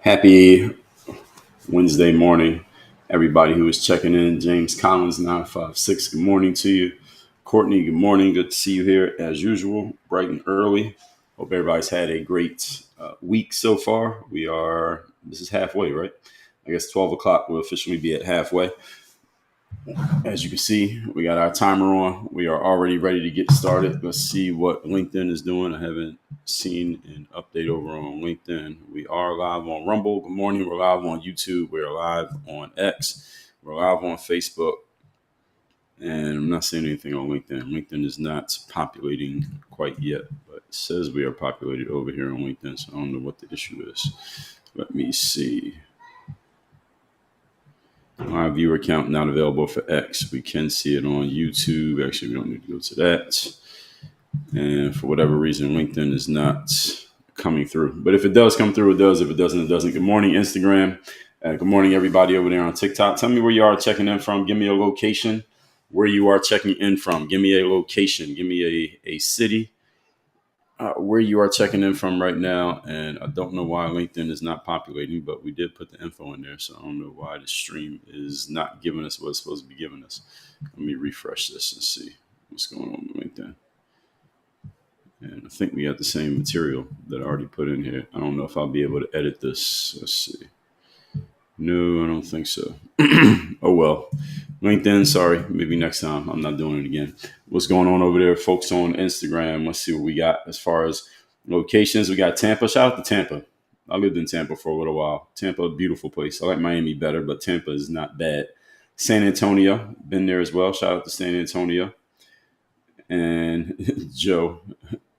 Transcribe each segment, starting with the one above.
Happy Wednesday morning, everybody who is checking in. James Collins, 956. Good morning to you. Courtney, good morning. Good to see you here as usual, bright and early. Hope everybody's had a great week so far. This is halfway, right? I guess 12 o'clock will officially be at halfway. As you can see, we got our timer on. We are already ready to get started. Let's see what LinkedIn is doing. I haven't seen an update over on LinkedIn. We are live on Rumble. Good morning. We're live on YouTube. We're live on X. We're live on Facebook. And I'm not seeing anything on LinkedIn. LinkedIn is not populating quite yet, but it says we are populated over here on LinkedIn. So I don't know what the issue is. Let me see. My viewer count not available for X. We can see it on YouTube. Actually, we don't need to go to that. And for whatever reason, LinkedIn is not coming through. But if it does come through, it does. If it doesn't, it doesn't. Good morning, Instagram. Good morning, everybody over there on TikTok. Tell me where you are checking in from. Give me a location where you are checking in from. Give me a location. Give me a city. Where you are checking in from right now. And I don't know why LinkedIn is not populating, but we did put the info in there. So I don't know why the stream is not giving us what it's supposed to be giving us. Let me refresh this and see what's going on with LinkedIn. And I think we got the same material that I already put in here. I don't know if I'll be able to edit this. Let's see. No, I don't think so. Oh, well. LinkedIn, sorry. Maybe next time. I'm not doing it again. What's going on over there, folks on Instagram? Let's see what we got as far as locations. We got Tampa. Shout out to Tampa. I lived in Tampa for a little while. Tampa, a beautiful place. I like Miami better, but Tampa is not bad. San Antonio, been there as well. Shout out to San Antonio. And Joe.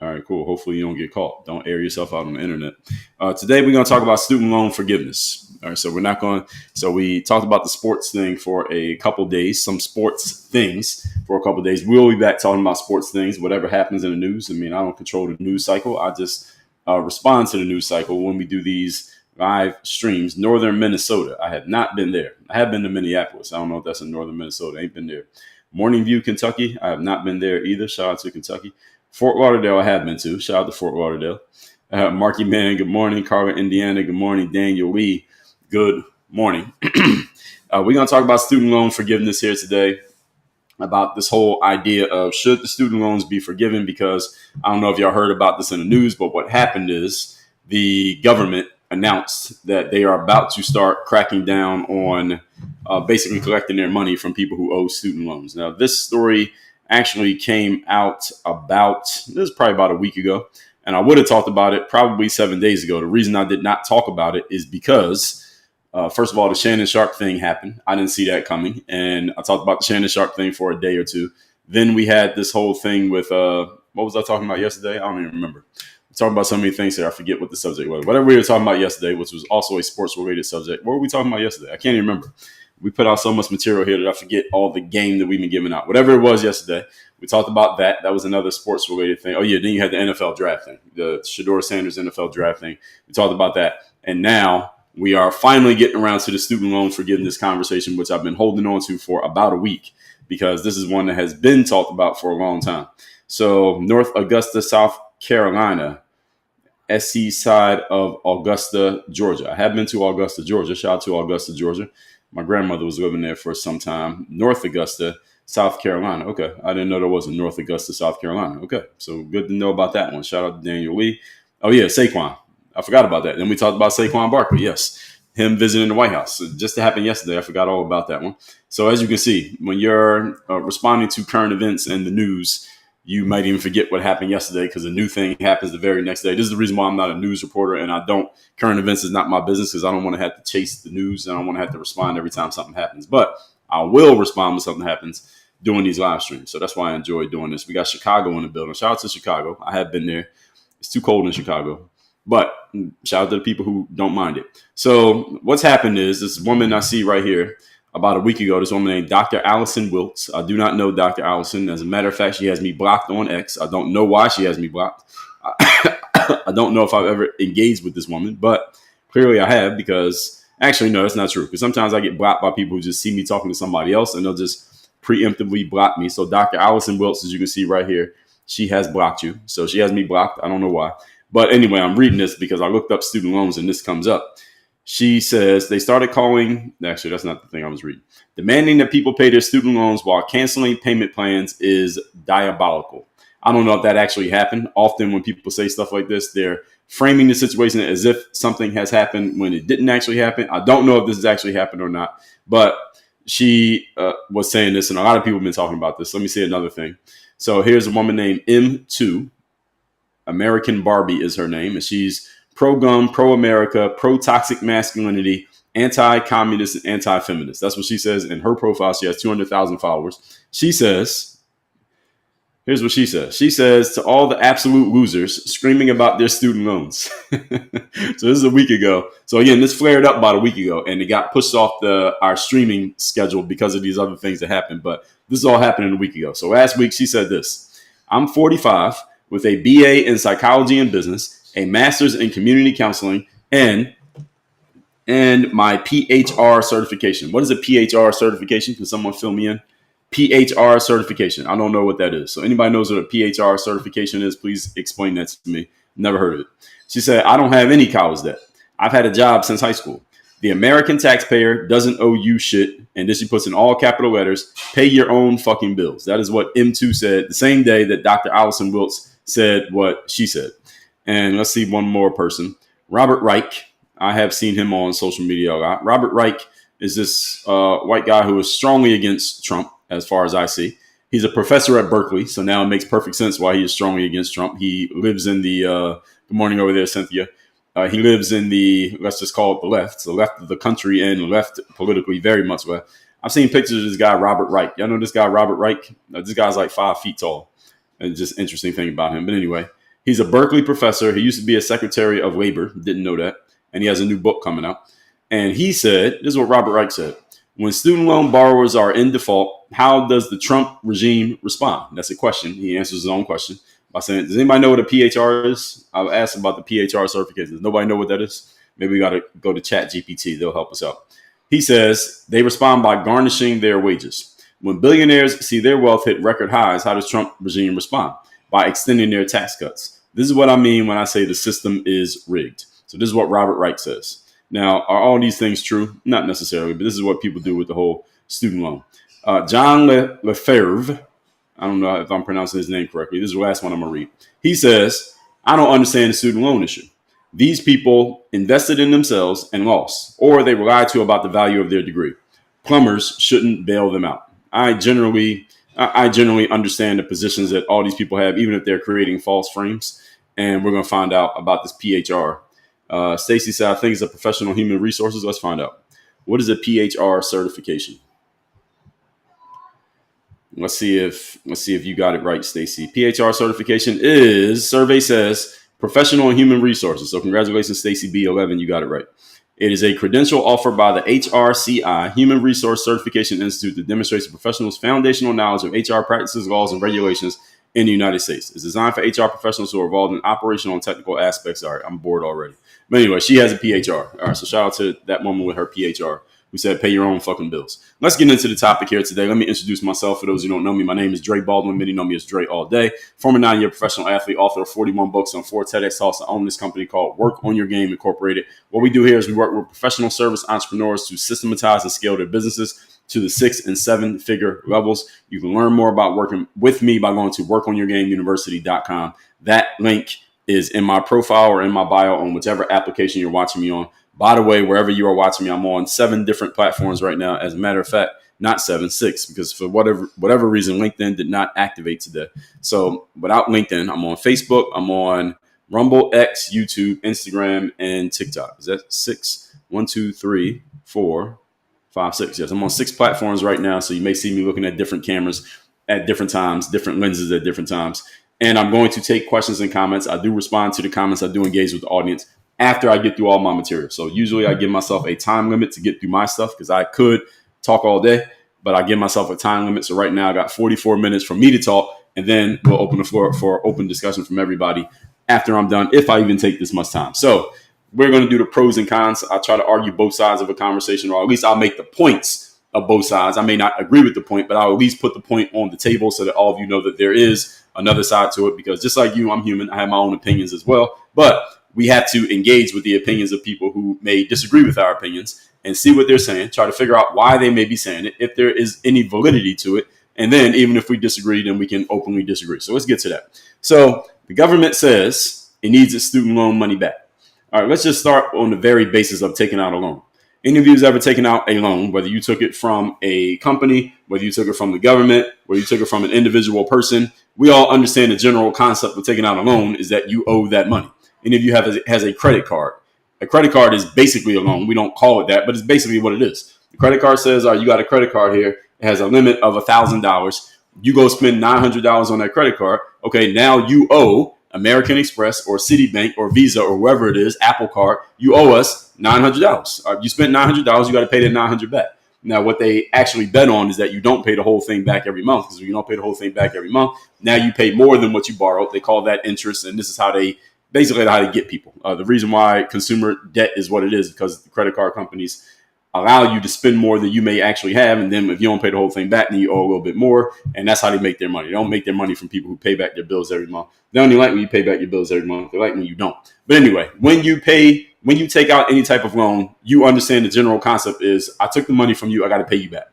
All right, cool. Hopefully you don't get caught. Don't air yourself out on the internet. Today we're going to talk about student loan forgiveness. All right, so we talked about the sports thing for a couple days, some sports things for a couple days. We'll be back talking about sports things, whatever happens in the news. I mean, I don't control the news cycle. I just respond to the news cycle when we do these live streams. Northern Minnesota. I have not been there. I have been to Minneapolis. I don't know if that's in northern Minnesota. I ain't been there. Morning View, Kentucky. I have not been there either. Shout out to Kentucky. Fort Lauderdale, I have been to. Shout out to Fort Lauderdale. Marky Man, good morning. Carla, Indiana, good morning. Daniel Lee, good morning. We're going to talk about student loan forgiveness here today, about this whole idea of should the student loans be forgiven, because I don't know if y'all heard about this in the news, but what happened is the government announced that they are about to start cracking down on basically collecting their money from people who owe student loans. Now, this story actually came out this is probably about a week ago, and I would have talked about it probably 7 days ago. The reason I did not talk about it is because, first of all, the Shannon Sharp thing happened. I didn't see that coming, and I talked about the Shannon Sharp thing for a day or two. Then we had this whole thing with, what was I talking about yesterday? I don't even remember. I'm talking about so many things here, I forget what the subject was. Whatever we were talking about yesterday, which was also a sports-related subject. What were we talking about yesterday? I can't even remember. We put out so much material here that I forget all the game that we've been giving out. Whatever it was yesterday, we talked about that. That was another sports-related thing. Oh, yeah, then you had the NFL draft thing, the Shedeur Sanders NFL draft thing. We talked about that. And now we are finally getting around to the student loan forgiveness conversation, which I've been holding on to for about a week, because this is one that has been talked about for a long time. So North Augusta, South Carolina, SC side of Augusta, Georgia. I have been to Augusta, Georgia. Shout out to Augusta, Georgia. My grandmother was living there for some time. North Augusta, South Carolina. Okay. I didn't know there was a North Augusta, South Carolina. Okay. So good to know about that one. Shout out to Daniel Lee. Oh, yeah. Saquon. I forgot about that. Then we talked about Saquon Barkley. Yes. Him visiting the White House. It just happened yesterday. I forgot all about that one. So as you can see, when you're responding to current events and the news, you might even forget what happened yesterday because a new thing happens the very next day. This is the reason why I'm not a news reporter, and current events is not my business, because I don't want to have to chase the news, and I don't want to have to respond every time something happens. But I will respond when something happens doing these live streams. So that's why I enjoy doing this. We got Chicago in the building. Shout out to Chicago. I have been there It's too cold in Chicago. But shout out to the people who don't mind it. So what's happened is this woman I see right here about a week ago, this woman named Dr. Allison Wilkes. I do not know Dr. Allison. As a matter of fact, she has me blocked on X. I don't know why she has me blocked. I don't know if I've ever engaged with this woman, but clearly I have, because actually, no, that's not true. Because sometimes I get blocked by people who just see me talking to somebody else and they'll just preemptively block me. So Dr. Allison Wilkes, as you can see right here, she has blocked you. So she has me blocked. I don't know why. But anyway, I'm reading this because I looked up student loans and this comes up. She says they started calling, actually, that's not the thing I was reading. Demanding that people pay their student loans while canceling payment plans is diabolical. I don't know if that actually happened. Often when people say stuff like this, they're framing the situation as if something has happened when it didn't actually happen. I don't know if this has actually happened or not, but she was saying this, and a lot of people have been talking about this. Let me say another thing. So here's a woman named M2. American Barbie is her name, and she's pro-gun, pro-America, pro-toxic masculinity, anti-communist, and anti-feminist. That's what she says in her profile. She has 200,000 followers. She says, here's what she says. She says, to all the absolute losers screaming about their student loans. So this is a week ago. So again, this flared up about a week ago, and it got pushed off our streaming schedule because of these other things that happened. But this is all happening a week ago. So last week she said this: I'm 45 with a BA in psychology and business, a master's in community counseling, and my PHR certification. What is a PHR certification? Can someone fill me in? PHR certification. I don't know what that is. So anybody knows what a PHR certification is, please explain that to me. Never heard of it. She said, I don't have any college debt. I've had a job since high school. The American taxpayer doesn't owe you shit. And this she puts in all capital letters, pay your own fucking bills. That is what M2 said the same day that Dr. Allison Wilkes said what she said. And let's see one more person. Robert Reich. I have seen him on social media a lot. Robert Reich is this white guy who is strongly against Trump, as far as I see. He's a professor at Berkeley, so now it makes perfect sense why he is strongly against Trump. He lives in the, good morning over there, Cynthia. He lives in the, let's just call it the left, so left of the country and left politically, very much left. I've seen pictures of this guy, Robert Reich. Y'all know this guy, Robert Reich? This guy's like 5 feet tall. And just interesting thing about him. But anyway, he's a Berkeley professor. He used to be a secretary of labor. Didn't know that. And he has a new book coming out. And he said, this is what Robert Reich said: when student loan borrowers are in default, how does the Trump regime respond? That's a question. He answers his own question by saying, does anybody know what a PHR is? I've asked about the PHR certification. Does nobody know what that is? Maybe we got to go to ChatGPT. They'll help us out. He says they respond by garnishing their wages. When billionaires see their wealth hit record highs, how does Trump regime respond? By extending their tax cuts. This is what I mean when I say the system is rigged. So this is what Robert Reich says. Now, are all these things true? Not necessarily, but this is what people do with the whole student loan. John Lefebvre, I don't know if I'm pronouncing his name correctly. This is the last one I'm going to read. He says, I don't understand the student loan issue. These people invested in themselves and lost, or they were lied to about the value of their degree. Plumbers shouldn't bail them out. I generally understand the positions that all these people have, even if they're creating false frames. And we're going to find out about this PHR. Stacy said, I think it's a professional human resources. Let's find out. What is a PHR certification? Let's see if you got it right, Stacy. PHR certification is, survey says, professional and human resources. So congratulations, Stacy B11, you got it right. It is a credential offered by the HRCI, Human Resource Certification Institute, that demonstrates a professional's foundational knowledge of HR practices, laws, and regulations in the United States. It's designed for HR professionals who are involved in operational and technical aspects. All right, I'm bored already. But anyway, she has a PHR. All right, so shout out to that woman with her PHR who said, pay your own fucking bills. Let's get into the topic here today. Let me introduce myself. For those who don't know me, my name is Dre Baldwin. Many know me as Dre all day. Former 9-year professional athlete, author of 41 books on 4 TEDx talks. I own this company called Work on Your Game Incorporated. What we do here is we work with professional service entrepreneurs to systematize and scale their businesses to the 6- and 7-figure levels. You can learn more about working with me by going to workonyourgameuniversity.com. That link is in my profile or in my bio on whichever application you're watching me on. By the way, wherever you are watching me, I'm on 7 different platforms right now. As a matter of fact, not 7, 6, because for whatever reason, LinkedIn did not activate today. So without LinkedIn, I'm on Facebook, I'm on Rumble, X, YouTube, Instagram, and TikTok. Is that 6? 1, 2, 3, 4, 5, 6. Yes, I'm on 6 platforms right now. So you may see me looking at different cameras at different times, different lenses at different times. and I'm going to take questions and comments. I do respond to the comments. I do engage with the audience after I get through all my material. So usually I give myself a time limit to get through my stuff because I could talk all day, but I give myself a time limit. So right now I got 44 minutes for me to talk, and then we'll open the floor for open discussion from everybody after I'm done, if I even take this much time. So we're going to do the pros and cons. I'll try to argue both sides of a conversation, or at least I'll make the points of both sides. I may not agree with the point, but I'll at least put the point on the table so that all of you know that there is another side to it, because just like you, I'm human. I have my own opinions as well, but we have to engage with the opinions of people who may disagree with our opinions and see what they're saying, try to figure out why they may be saying it, if there is any validity to it. And then even if we disagree, then we can openly disagree. So let's get to that. So the government says it needs its student loan money back. All right, let's just start on the very basis of taking out a loan. Any of you who's ever taken out a loan, whether you took it from a company, whether you took it from the government, whether you took it from an individual person, we all understand the general concept of taking out a loan is that you owe that money. Any of you has a credit card. A credit card is basically a loan. We don't call it that, but it's basically what it is. The credit card says, all right, you got a credit card here. It has a limit of $1,000. You go spend $900 on that credit card. Okay, now you owe American Express or Citibank or Visa or whoever it is, Apple Card, you owe us $900. You spent $900, you got to pay that $900 back. Now, what they actually bet on is that you don't pay the whole thing back every month, because if you don't pay the whole thing back every month, now you pay more than what you borrowed. They call that interest, and this is how they get people. The reason why consumer debt is what it is because the credit card companies allow you to spend more than you may actually have, and then if you don't pay the whole thing back, then you owe a little bit more, and that's how they make their money. They don't make their money from people who pay back their bills every month. They only like when you pay back your bills every month. They like when you don't. But anyway, when you take out any type of loan, you understand the general concept is I took the money from you, I got to pay you back.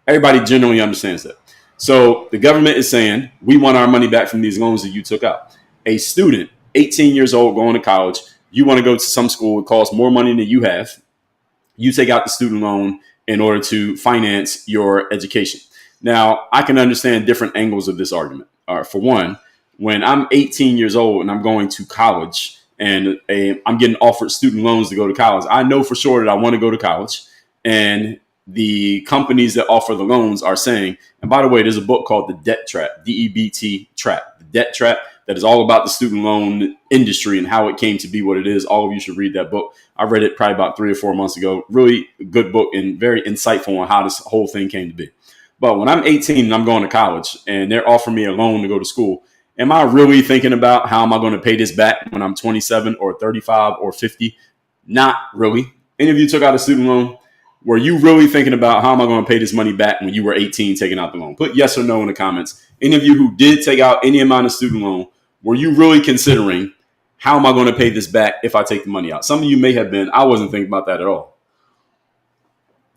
Everybody generally understands that. So the government is saying we want our money back from these loans that you took out. A student, 18 years old, going to college, you want to go to some school, it costs more money than you have. You take out the student loan in order to finance your education. Now, I can understand different angles of this argument. For one, when I'm 18 years old and I'm going to college and I'm getting offered student loans to go to college, I know for sure that I want to go to college. And the companies that offer the loans are saying, and by the way, there's a book called The Debt Trap, DEBT Trap, The Debt Trap, that is all about the student loan industry and how it came to be what it is. All of you should read that book. I read it probably about 3 or 4 months ago. Really good book and very insightful on how this whole thing came to be. But when I'm 18 and I'm going to college and they're offering me a loan to go to school, am I really thinking about how am I going to pay this back when I'm 27 or 35 or 50? Not really. Any of you took out a student loan? Were you really thinking about how am I going to pay this money back when you were 18 taking out the loan? Put yes or no in the comments. Any of you who did take out any amount of student loan, were you really considering how am I going to pay this back if I take the money out? Some of you may have been. I wasn't thinking about that at all.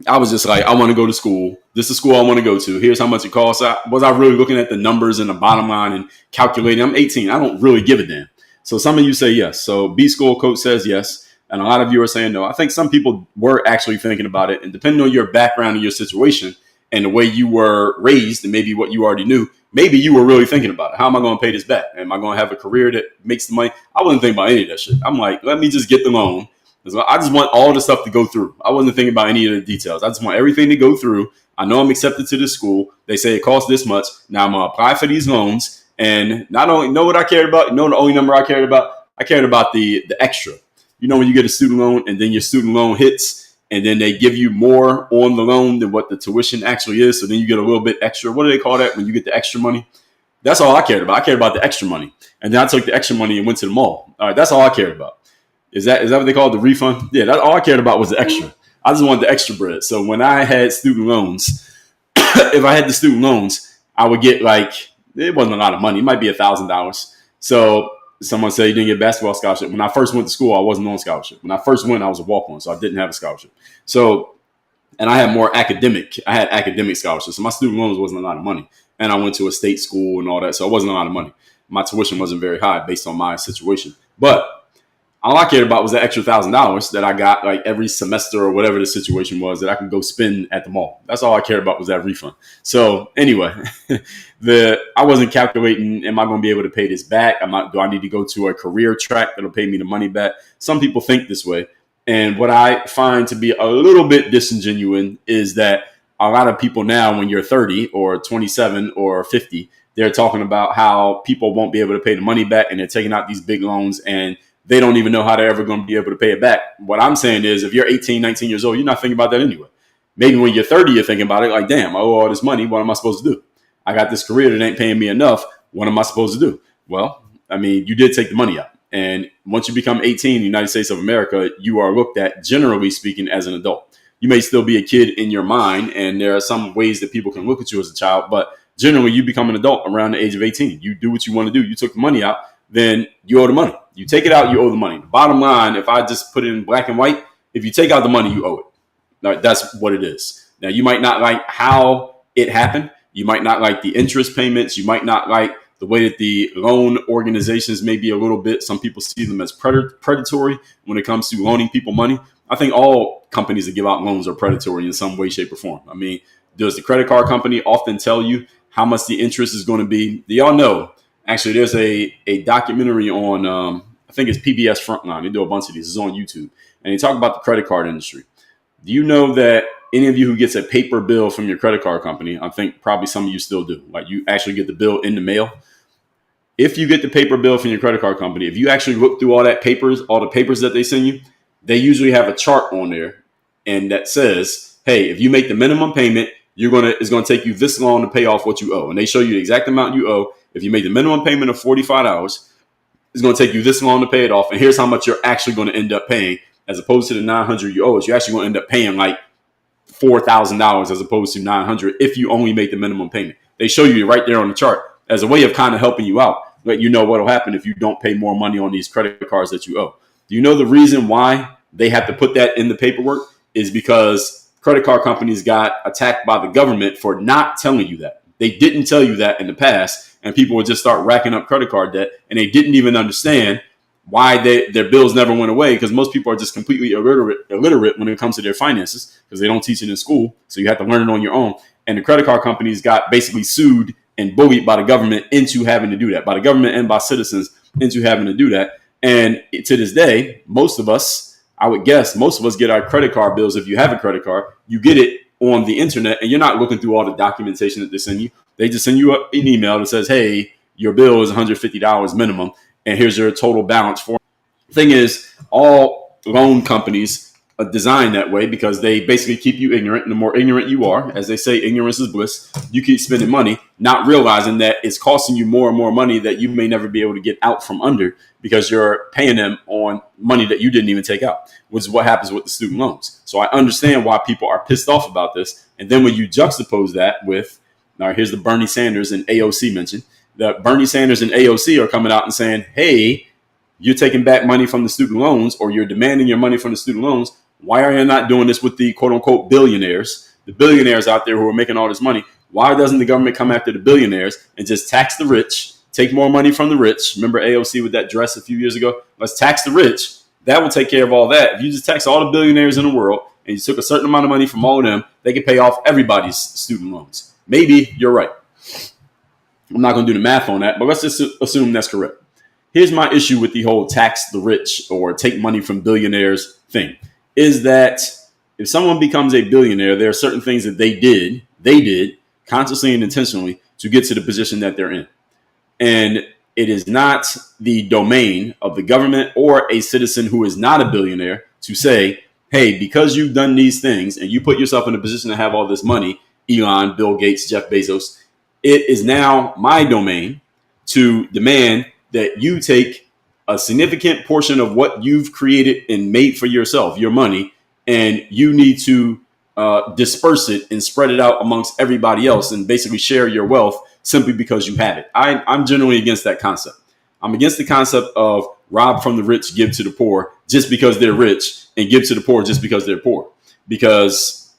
I was just like, I want to go to school. This is the school I want to go to. Here's how much it costs. Was I really looking at the numbers and the bottom line and calculating? I'm 18. I don't really give a damn. So some of you say yes. So B School Coach says yes. And a lot of you are saying no. I think some people were actually thinking about it. And depending on your background and your situation and the way you were raised and maybe what you already knew, maybe you were really thinking about it. How am I going to pay this back? Am I going to have a career that makes the money? I wasn't thinking about any of that shit. I'm like, let me just get the loan. I just want all the stuff to go through. I wasn't thinking about any of the details. I just want everything to go through. I know I'm accepted to this school. They say it costs this much. Now I'm going to apply for these loans. And not only know what I cared about, the only number I cared about the extra. You know, when you get a student loan and then your student loan hits and then they give you more on the loan than what the tuition actually is. So then you get a little bit extra. What do they call that when you get the extra money? That's all I cared about. I cared about the extra money. And then I took the extra money and went to the mall. All right, that's all I cared about. Is that what they call it, the refund? Yeah, that's all I cared about was the extra. I just wanted the extra bread. So when I had student loans, if I had the student loans, I would get it wasn't a lot of money. It might be $1,000. So someone said you didn't get a basketball scholarship. When I first went to school, I wasn't on scholarship. When I first went, I was a walk-on, so I didn't have a scholarship. So, and I had academic scholarships. So my student loans wasn't a lot of money. And I went to a state school and all that. So it wasn't a lot of money. My tuition wasn't very high based on my situation. But all I cared about was that extra $1,000 that I got every semester or whatever the situation was that I could go spend at the mall. That's all I cared about was that refund. So anyway, I wasn't calculating, am I going to be able to pay this back? Do I need to go to a career track that'll pay me the money back? Some people think this way. And what I find to be a little bit disingenuous is that a lot of people now, when you're 30 or 27 or 50, they're talking about how people won't be able to pay the money back, and they're taking out these big loans, and they don't even know how they're ever going to be able to pay it back. What I'm saying is, if you're 18, 19 years old, you're not thinking about that anyway. Maybe when you're 30, you're thinking about it like, damn, I owe all this money. What am I supposed to do? I got this career that ain't paying me enough. What am I supposed to do? Well, I mean, you did take the money out. And once you become 18 in the United States of America, you are looked at, generally speaking, as an adult. You may still be a kid in your mind, and there are some ways that people can look at you as a child, but generally you become an adult around the age of 18. You do what you want to do. You took the money out, then you owe the money. You take it out, you owe the money. Bottom line, if I just put it in black and white, if you take out the money, you owe it. Now, that's what it is. Now, you might not like how it happened. You might not like the interest payments. You might not like the way that the loan organizations may be a little bit, some people see them as predatory when it comes to loaning people money. I think all companies that give out loans are predatory in some way, shape, or form. I mean, does the credit card company often tell you how much the interest is going to be? Do y'all know? Actually, there's a documentary on, I think it's PBS Frontline. They do a bunch of these. It's on YouTube. And they talk about the credit card industry. Do you know that any of you who gets a paper bill from your credit card company, I think probably some of you still do, like you actually get the bill in the mail. If you get the paper bill from your credit card company, if you actually look through all the papers that they send you, they usually have a chart on there and that says, hey, if you make the minimum payment, it's going to take you this long to pay off what you owe. And they show you the exact amount you owe. If you make the minimum payment of $45, it's going to take you this long to pay it off. And here's how much you're actually going to end up paying, as opposed to the $900 you owe us. You're actually going to end up paying like $4,000 as opposed to $900 if you only make the minimum payment. They show you right there on the chart as a way of kind of helping you out. Let you know what will happen if you don't pay more money on these credit cards that you owe. Do you know the reason why they have to put that in the paperwork is because credit card companies got attacked by the government for not telling you that. They didn't tell you that in the past, and people would just start racking up credit card debt, and they didn't even understand why their bills never went away, because most people are just completely illiterate when it comes to their finances because they don't teach it in school. So you have to learn it on your own. And the credit card companies got basically sued and bullied by the government into having to do that, by the government and by citizens into having to do that. And to this day, most of us get our credit card bills. If you have a credit card, you get it on the internet, and you're not looking through all the documentation that they send you. They just send you an email that says, hey, your bill is $150 minimum, and here's your total balance for it. Thing is, all loan companies are designed that way because they basically keep you ignorant. And the more ignorant you are, as they say, ignorance is bliss. You keep spending money, not realizing that it's costing you more and more money that you may never be able to get out from under because you're paying them on money that you didn't even take out, which is what happens with the student loans. So I understand why people are pissed off about this. And then when you juxtapose that with, now here's the Bernie Sanders and AOC mentioned, that Bernie Sanders and AOC are coming out and saying, hey, you're taking back money from the student loans, or you're demanding your money from the student loans. Why are you not doing this with the quote unquote billionaires, the billionaires out there who are making all this money? Why doesn't the government come after the billionaires and just tax the rich, take more money from the rich? Remember AOC with that dress a few years ago? Let's tax the rich. That will take care of all that. If you just tax all the billionaires in the world and you took a certain amount of money from all of them, they could pay off everybody's student loans. Maybe you're right. I'm not going to do the math on that, but let's just assume that's correct. Here's my issue with the whole tax the rich or take money from billionaires thing, is that if someone becomes a billionaire, there are certain things that they did consciously and intentionally to get to the position that they're in. And it is not the domain of the government or a citizen who is not a billionaire to say, hey, because you've done these things and you put yourself in a position to have all this money, Elon, Bill Gates, Jeff Bezos, it is now my domain to demand that you take a significant portion of what you've created and made for yourself, your money, and you need to disperse it and spread it out amongst everybody else and basically share your wealth simply because you have it. I'm generally against that concept. I'm against the concept of rob from the rich, give to the poor just because they're rich, and give to the poor just because they're poor, because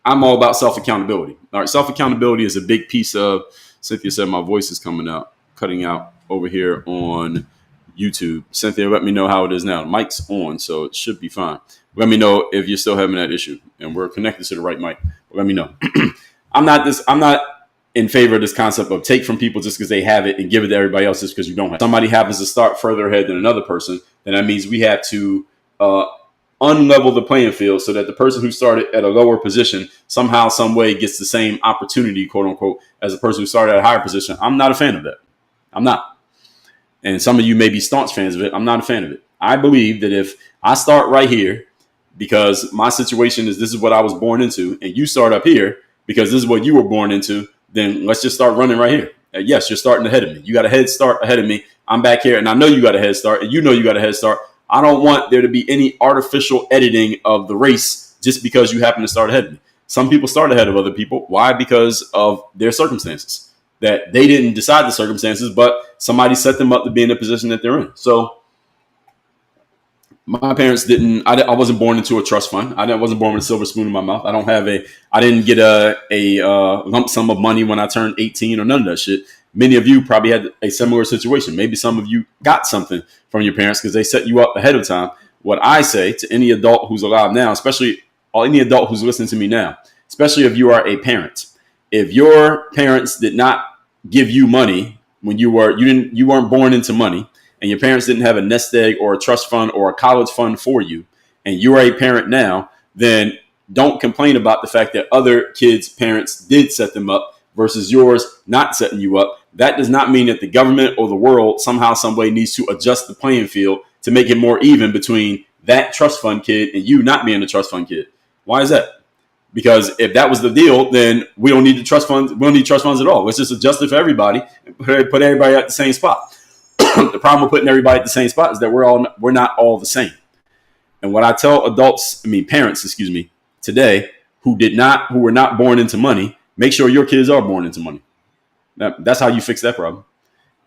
I'm all about self-accountability. All right, self-accountability is a big piece of, Cynthia said my voice is cutting out over here on YouTube. Cynthia, let me know how it is now. The mic's on, so it should be fine. Let me know if you're still having that issue, and we're connected to the right mic. Let me know. I'm not in favor of this concept of take from people just because they have it and give it to everybody else just because you don't have it. Somebody happens to start further ahead than another person, then that means we have to unlevel the playing field so that the person who started at a lower position somehow, some way gets the same opportunity, quote unquote, as a person who started at a higher position. I'm not a fan of that. I'm not. And some of you may be staunch fans of it. I'm not a fan of it. I believe that if I start right here because my situation is this is what I was born into, and you start up here because this is what you were born into, then let's just start running right here. Yes, you're starting ahead of me. You got a head start ahead of me. I'm back here, and I know you got a head start, and you know you got a head start. I don't want there to be any artificial editing of the race just because you happen to start ahead of me. Some people start ahead of other people. Why? Because of their circumstances. That they didn't decide the circumstances, but somebody set them up to be in the position that they're in. So my parents didn't. I wasn't born into a trust fund. I wasn't born with a silver spoon in my mouth. I didn't get a lump sum of money when I turned 18 or none of that shit. Many of you probably had a similar situation. Maybe some of you got something from your parents because they set you up ahead of time. What I say to any adult who's alive now, especially any adult who's listening to me now, especially if you are a parent, if your parents did not give you money when you weren't born into money, and your parents didn't have a nest egg or a trust fund or a college fund for you, and you are a parent now, then don't complain about the fact that other kids' parents did set them up versus yours not setting you up. That does not mean that the government or the world somehow, some way needs to adjust the playing field to make it more even between that trust fund kid and you not being a trust fund kid. Why is that? Because if that was the deal, then we don't need the trust funds. We don't need trust funds at all. Let's just adjust it for everybody and put everybody at the same spot. The problem with putting everybody at the same spot is that we're not all the same. And what I tell parents, today who were not born into money, make sure your kids are born into money. That's how you fix that problem.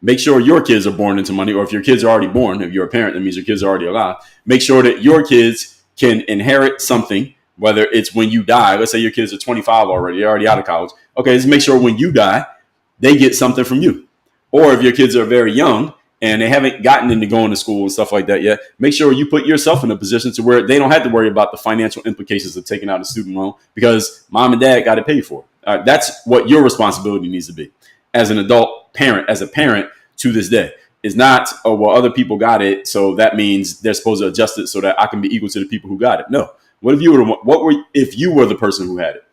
Make sure your kids are born into money, or if your kids are already born, if you're a parent, that means your kids are already alive. Make sure that your kids can inherit something, whether it's when you die. Let's say your kids are 25 already, they're already out of college. Okay, just make sure when you die, they get something from you. Or if your kids are very young and they haven't gotten into going to school and stuff like that yet, make sure you put yourself in a position to where they don't have to worry about the financial implications of taking out a student loan because mom and dad got to pay for it. That's what your responsibility needs to be as an adult parent, as a parent to this day. It's not, oh, well, other people got it, so that means they're supposed to adjust it so that I can be equal to the people who got it. No. What if you were the person who had it?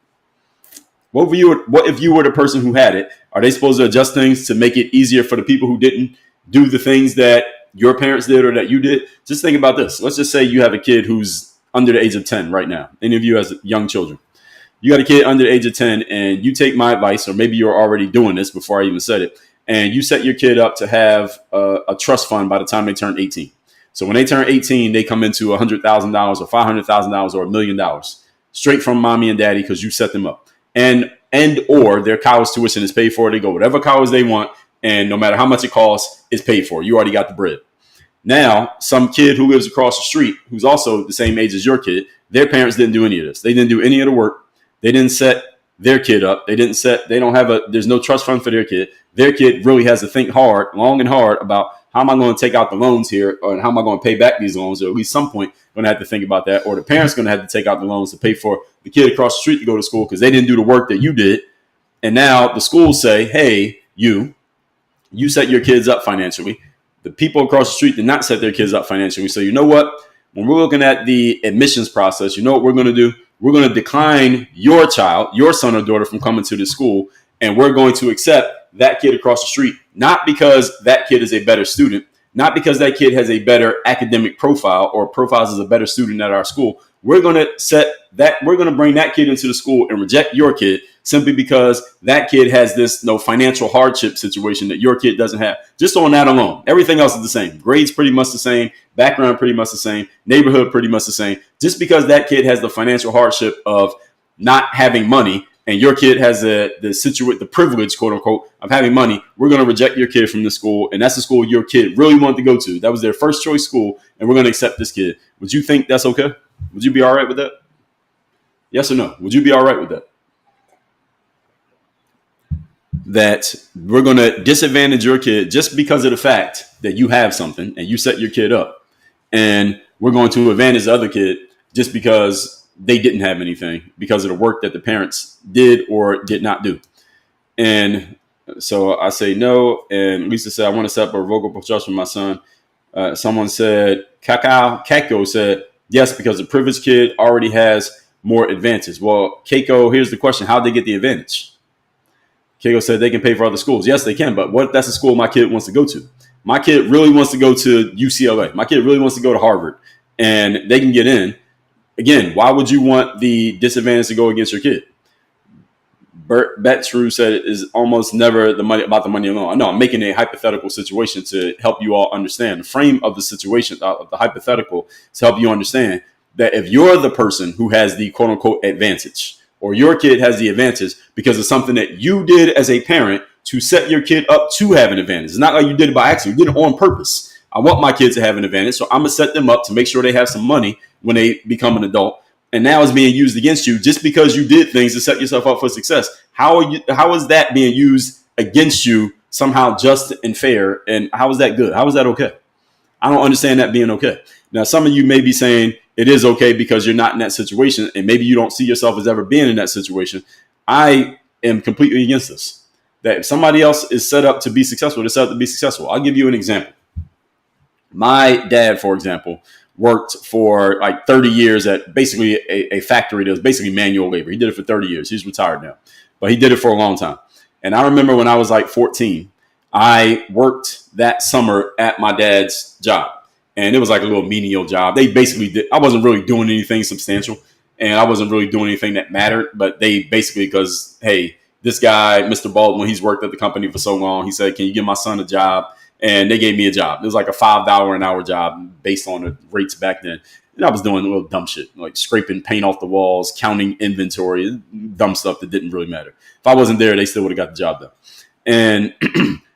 What if you were the person who had it? Are they supposed to adjust things to make it easier for the people who didn't do the things that your parents did or that you did? Just think about this. Let's just say you have a kid who's under the age of 10 right now. Any of you as young children. You got a kid under the age of 10 and you take my advice, or maybe you're already doing this before I even said it, and you set your kid up to have a trust fund by the time they turn 18. So when they turn 18, they come into $100,000 or $500,000 or $1 million straight from mommy and daddy because you set them up. And or their college tuition is paid for. They go whatever college they want, and no matter how much it costs, it's paid for. You already got the bread. Now, some kid who lives across the street, who's also the same age as your kid, their parents didn't do any of this. They didn't do any of the work. They didn't set their kid up. There's no trust fund for their kid. Their kid really has to think long and hard about how am I going to take out the loans here, or how am I going to pay back these loans? Or at least some point going to have to think about that. Or the parents going to have to take out the loans to pay for the kid across the street to go to school because they didn't do the work that you did. And now the schools say, hey, you set your kids up financially. The people across the street did not set their kids up financially. So you know what? When we're looking at the admissions process, you know what we're going to do? We're going to decline your child, your son or daughter, from coming to the school. And we're going to accept that kid across the street, not because that kid is a better student, not because that kid has a better academic profile or profiles as a better student at our school. We're going to bring that kid into the school and reject your kid simply because that kid has this financial hardship situation that your kid doesn't have. Just on that alone. Everything else is the same. Grades pretty much the same. Background pretty much the same. Neighborhood pretty much the same. Just because that kid has the financial hardship of not having money and your kid has the privilege, quote unquote, of having money, we're going to reject your kid from the school. And that's the school your kid really wanted to go to. That was their first choice school. And we're going to accept this kid. Would you think that's okay? Would you be all right with that? Yes or no? Would you be all right with that? That we're going to disadvantage your kid just because of the fact that you have something and you set your kid up. And we're going to advantage the other kid just because they didn't have anything because of the work that the parents did or did not do. And so I say no. And Lisa said, I want to set up a revocable trust for my son. Someone said, Kako said, Yes, because the privileged kid already has more advantage. Well, Keiko, here's the question. How'd they get the advantage? Keiko said they can pay for other schools. Yes, they can. But what if that's a school my kid wants to go to? My kid really wants to go to UCLA. My kid really wants to go to Harvard, and they can get in. Again, why would you want the disadvantage to go against your kid? Bert Betrue said it is almost never the money about the money alone. No, I'm making a hypothetical situation to help you all understand the frame of the situation, of the hypothetical, to help you understand that if you're the person who has the quote unquote advantage, or your kid has the advantage because of something that you did as a parent to set your kid up to have an advantage. It's not like you did it by accident. You did it on purpose. I want my kids to have an advantage, so I'm going to set them up to make sure they have some money when they become an adult. And now it's being used against you just because you did things to set yourself up for success. How is that being used against you somehow just and fair? And how is that good? How is that okay? I don't understand that being okay. Now, some of you may be saying it is okay because you're not in that situation, and maybe you don't see yourself as ever being in that situation. I am completely against this. That if somebody else is set up to be successful, they're set up to be successful. I'll give you an example. My dad, for example, worked for like 30 years at basically a factory that was basically manual labor. He did it for 30 years. He's retired now, but he did it for a long time. And I remember when I was like 14, I worked that summer at my dad's job. And it was like a little menial job. They basically did. I wasn't really doing anything substantial, and I wasn't really doing anything that mattered. But they basically, because, hey, this guy, Mr. Baldwin, he's worked at the company for so long. He said, can you give my son a job? And they gave me a job. It was like a $5 an hour job based on the rates back then. And I was doing a little dumb shit, like scraping paint off the walls, counting inventory, dumb stuff that didn't really matter. If I wasn't there, they still would have got the job done. And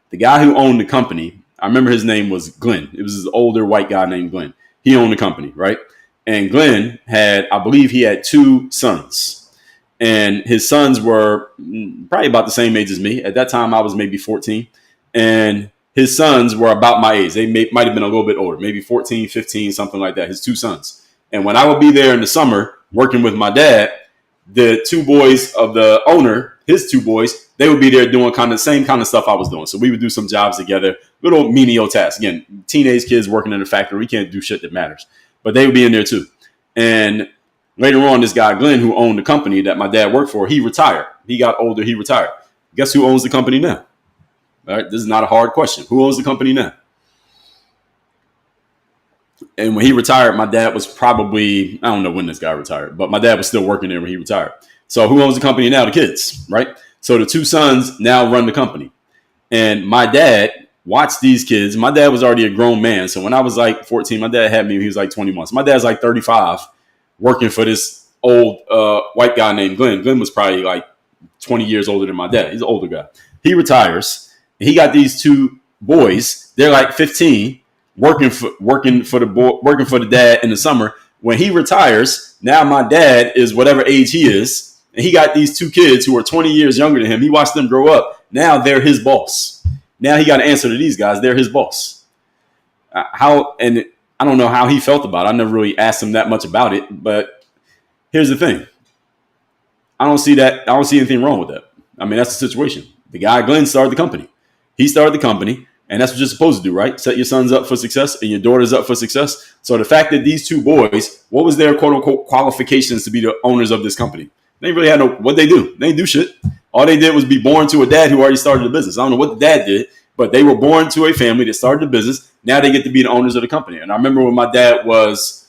the guy who owned the company, I remember his name was Glenn. It was this older white guy named Glenn. He owned the company, right? And Glenn had, I believe he had 2 sons. And his sons were probably about the same age as me. At that time, I was maybe 14. And his sons were about my age. They might have been a little bit older, maybe 14, 15, something like that, his 2 sons. And when I would be there in the summer working with my dad, the 2 boys of the owner, his 2 boys, they would be there doing kind of the same kind of stuff I was doing. So we would do some jobs together, little menial tasks. Again, teenage kids working in a factory, we can't do shit that matters. But they would be in there too. And later on, this guy, Glenn, who owned the company that my dad worked for, he retired. He got older, he retired. Guess who owns the company now? All right, this is not a hard question. Who owns the company now? And when he retired, my dad was probably, I don't know when this guy retired, but my dad was still working there when he retired. So who owns the company now? The kids, right? So the 2 sons now run the company. And my dad watched these kids. My dad was already a grown man. So when I was like 14, my dad had me when he was like 20 months. My dad's like 35 working for this old white guy named Glenn. Glenn was probably like 20 years older than my dad. He's an older guy. He retires. He got these 2 boys. They're like 15, working for the dad in the summer. When he retires, now my dad is whatever age he is, and he got these 2 kids who are 20 years younger than him. He watched them grow up. Now they're his boss. Now he got to answer to these guys. They're his boss. And I don't know how he felt about it. I never really asked him that much about it. But here's the thing. I don't see anything wrong with that. I mean, that's the situation. The guy, Glenn, started the company. He started the company, and that's what you're supposed to do, right? Set your sons up for success and your daughters up for success. So the fact that these 2 boys, what was their quote-unquote qualifications to be the owners of this company? They really had what'd they do? They didn't do shit. All they did was be born to a dad who already started the business. I don't know what the dad did, but they were born to a family that started the business. Now they get to be the owners of the company. And I remember when my dad was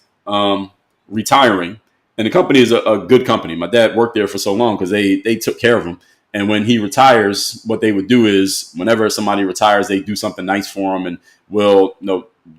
retiring, and the company is a good company. My dad worked there for so long because they took care of him. And when he retires, what they would do is whenever somebody retires, they do something nice for him and will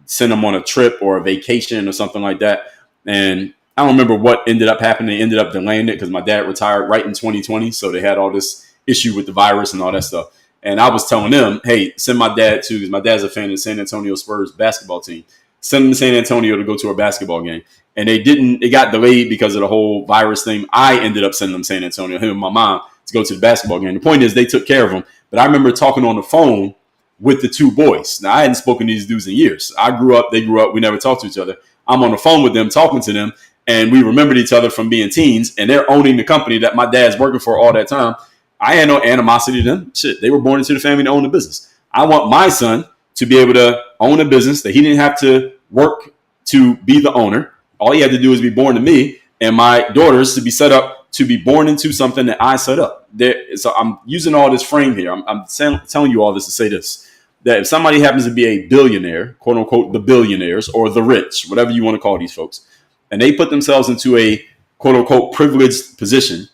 send them on a trip or a vacation or something like that. And I don't remember what ended up happening. They ended up delaying it because my dad retired right in 2020. So they had all this issue with the virus and all that stuff. And I was telling them, hey, send my dad because my dad's a fan of the San Antonio Spurs basketball team. Send him to San Antonio to go to a basketball game. And it got delayed because of the whole virus thing. I ended up sending them to San Antonio, him and my mom, to go to the basketball game. The point is they took care of him. But I remember talking on the phone with the 2 boys. Now, I hadn't spoken to these dudes in years. I grew up, they grew up, we never talked to each other. I'm on the phone with them, talking to them, and we remembered each other from being teens, and they're owning the company that my dad's working for all that time. I had no animosity to them. Shit, they were born into the family to own the business. I want my son to be able to own a business that he didn't have to work to be the owner. All he had to do was be born to me and my daughters to be set up to be born into something that I set up. So I'm using all this frame here. I'm telling you all this to say this, that if somebody happens to be a billionaire, quote unquote, the billionaires or the rich, whatever you want to call these folks, and they put themselves into a quote unquote privileged position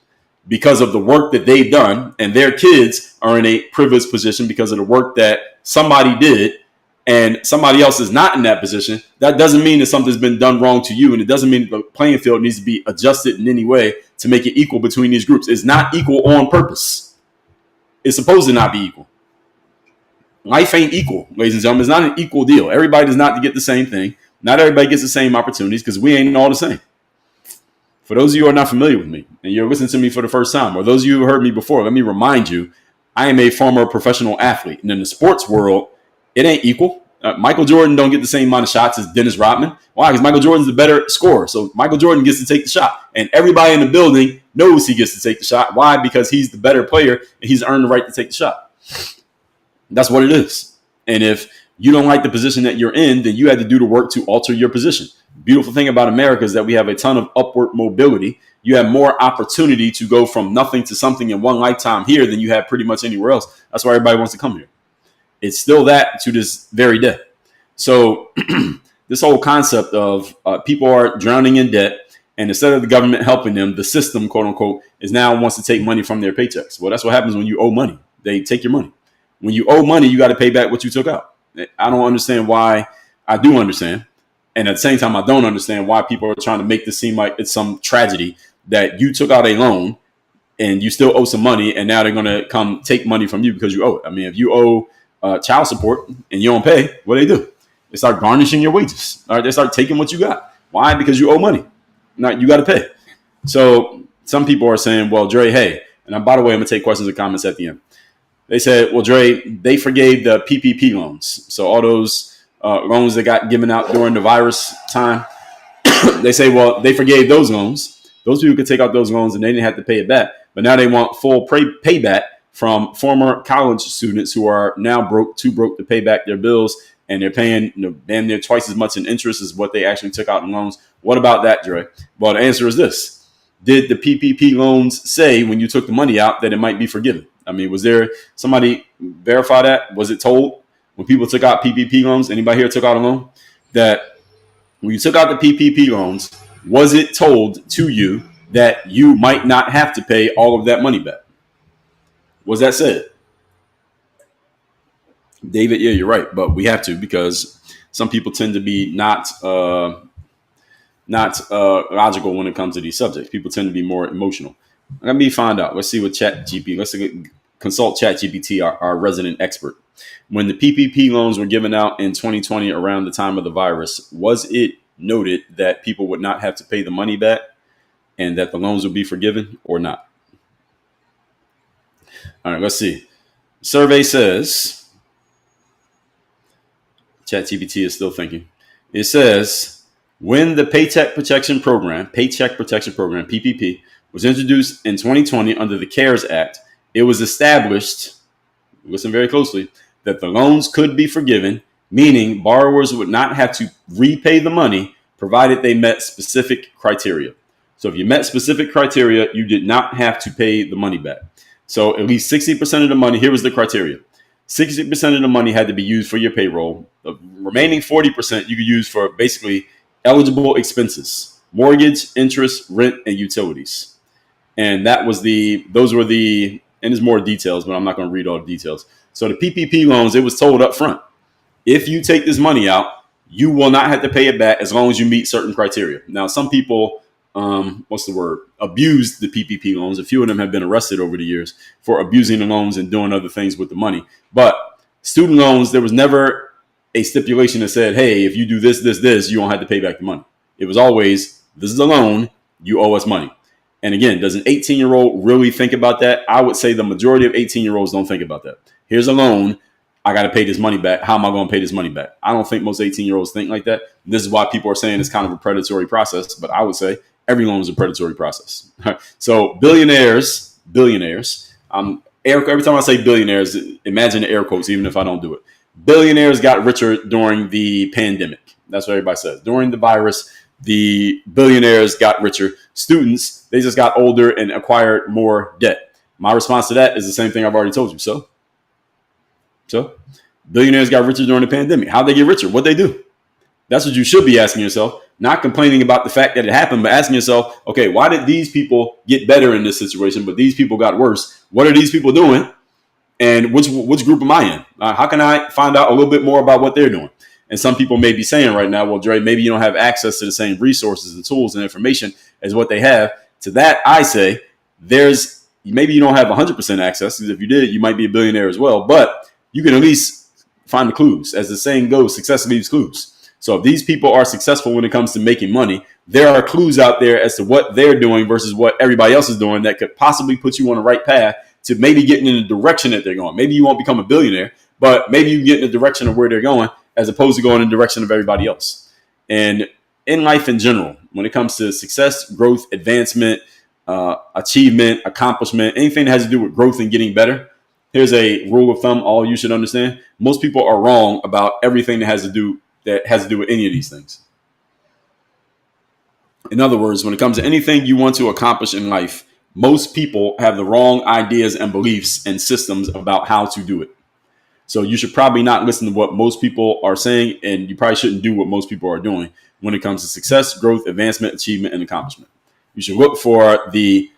because of the work that they've done, and their kids are in a privileged position because of the work that somebody did, and somebody else is not in that position, that doesn't mean that something's been done wrong to you, and it doesn't mean that the playing field needs to be adjusted in any way to make it equal between these groups. It's not equal on purpose. It's supposed to not be equal. Life ain't equal, ladies and gentlemen. It's not an equal deal. Everybody does not get the same thing. Not everybody gets the same opportunities because we ain't all the same. For those of you who are not familiar with me and you're listening to me for the first time, or those of you who heard me before, let me remind you, I am a former professional athlete. And in the sports world, it ain't equal. Michael Jordan don't get the same amount of shots as Dennis Rodman. Why? Because Michael Jordan's the better scorer. So Michael Jordan gets to take the shot. And everybody in the building knows he gets to take the shot. Why? Because he's the better player and he's earned the right to take the shot. That's what it is. And if you don't like the position that you're in, then you had to do the work to alter your position. Beautiful thing about America is that we have a ton of upward mobility. You have more opportunity to go from nothing to something in one lifetime here than you have pretty much anywhere else. That's why everybody wants to come here. It's still that to this very day. So this whole concept of people are drowning in debt, and instead of the government helping them, the system, quote unquote, is now wants to take money from their paychecks. Well, that's what happens when you owe money. They take your money. When you owe money, you got to pay back what you took out. I don't understand why. I do understand. And at the same time, I don't understand why people are trying to make this seem like it's some tragedy that you took out a loan and you still owe some money, and now they're going to come take money from you because you owe it. I mean, if you owe child support and you don't pay, what do? They start garnishing your wages. All right, they start taking what you got. Why? Because you owe money. Now you got to pay. So some people are saying, well, Dre, hey, and by the way, I'm going to take questions and comments at the end. They said, well, Dre, they forgave the PPP loans. So all those loans that got given out during the virus time, they say, well, they forgave those loans. Those people could take out those loans and they didn't have to pay it back. But now they want full payback from former college students who are now too broke to pay back their bills. And they're paying damn near twice as much in interest as what they actually took out in loans. What about that, Dre? Well, the answer is this. Did the PPP loans say when you took the money out that it might be forgiven? I mean, was there somebody verify that? Was it told when people took out PPP loans? Anybody here took out a loan? That when you took out the PPP loans, was it told to you that you might not have to pay all of that money back? Was that said? David, yeah, you're right, but we have to because some people tend to be not logical when it comes to these subjects. People tend to be more emotional. Let me find out. Let's see what let's consult ChatGPT, our resident expert. When the PPP loans were given out in 2020 around the time of the virus, was it noted that people would not have to pay the money back and that the loans would be forgiven or not? All right, let's see. Survey says, ChatGPT is still thinking. It says, when the Paycheck Protection Program, PPP, was introduced in 2020 under the CARES Act, it was established, listen very closely, that the loans could be forgiven, meaning borrowers would not have to repay the money provided they met specific criteria. So if you met specific criteria, you did not have to pay the money back. So at least 60% of the money, here was the criteria. 60% of the money had to be used for your payroll. The remaining 40% you could use for basically eligible expenses, mortgage, interest, rent, and utilities. And those were and there's more details, but I'm not going to read all the details. So the PPP loans, it was told up front, if you take this money out, you will not have to pay it back as long as you meet certain criteria. Now, some people, abused the PPP loans. A few of them have been arrested over the years for abusing the loans and doing other things with the money. But student loans, there was never a stipulation that said, hey, if you do this, you won't have to pay back the money. It was always, this is a loan, you owe us money. And again, does an 18-year-old really think about that? I would say the majority of 18-year-olds don't think about that. Here's a loan. I got to pay this money back. How am I going to pay this money back? I don't think most 18-year-olds think like that. This is why people are saying it's kind of a predatory process. But I would say every loan is a predatory process. So billionaires, every time I say billionaires, imagine the air quotes, even if I don't do it. Billionaires got richer during the pandemic. That's what everybody says. During the virus, The billionaires got richer. Students, they just got older and acquired more debt. My response to that is the same thing I've already told you. So billionaires got richer during the pandemic. How'd they get richer? What'd they do? That's what you should be asking yourself, not complaining about the fact that it happened, but asking yourself, okay, why did these people get better in this situation, but these people got worse? What are these people doing? And which group am I in? How can I find out a little bit more about what they're doing? And some people may be saying right now, well, Dre, maybe you don't have access to the same resources and tools and information as what they have. To that, I say maybe you don't have 100% access, because if you did, you might be a billionaire as well. But you can at least find the clues. As the saying goes, success leaves clues. So if these people are successful when it comes to making money, there are clues out there as to what they're doing versus what everybody else is doing that could possibly put you on the right path to maybe getting in the direction that they're going. Maybe you won't become a billionaire, but maybe you get in the direction of where they're going as opposed to going in the direction of everybody else. And in life in general, when it comes to success, growth, advancement, achievement, accomplishment, anything that has to do with growth and getting better, here's a rule of thumb all you should understand. Most people are wrong about everything that has to do with any of these things. In other words, when it comes to anything you want to accomplish in life, most people have the wrong ideas and beliefs and systems about how to do it. So you should probably not listen to what most people are saying, and you probably shouldn't do what most people are doing when it comes to success, growth, advancement, achievement, and accomplishment. You should look for the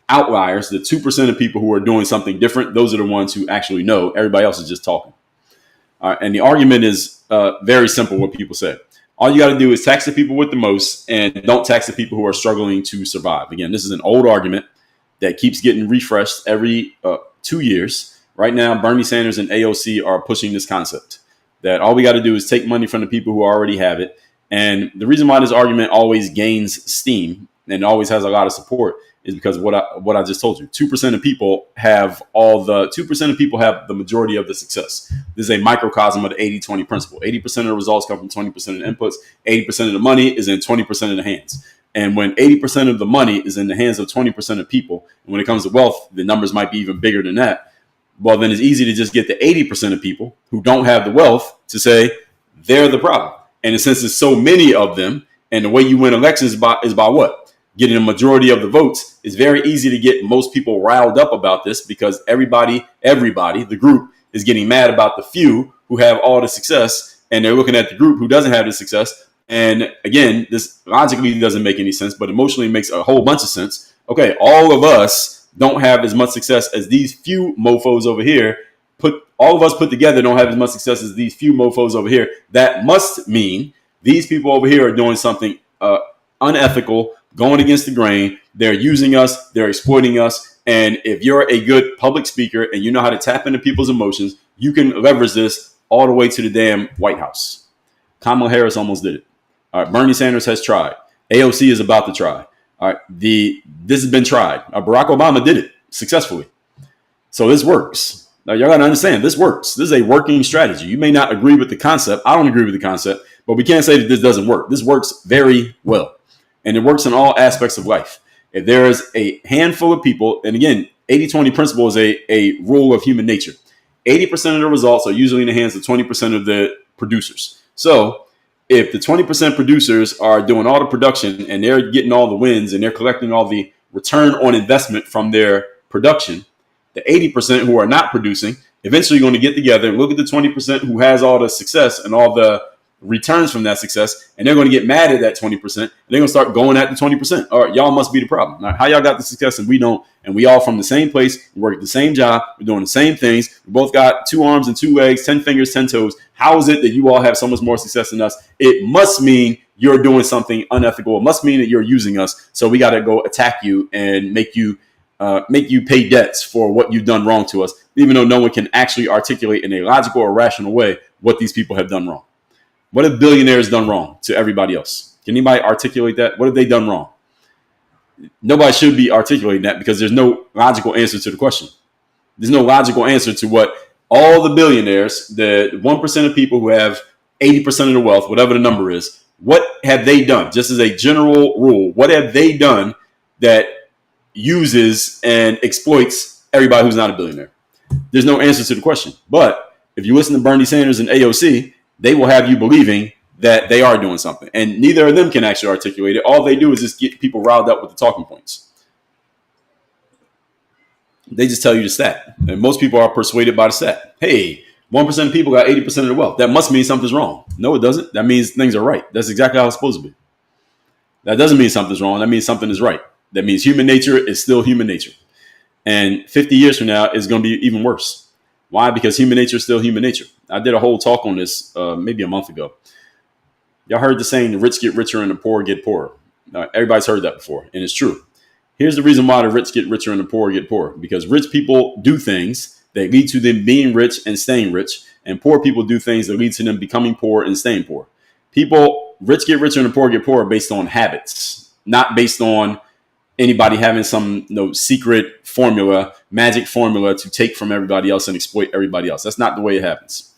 outliers, the 2% of people who are doing something different. Those are the ones who actually know. Everybody else is just talking. And the argument is very simple, what people say. All you got to do is tax the people with the most and don't tax the people who are struggling to survive. Again, this is an old argument that keeps getting refreshed every 2 years. Right now, Bernie Sanders and AOC are pushing this concept that all we got to do is take money from the people who already have it. And the reason why this argument always gains steam and always has a lot of support is because what I just told you. 2% of people have the majority of the success. This is a microcosm of the 80-20 principle. 80% of the results come from 20% of the inputs. 80% of the money is in 20% of the hands. And when 80% of the money is in the hands of 20% of people, and when it comes to wealth, the numbers might be even bigger than that. Well, then it's easy to just get the 80% of people who don't have the wealth to say they're the problem. And since there's so many of them, and the way you win elections is by what? Getting a majority of the votes. It's very easy to get most people riled up about this because everybody, the group, is getting mad about the few who have all the success, and they're looking at the group who doesn't have the success. And again, this logically doesn't make any sense, but emotionally makes a whole bunch of sense. Okay, all of us don't have as much success as these few mofos over here. All of us put together don't have as much success as these few mofos over here. That must mean these people over here are doing something unethical, going against the grain. They're using us. They're exploiting us. And if you're a good public speaker and you know how to tap into people's emotions, you can leverage this all the way to the damn White House. Kamala Harris almost did it. All right, Bernie Sanders has tried. AOC is about to try. All right, this has been tried. Barack Obama did it successfully. So this works. Now, y'all got to understand, this works. This is a working strategy. You may not agree with the concept. I don't agree with the concept, but we can't say that this doesn't work. This works very well. And it works in all aspects of life. If there is a handful of people, and again, 80-20 principle is a rule of human nature. 80% of the results are usually in the hands of 20% of the producers. So if the 20% producers are doing all the production and they're getting all the wins and they're collecting all the return on investment from their production, the 80% who are not producing eventually going to get together and look at the 20% who has all the success and all the returns from that success, and they're going to get mad at that 20%, and they're going to start going at the 20%. All right, y'all must be the problem. Now, how y'all got the success and we don't, and we all from the same place, we work at the same job, we're doing the same things, we both got 2 arms and 2 legs, 10 fingers, 10 toes. How is it that you all have so much more success than us? It must mean you're doing something unethical. It must mean that you're using us. So we got to go attack you and make you pay debts for what you've done wrong to us, even though no one can actually articulate in a logical or rational way what these people have done wrong. What have billionaires done wrong to everybody else? Can anybody articulate that? What have they done wrong? Nobody should be articulating that because there's no logical answer to the question. There's no logical answer to what all the billionaires, the 1% of people who have 80% of the wealth, whatever the number is, what have they done? Just as a general rule, what have they done that uses and exploits everybody who's not a billionaire? There's no answer to the question. But if you listen to Bernie Sanders and AOC, they will have you believing that they are doing something. And neither of them can actually articulate it. All they do is just get people riled up with the talking points. They just tell you the stat. And most people are persuaded by the stat. Hey, 1% of people got 80% of the wealth. That must mean something's wrong. No, it doesn't. That means things are right. That's exactly how it's supposed to be. That doesn't mean something's wrong. That means something is right. That means human nature is still human nature. And 50 years from now, it's going to be even worse. Why? Because human nature is still human nature. I did a whole talk on this maybe a month ago. Y'all heard the saying, the rich get richer and the poor get poorer. Everybody's heard that before, and it's true. Here's the reason why the rich get richer and the poor get poorer. Because rich people do things that lead to them being rich and staying rich, and poor people do things that lead to them becoming poor and staying poor. Rich get richer and the poor get poorer based on habits, not based on anybody having some secret formula, magic formula to take from everybody else and exploit everybody else. That's not the way it happens.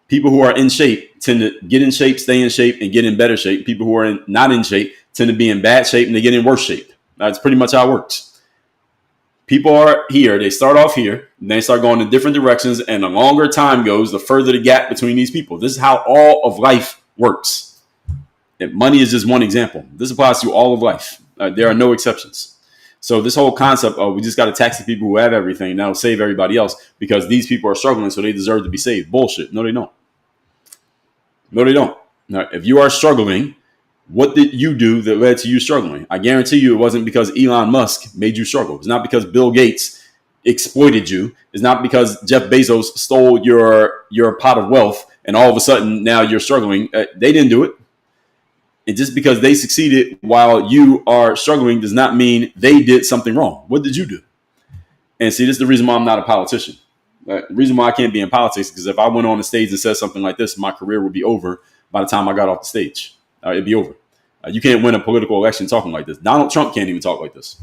People who are in shape tend to get in shape, stay in shape, and get in better shape. People who are not in shape tend to be in bad shape and they get in worse shape. That's pretty much how it works. People are here. They start off here, and they start going in different directions. And the longer time goes, the further the gap between these people. This is how all of life works. And money is just one example. This applies to all of life. There are no exceptions. So this whole concept of we just got to tax the people who have everything and that'll save everybody else because these people are struggling, so they deserve to be saved. Bullshit. No, they don't. No, they don't. Now, if you are struggling, what did you do that led to you struggling? I guarantee you it wasn't because Elon Musk made you struggle. It's not because Bill Gates exploited you. It's not because Jeff Bezos stole your pot of wealth and all of a sudden now you're struggling. They didn't do it. And just because they succeeded while you are struggling does not mean they did something wrong. What did you do? And see, this is the reason why I'm not a politician. The reason why I can't be in politics is because if I went on the stage and said something like this, my career would be over by the time I got off the stage. It'd be over. You can't win a political election talking like this. Donald Trump can't even talk like this.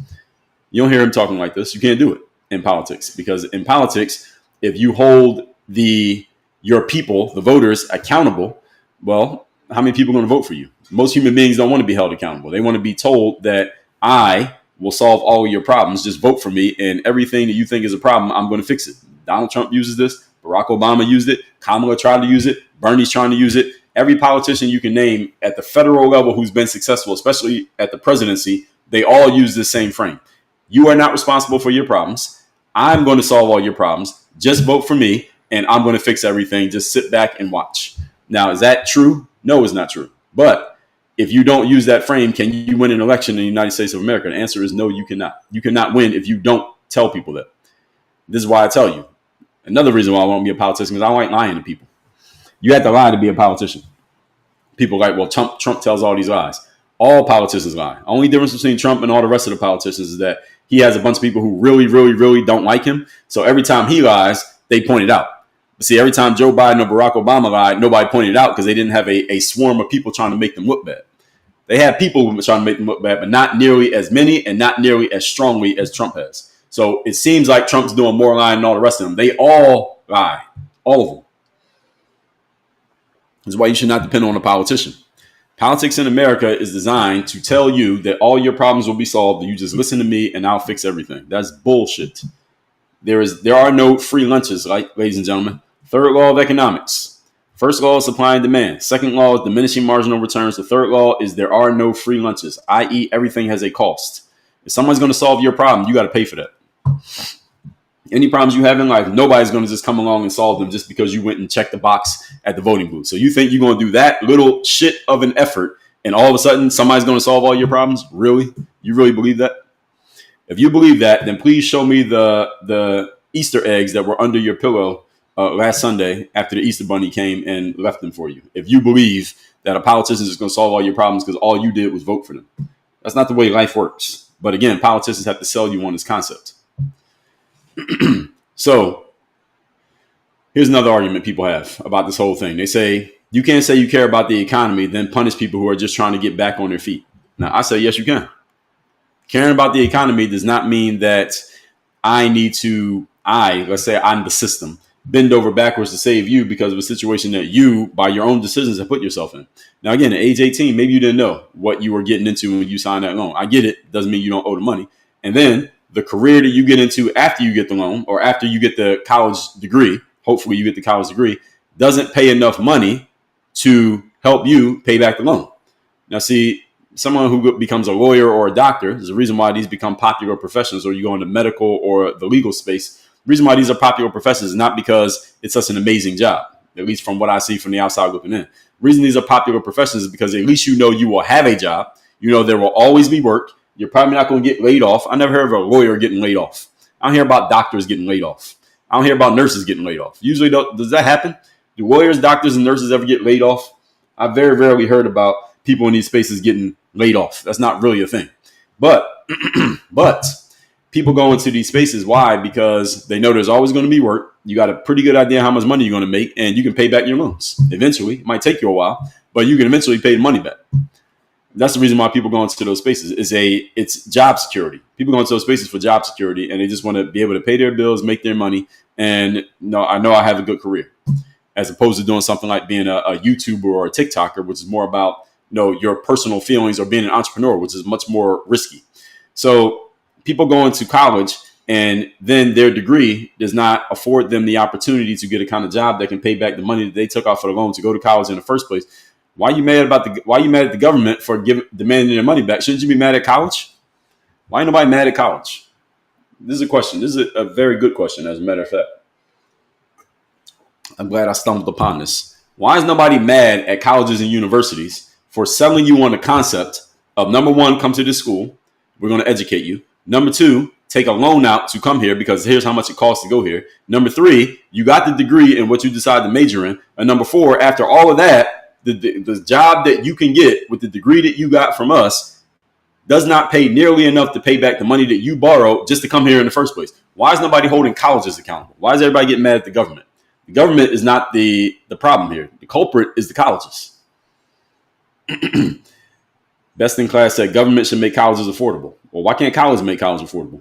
You don't hear him talking like this. You can't do it in politics because in politics, if you hold your people, the voters, accountable, well, how many people are going to vote for you? Most human beings don't want to be held accountable. They want to be told that I will solve all of your problems. Just vote for me, and everything that you think is a problem, I'm going to fix it. Donald Trump uses this. Barack Obama used it. Kamala tried to use it. Bernie's trying to use it. Every politician you can name at the federal level who's been successful, especially at the presidency, they all use this same frame. You are not responsible for your problems. I'm going to solve all your problems. Just vote for me, and I'm going to fix everything. Just sit back and watch. Now, is that true? No, it's not true. But if you don't use that frame, can you win an election in the United States of America? The answer is no, you cannot. You cannot win if you don't tell people that. This is why I tell you. Another reason why I won't be a politician is I don't like lying to people. You have to lie to be a politician. People are like, well, Trump tells all these lies. All politicians lie. Only difference between Trump and all the rest of the politicians is that he has a bunch of people who really, really, really don't like him. So every time he lies, they point it out. But see, every time Joe Biden or Barack Obama lied, nobody pointed it out because they didn't have a swarm of people trying to make them look bad. They had people trying to make them look bad, but not nearly as many and not nearly as strongly as Trump has. So it seems like Trump's doing more lying than all the rest of them. They all lie. All of them. That's why you should not depend on a politician. Politics in America is designed to tell you that all your problems will be solved. You just listen to me and I'll fix everything. That's bullshit. There are no free lunches, right, ladies and gentlemen. Third law of economics. First law is supply and demand. Second law is diminishing marginal returns. The third law is there are no free lunches, i.e. everything has a cost. If someone's going to solve your problem, you got to pay for that. Any problems you have in life, nobody's going to just come along and solve them just because you went and checked the box at the voting booth. So you think you're going to do that little shit of an effort and all of a sudden somebody's going to solve all your problems? Really? You really believe that? If you believe that, then please show me the Easter eggs that were under your pillow last Sunday after the Easter Bunny came and left them for you. If you believe that a politician is going to solve all your problems because all you did was vote for them. That's not the way life works. But again, politicians have to sell you on this concept. So here's another argument people have about this whole thing. They say, you can't say you care about the economy, then punish people who are just trying to get back on their feet. Now, I say, yes, you can. Caring about the economy does not mean that let's say I'm the system, bend over backwards to save you because of a situation that you, by your own decisions, have put yourself in. Now, again, at age 18, maybe you didn't know what you were getting into when you signed that loan. I get it. Doesn't mean you don't owe the money. And then the career that you get into after you get the loan or after you get the college degree, hopefully you get the college degree, doesn't pay enough money to help you pay back the loan. Now, see, someone who becomes a lawyer or a doctor, there's a reason why these become popular professions, or you go into medical or the legal space. The reason why these are popular professions is not because it's such an amazing job, at least from what I see from the outside looking in. The reason these are popular professions is because at least you know you will have a job. You know there will always be work. You're probably not going to get laid off. I never heard of a lawyer getting laid off. I don't hear about doctors getting laid off. I don't hear about nurses getting laid off. Usually, does that happen? Do lawyers, doctors, and nurses ever get laid off? I very rarely heard about people in these spaces getting laid off. That's not really a thing. But people go into these spaces. Why? Because they know there's always going to be work. You got a pretty good idea how much money you're going to make, and you can pay back your loans. Eventually, it might take you a while, but you can eventually pay the money back. That's the reason why people go into those spaces. It's job security. People go into those spaces for job security, and they just want to be able to pay their bills, make their money, and I know I have a good career, as opposed to doing something like being a YouTuber or a TikToker, which is more about your personal feelings, or being an entrepreneur, which is much more risky. So people go into college, and then their degree does not afford them the opportunity to get a kind of job that can pay back the money that they took out for the loan to go to college in the first place. Why are you mad at the government for demanding their money back? Shouldn't you be mad at college? Why ain't nobody mad at college? This is a question. This is a very good question, as a matter of fact. I'm glad I stumbled upon this. Why is nobody mad at colleges and universities for selling you on the concept of, number one, come to this school, we're going to educate you. Number two, take a loan out to come here because here's how much it costs to go here. Number three, you got the degree in what you decide to major in. And number four, after all of that, the job that you can get with the degree that you got from us does not pay nearly enough to pay back the money that you borrowed just to come here in the first place. Why is nobody holding colleges accountable? Why is everybody getting mad at the government? The government is not the problem here. The culprit is the colleges. Best in Class said government should make colleges affordable. Well, why can't college make college affordable?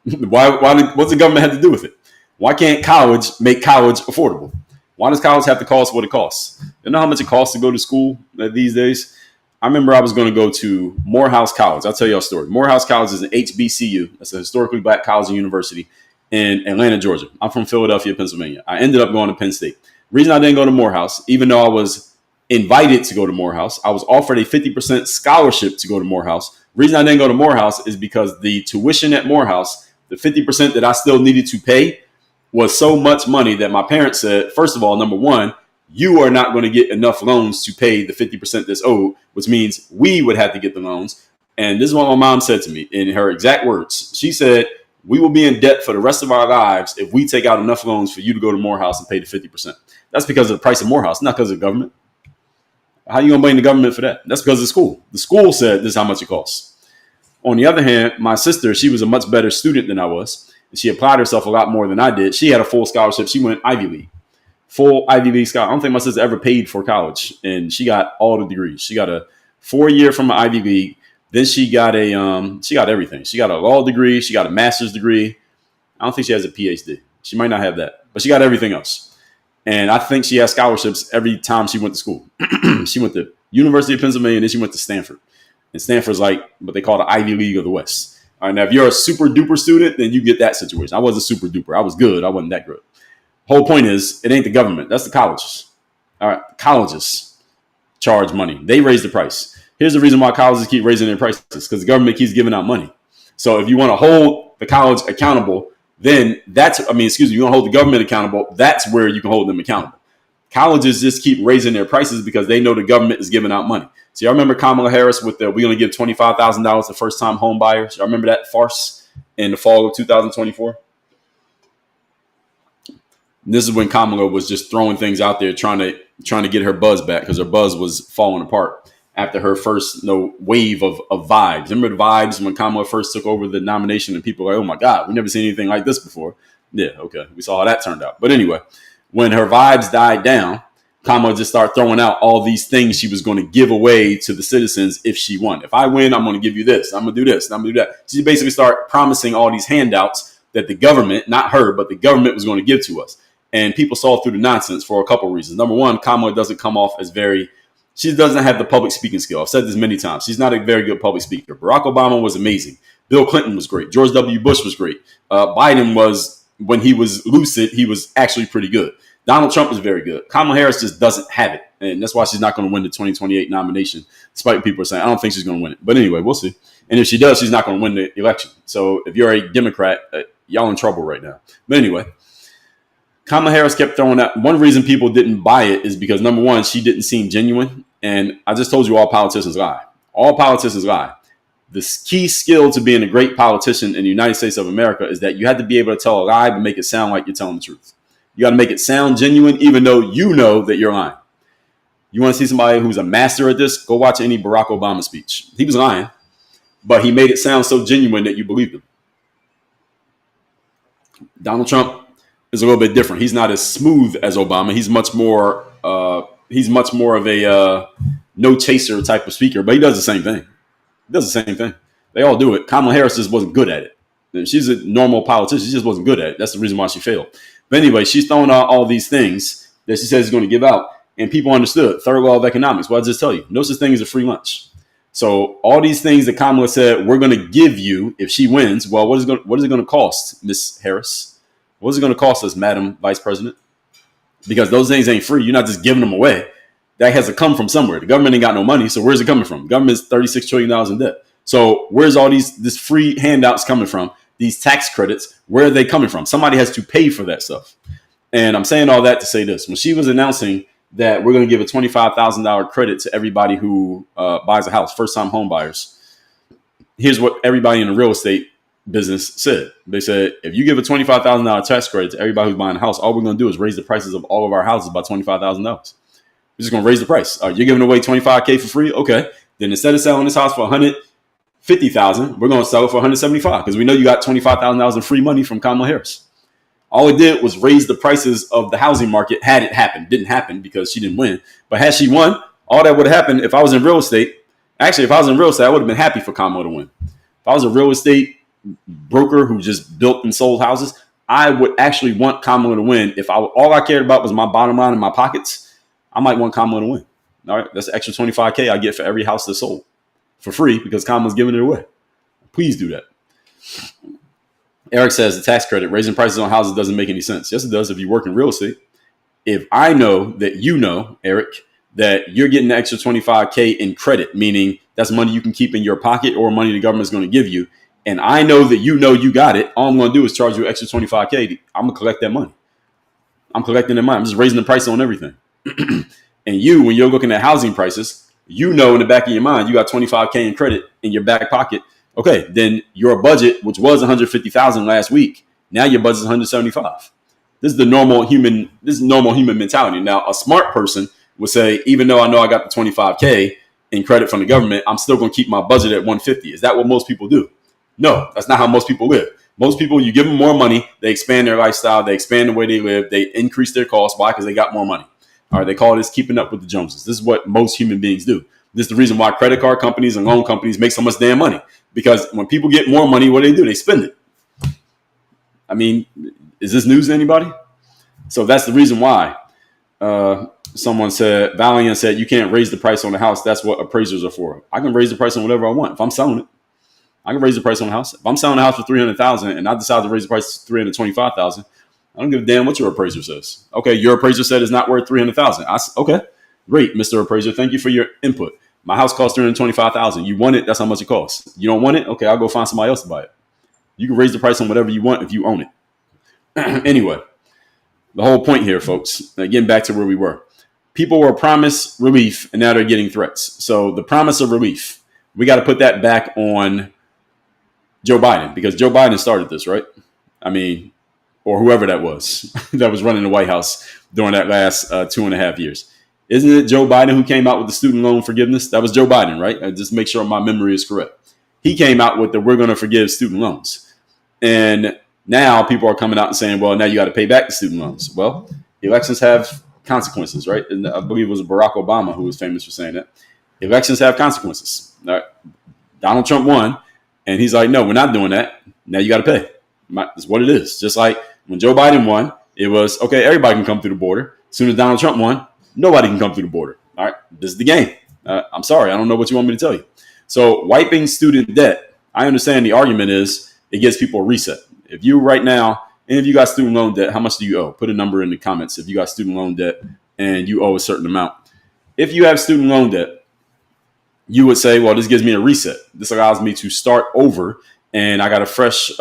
What's the government have to do with it? Why can't college make college affordable? Why does college have to cost what it costs? You know how much it costs to go to school these days? I remember I was going to go to Morehouse College. I'll tell you a story. Morehouse College is an HBCU. That's a historically black college and university in Atlanta, Georgia. I'm from Philadelphia, Pennsylvania. I ended up going to Penn State. Reason I didn't go to Morehouse, even though I was invited to go to Morehouse, I was offered a 50% scholarship to go to Morehouse. Reason I didn't go to Morehouse is because the tuition at Morehouse, the 50% that I still needed to pay, was so much money that my parents said, first of all, number one, you are not going to get enough loans to pay the 50% that's owed, which means we would have to get the loans. And this is what my mom said to me in her exact words. She said, we will be in debt for the rest of our lives if we take out enough loans for you to go to Morehouse and pay the 50%. That's because of the price of Morehouse, not because of the government. How are you going to blame the government for that? That's because of the school. The school said this is how much it costs. On the other hand, my sister, she was a much better student than I was. She applied herself a lot more than I did. She had a full scholarship. She went Ivy League, full Ivy League scholarship. I don't think my sister ever paid for college, and she got all the degrees. She got a 4-year from an Ivy League. Then she got she got everything. She got a law degree. She got a master's degree. I don't think she has a PhD. She might not have that, but she got everything else. And I think she has scholarships every time she went to school. She went to University of Pennsylvania, and then she went to Stanford. And Stanford's like what they call the Ivy League of the West. All right, now, if you're a super duper student, then you get that situation. I wasn't super duper. I was good. I wasn't that good. Whole point is, it ain't the government. That's the colleges. All right, colleges charge money. They raise the price. Here's the reason why colleges keep raising their prices, because the government keeps giving out money. So if you want to hold the college accountable, then you want to hold the government accountable, that's where you can hold them accountable. Colleges just keep raising their prices because they know the government is giving out money. So y'all remember Kamala Harris with we're going to give $25,000 to first-time home buyers? Y'all remember that farce in the fall of 2024? This is when Kamala was just throwing things out there, trying to get her buzz back because her buzz was falling apart after her first wave of vibes. Remember the vibes when Kamala first took over the nomination and people were like, oh my God, we've never seen anything like this before. Yeah, okay. We saw how that turned out. But anyway, when her vibes died down, Kamala just started throwing out all these things she was going to give away to the citizens if she won. If I win, I'm going to give you this. I'm going to do this. And I'm going to do that. She basically started promising all these handouts that the government, not her, but the government was going to give to us. And people saw through the nonsense for a couple of reasons. Number one, Kamala doesn't come off as she doesn't have the public speaking skill. I've said this many times. She's not a very good public speaker. Barack Obama was amazing. Bill Clinton was great. George W. Bush was great. Biden was, when he was lucid, he was actually pretty good. Donald Trump is very good. Kamala Harris just doesn't have it. And that's why she's not going to win the 2028 nomination, despite what people are saying. I don't think she's going to win it. But anyway, we'll see. And if she does, she's not going to win the election. So if you're a Democrat, y'all in trouble right now. But anyway, Kamala Harris kept throwing out. One reason people didn't buy it is because, number one, she didn't seem genuine. And I just told you all politicians lie. All politicians lie. The key skill to being a great politician in the United States of America is that you have to be able to tell a lie but make it sound like you're telling the truth. You got to make it sound genuine even though you know that you're lying. You want to see somebody who's a master at this? Go watch any Barack Obama speech. He was lying, but he made it sound so genuine that you believed him. Donald Trump is a little bit different. He's not as smooth as Obama. He's much more of a no chaser type of speaker, but he does the same thing. They all do it. Kamala Harris just wasn't good at it. She's a normal politician. She just wasn't good at it. That's the reason why she failed. But anyway, she's throwing out all these things that she says she's going to give out, and people understood. Third law of economics. Well, I just tell you, no such thing as a free lunch. So all these things that Kamala said we're going to give you if she wins. Well, what is it going to cost, Miss Harris? What is it going to cost us, Madam Vice President? Because those things ain't free. You're not just giving them away. That has to come from somewhere. The government ain't got no money, so where's it coming from? The government's $36 trillion in debt. So where's all this free handouts coming from? These tax credits, where are they coming from? Somebody has to pay for that stuff. And I'm saying all that to say this. When she was announcing that we're going to give a $25,000 credit to everybody who buys a house, first-time home buyers, here's what everybody in the real estate business said. They said, if you give a $25,000 tax credit to everybody who's buying a house, all we're going to do is raise the prices of all of our houses by $25,000. We're just going to raise the price. You're giving away $25K for free? Okay. Then instead of selling this house for $150,000, we're going to sell it for $175,000 because we know you got $25,000 in free money from Kamala Harris. All it did was raise the prices of the housing market had it happened. Didn't happen because she didn't win. But had she won, all that would have happened if I was in real estate. Actually, if I was in real estate, I would have been happy for Kamala to win. If I was a real estate broker who just built and sold houses, I would actually want Kamala to win. If all I cared about was my bottom line in my pockets, I might want Kamala to win. All right, that's the extra $25K I get for every house that's sold for free because Kamala's giving it away. Please do that. Eric says the tax credit, raising prices on houses doesn't make any sense. Yes, it does if you work in real estate. If I know that you know, Eric, that you're getting the extra $25K in credit, meaning that's money you can keep in your pocket or money the government's going to give you, and I know that you got it, all I'm going to do is charge you extra $25K. I'm going to collect that money. I'm collecting that money. I'm just raising the price on everything. And you, when you're looking at housing prices, you know in the back of your mind, you got $25K in credit in your back pocket. Okay, then your budget, which was $150,000 last week, now your budget is $175,000. This is normal human mentality. Now, a smart person would say, even though I know I got the $25K in credit from the government, I'm still going to keep my budget at $150,000. Is that what most people do? No, that's not how most people live. Most people, you give them more money, they expand their lifestyle, they expand the way they live, they increase their costs. Why? Because they got more money. All right, they call this keeping up with the Joneses. This is what most human beings do. This is the reason why credit card companies and loan companies make so much damn money. Because when people get more money, what do? They spend it. I mean, is this news to anybody? So that's the reason why. Someone said, Valiant said, you can't raise the price on the house. That's what appraisers are for. I can raise the price on whatever I want. If I'm selling it, I can raise the price on the house. If I'm selling a house for $300,000 and I decide to raise the price to $325,000, I don't give a damn what your appraiser says. Okay, your appraiser said it's not worth $300,000. Okay, great, Mr. Appraiser. Thank you for your input. My house costs $325,000. You want it? That's how much it costs. You don't want it? Okay, I'll go find somebody else to buy it. You can raise the price on whatever you want if you own it. Anyway, the whole point here, folks, getting back to where we were. People were promised relief, and now they're getting threats. So the promise of relief, we got to put that back on Joe Biden because Joe Biden started this, right? I mean, or whoever that was that was running the White House during that last 2.5 years. Isn't it Joe Biden who came out with the student loan forgiveness? That was Joe Biden, right? Just make sure my memory is correct. He came out with the we're going to forgive student loans. And now people are coming out and saying, well, now you got to pay back the student loans. Well, elections have consequences, right? And I believe it was Barack Obama who was famous for saying that. Elections have consequences. Donald Trump won, and he's like, no, we're not doing that. Now you got to pay. It's what it is. Just like when Joe Biden won, it was, okay, everybody can come through the border. As soon as Donald Trump won, nobody can come through the border. All right, this is the game. I'm sorry, I don't know what you want me to tell you. So wiping student debt, I understand the argument is it gives people a reset. If you right now, and if you got student loan debt, how much do you owe? Put a number in the comments if you got student loan debt and you owe a certain amount. If you have student loan debt, you would say, well, this gives me a reset. This allows me to start over, and I got a fresh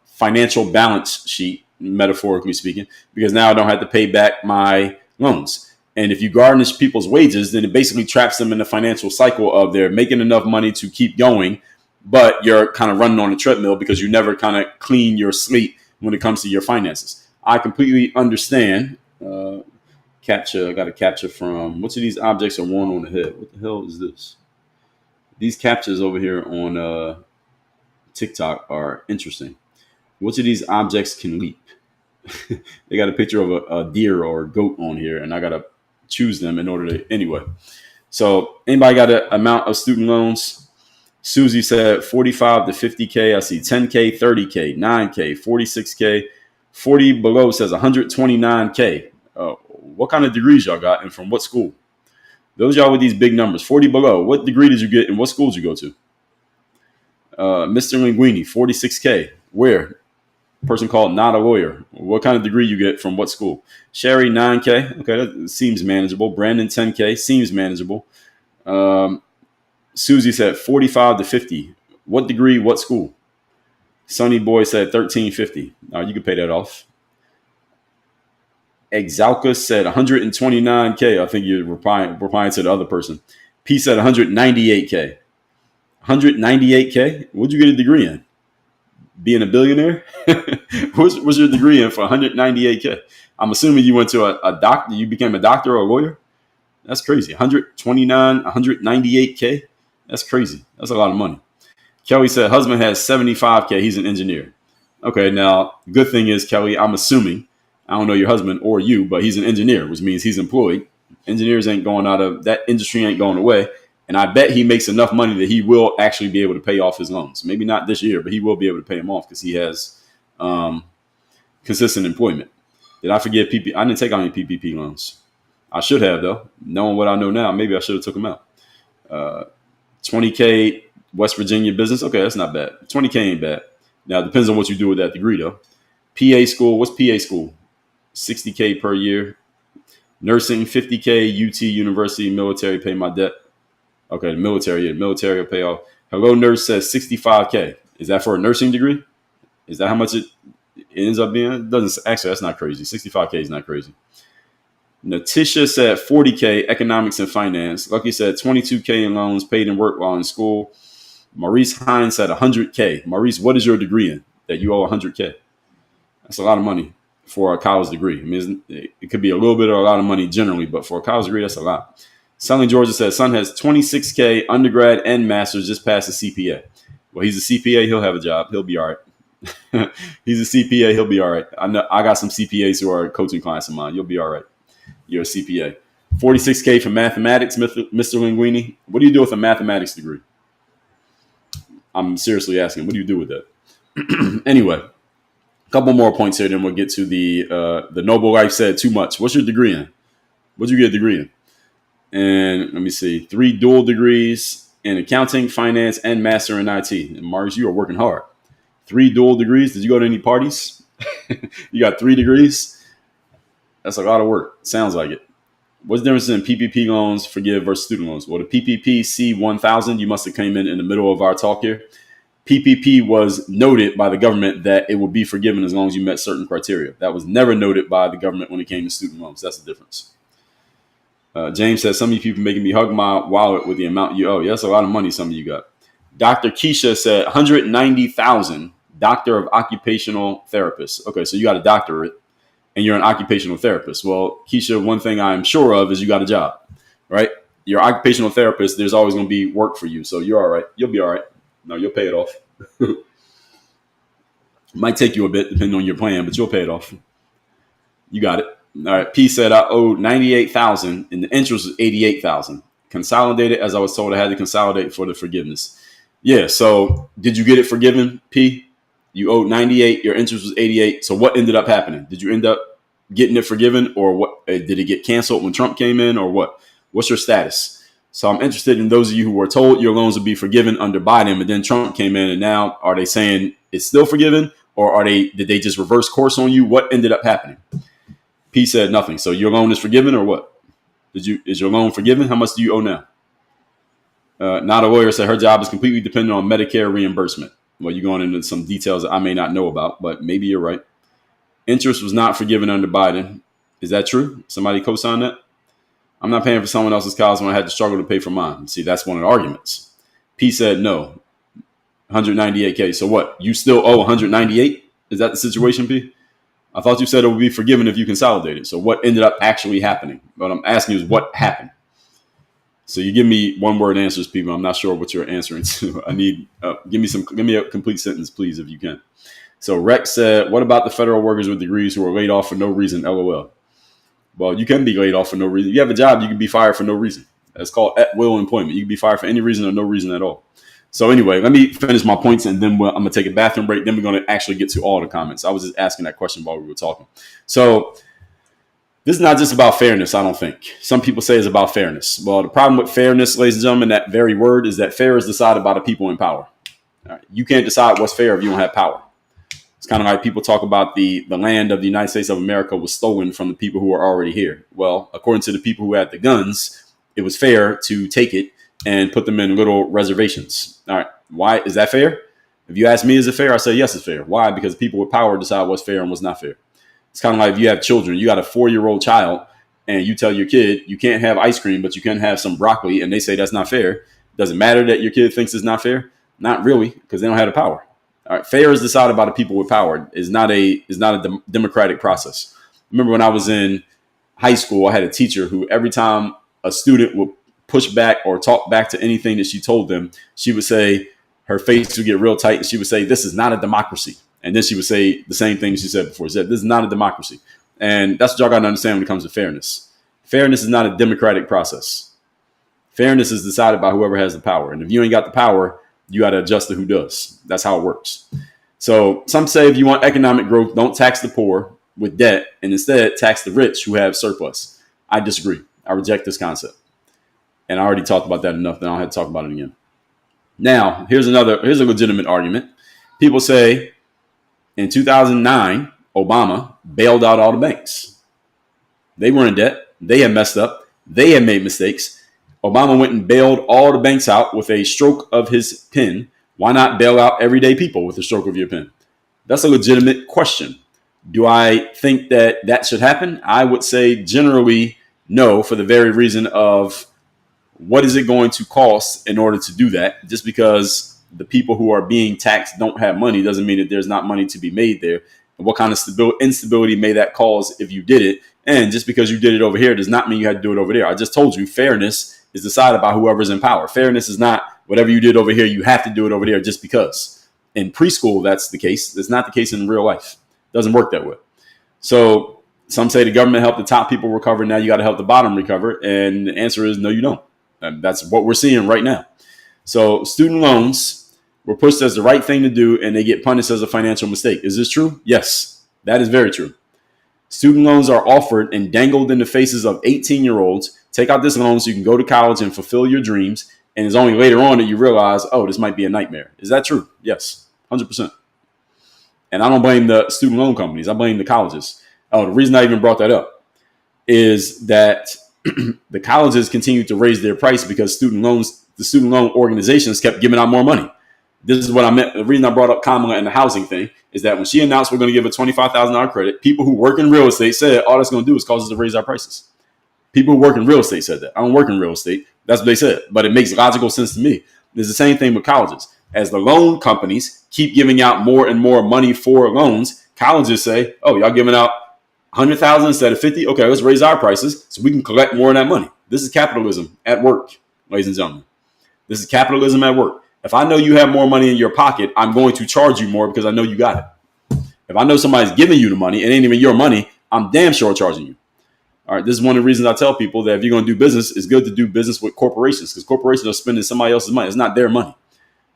financial balance sheet, metaphorically speaking, because now I don't have to pay back my loans. And if you garnish people's wages, then it basically traps them in the financial cycle of they're making enough money to keep going, but you're kind of running on a treadmill because you never kind of clean your slate when it comes to your finances. I completely understand. Capture, I got a capture from, which of these objects are worn on the head? What the hell is this? These captures over here on TikTok are interesting. Which of these objects can leap? They got a picture of a deer or a goat on here, and I got to choose them in order to, anyway. So anybody got an amount of student loans? Susie said 45 to 50K. I see 10K, 30K, 9K, 46K. 40 below says 129K. What kind of degrees y'all got and from what school? Those y'all with these big numbers. 40 below. What degree did you get and what school did you go to? Mr. Linguini, 46K. Where? Person called Not a Lawyer. What kind of degree you get from what school? Sherry, 9K. Okay, that seems manageable. Brandon, 10K. Seems manageable. Susie said 45 to 50. What degree, what school? Sunny Boy said 1350. You can pay that off. Exalca said 129K. I think you're replying to the other person. P said 198K. 198K? What'd you get a degree in? Being a billionaire? What's your degree in for 198K? I'm assuming you went to a doctor. You became a doctor or a lawyer? That's crazy. 129, 198K? That's crazy. That's a lot of money. Kelly said husband has 75K. He's an engineer. Okay, now, good thing is, Kelly, I'm assuming, I don't know your husband or you, but he's an engineer, which means he's employed. Engineers ain't going out of, that industry ain't going away. And I bet he makes enough money that he will actually be able to pay off his loans. Maybe not this year, but he will be able to pay them off because he has consistent employment. Did I forget PPP? I didn't take out any PPP loans. I should have, though. Knowing what I know now, maybe I should have took them out. 20K West Virginia business. Okay, that's not bad. 20K ain't bad. Now, it depends on what you do with that degree, though. PA school. What's PA school? 60K per year. Nursing, 50K. UT University. Military, pay my debt. Okay, the military will pay off. Hello Nurse says 65K. Is that for a nursing degree? Is that how much it ends up being? It doesn't actually. That's not crazy. 65K is not crazy. Natisha said 40K economics and finance. Lucky said 22K in loans paid in work while in school. Maurice Hines said 100K. Maurice, what is your degree in that you owe 100K? That's a lot of money for a college degree. I mean, it could be a little bit or a lot of money generally, but for a college degree, that's a lot. Selling Georgia says son has 26K undergrad and master's, just passed the CPA. Well, he's a CPA. He'll have a job. He'll be all right. He's a CPA. He'll be all right. I got some CPAs who are coaching clients of mine. You'll be all right. You're a CPA. 46K for mathematics, Mr. Linguini. What do you do with a mathematics degree? I'm seriously asking. What do you do with that? Anyway, a couple more points here, then we'll get to the Noble Life said too much. What's your degree in? What'd you get a degree in? And let me see, 3 dual degrees in accounting, finance, and master in IT. And Mars, you are working hard. 3 dual degrees. Did you go to any parties? You got 3 degrees. That's a lot of work. Sounds like it. What's the difference in PPP loans, forgive, versus student loans? Well, the PPP C1000, you must have came in the middle of our talk here. PPP was noted by the government that it would be forgiven as long as you met certain criteria. That was never noted by the government when it came to student loans. That's the difference. James says, some of you people making me hug my wallet with the amount you owe. Yeah, that's a lot of money some of you got. Dr. Keisha said 190,000, doctor of occupational therapist. Okay, so you got a doctorate and you're an occupational therapist. Well, Keisha, one thing I'm sure of is you got a job, right? You're an occupational therapist. There's always going to be work for you. So you're all right. You'll be all right. No, you'll pay it off. Might take you a bit depending on your plan, but you'll pay it off. You got it. All right. P said I owed 98,000 and the interest was 88,000. Consolidated, as I was told, I had to consolidate for the forgiveness. Yeah. So did you get it forgiven, P? You owed 98. Your interest was 88. So what ended up happening? Did you end up getting it forgiven, or what? Did it get canceled when Trump came in, or what? What's your status? So I'm interested in those of you who were told your loans would be forgiven under Biden, but then Trump came in, and now are they saying it's still forgiven, or did they just reverse course on you? What ended up happening? P said nothing. So your loan is forgiven or what? Is your loan forgiven? How much do you owe now? Not a lawyer said her job is completely dependent on Medicare reimbursement. Well, you're going into some details that I may not know about, but maybe you're right. Interest was not forgiven under Biden. Is that true? Somebody co-sign that? I'm not paying for someone else's college when I had to struggle to pay for mine. See, that's one of the arguments. P said no. 198K. So what? You still owe 198? Is that the situation, P? I thought you said it would be forgiven if you consolidated. So what ended up actually happening? What I'm asking you is what happened. So you give me one word answers, people. I'm not sure what you're answering to. I need give me a complete sentence, please, if you can. So Rex said, what about the federal workers with degrees who were laid off for no reason? LOL. Well, you can be laid off for no reason. If you have a job, you can be fired for no reason. That's called at will employment. You can be fired for any reason or no reason at all. So anyway, let me finish my points, and then I'm going to take a bathroom break. Then we're going to actually get to all the comments. I was just asking that question while we were talking. So this is not just about fairness, I don't think. Some people say it's about fairness. Well, the problem with fairness, ladies and gentlemen, that very word is that fair is decided by the people in power. All right. You can't decide what's fair if you don't have power. It's kind of like people talk about the land of the United States of America was stolen from the people who were already here. Well, according to the people who had the guns, it was fair to take it and put them in little reservations. All right. Why is that fair? If you ask me, is it fair? I say, yes, it's fair. Why? Because people with power decide what's fair and what's not fair. It's kind of like if you have children, you got a 4-year-old child and you tell your kid you can't have ice cream, but you can have some broccoli, and they say that's not fair. Does it matter that your kid thinks it's not fair? Not really, because they don't have the power. All right, fair is decided by the people with power. It's not a democratic process. Remember when I was in high school, I had a teacher who every time a student would push back or talk back to anything that she told them, she would say, her face would get real tight, and she would say, this is not a democracy. And then she would say the same thing she said before. She said, this is not a democracy. And that's what y'all got to understand when it comes to fairness. Fairness is not a democratic process. Fairness is decided by whoever has the power. And if you ain't got the power, you got to adjust to who does. That's how it works. So some say if you want economic growth, don't tax the poor with debt and instead tax the rich who have surplus. I disagree. I reject this concept. And I already talked about that enough that I don't have to talk about it again. Now, here's a legitimate argument. People say, in 2009, Obama bailed out all the banks. They were in debt. They had messed up. They had made mistakes. Obama went and bailed all the banks out with a stroke of his pen. Why not bail out everyday people with a stroke of your pen? That's a legitimate question. Do I think that should happen? I would say generally no, for the very reason of what is it going to cost in order to do that? Just because the people who are being taxed don't have money doesn't mean that there's not money to be made there. And what kind of instability may that cause if you did it? And just because you did it over here does not mean you had to do it over there. I just told you fairness is decided by whoever's in power. Fairness is not whatever you did over here, you have to do it over there just because. In preschool, that's the case. It's not the case in real life. It doesn't work that way. So some say the government helped the top people recover. Now you got to help the bottom recover. And the answer is no, you don't. And that's what we're seeing right now. So student loans were pushed as the right thing to do, and they get punished as a financial mistake. Is this true? Yes, that is very true. Student loans are offered and dangled in the faces of 18-year-olds. Take out this loan so you can go to college and fulfill your dreams. And it's only later on that you realize, oh, this might be a nightmare. Is that true? Yes, 100%. And I don't blame the student loan companies. I blame the colleges. Oh, the reason I even brought that up is that the colleges continue to raise their price because the student loan organizations kept giving out more money. This is what I meant. The reason I brought up Kamala and the housing thing is that when she announced we're going to give a $25,000 credit, people who work in real estate said all that's going to do is cause us to raise our prices. People who work in real estate said that. I don't work in real estate. That's what they said. But it makes logical sense to me. It's the same thing with colleges. As the loan companies keep giving out more and more money for loans, colleges say, oh, y'all giving out 100,000 instead of 50. Okay, let's raise our prices so we can collect more of that money. This is capitalism at work, ladies and gentlemen. This is capitalism at work. If I know you have more money in your pocket, I'm going to charge you more because I know you got it. If I know somebody's giving you the money, it ain't even your money, I'm damn sure charging you. All right, this is one of the reasons I tell people that if you're going to do business, it's good to do business with corporations because corporations are spending somebody else's money. It's not their money.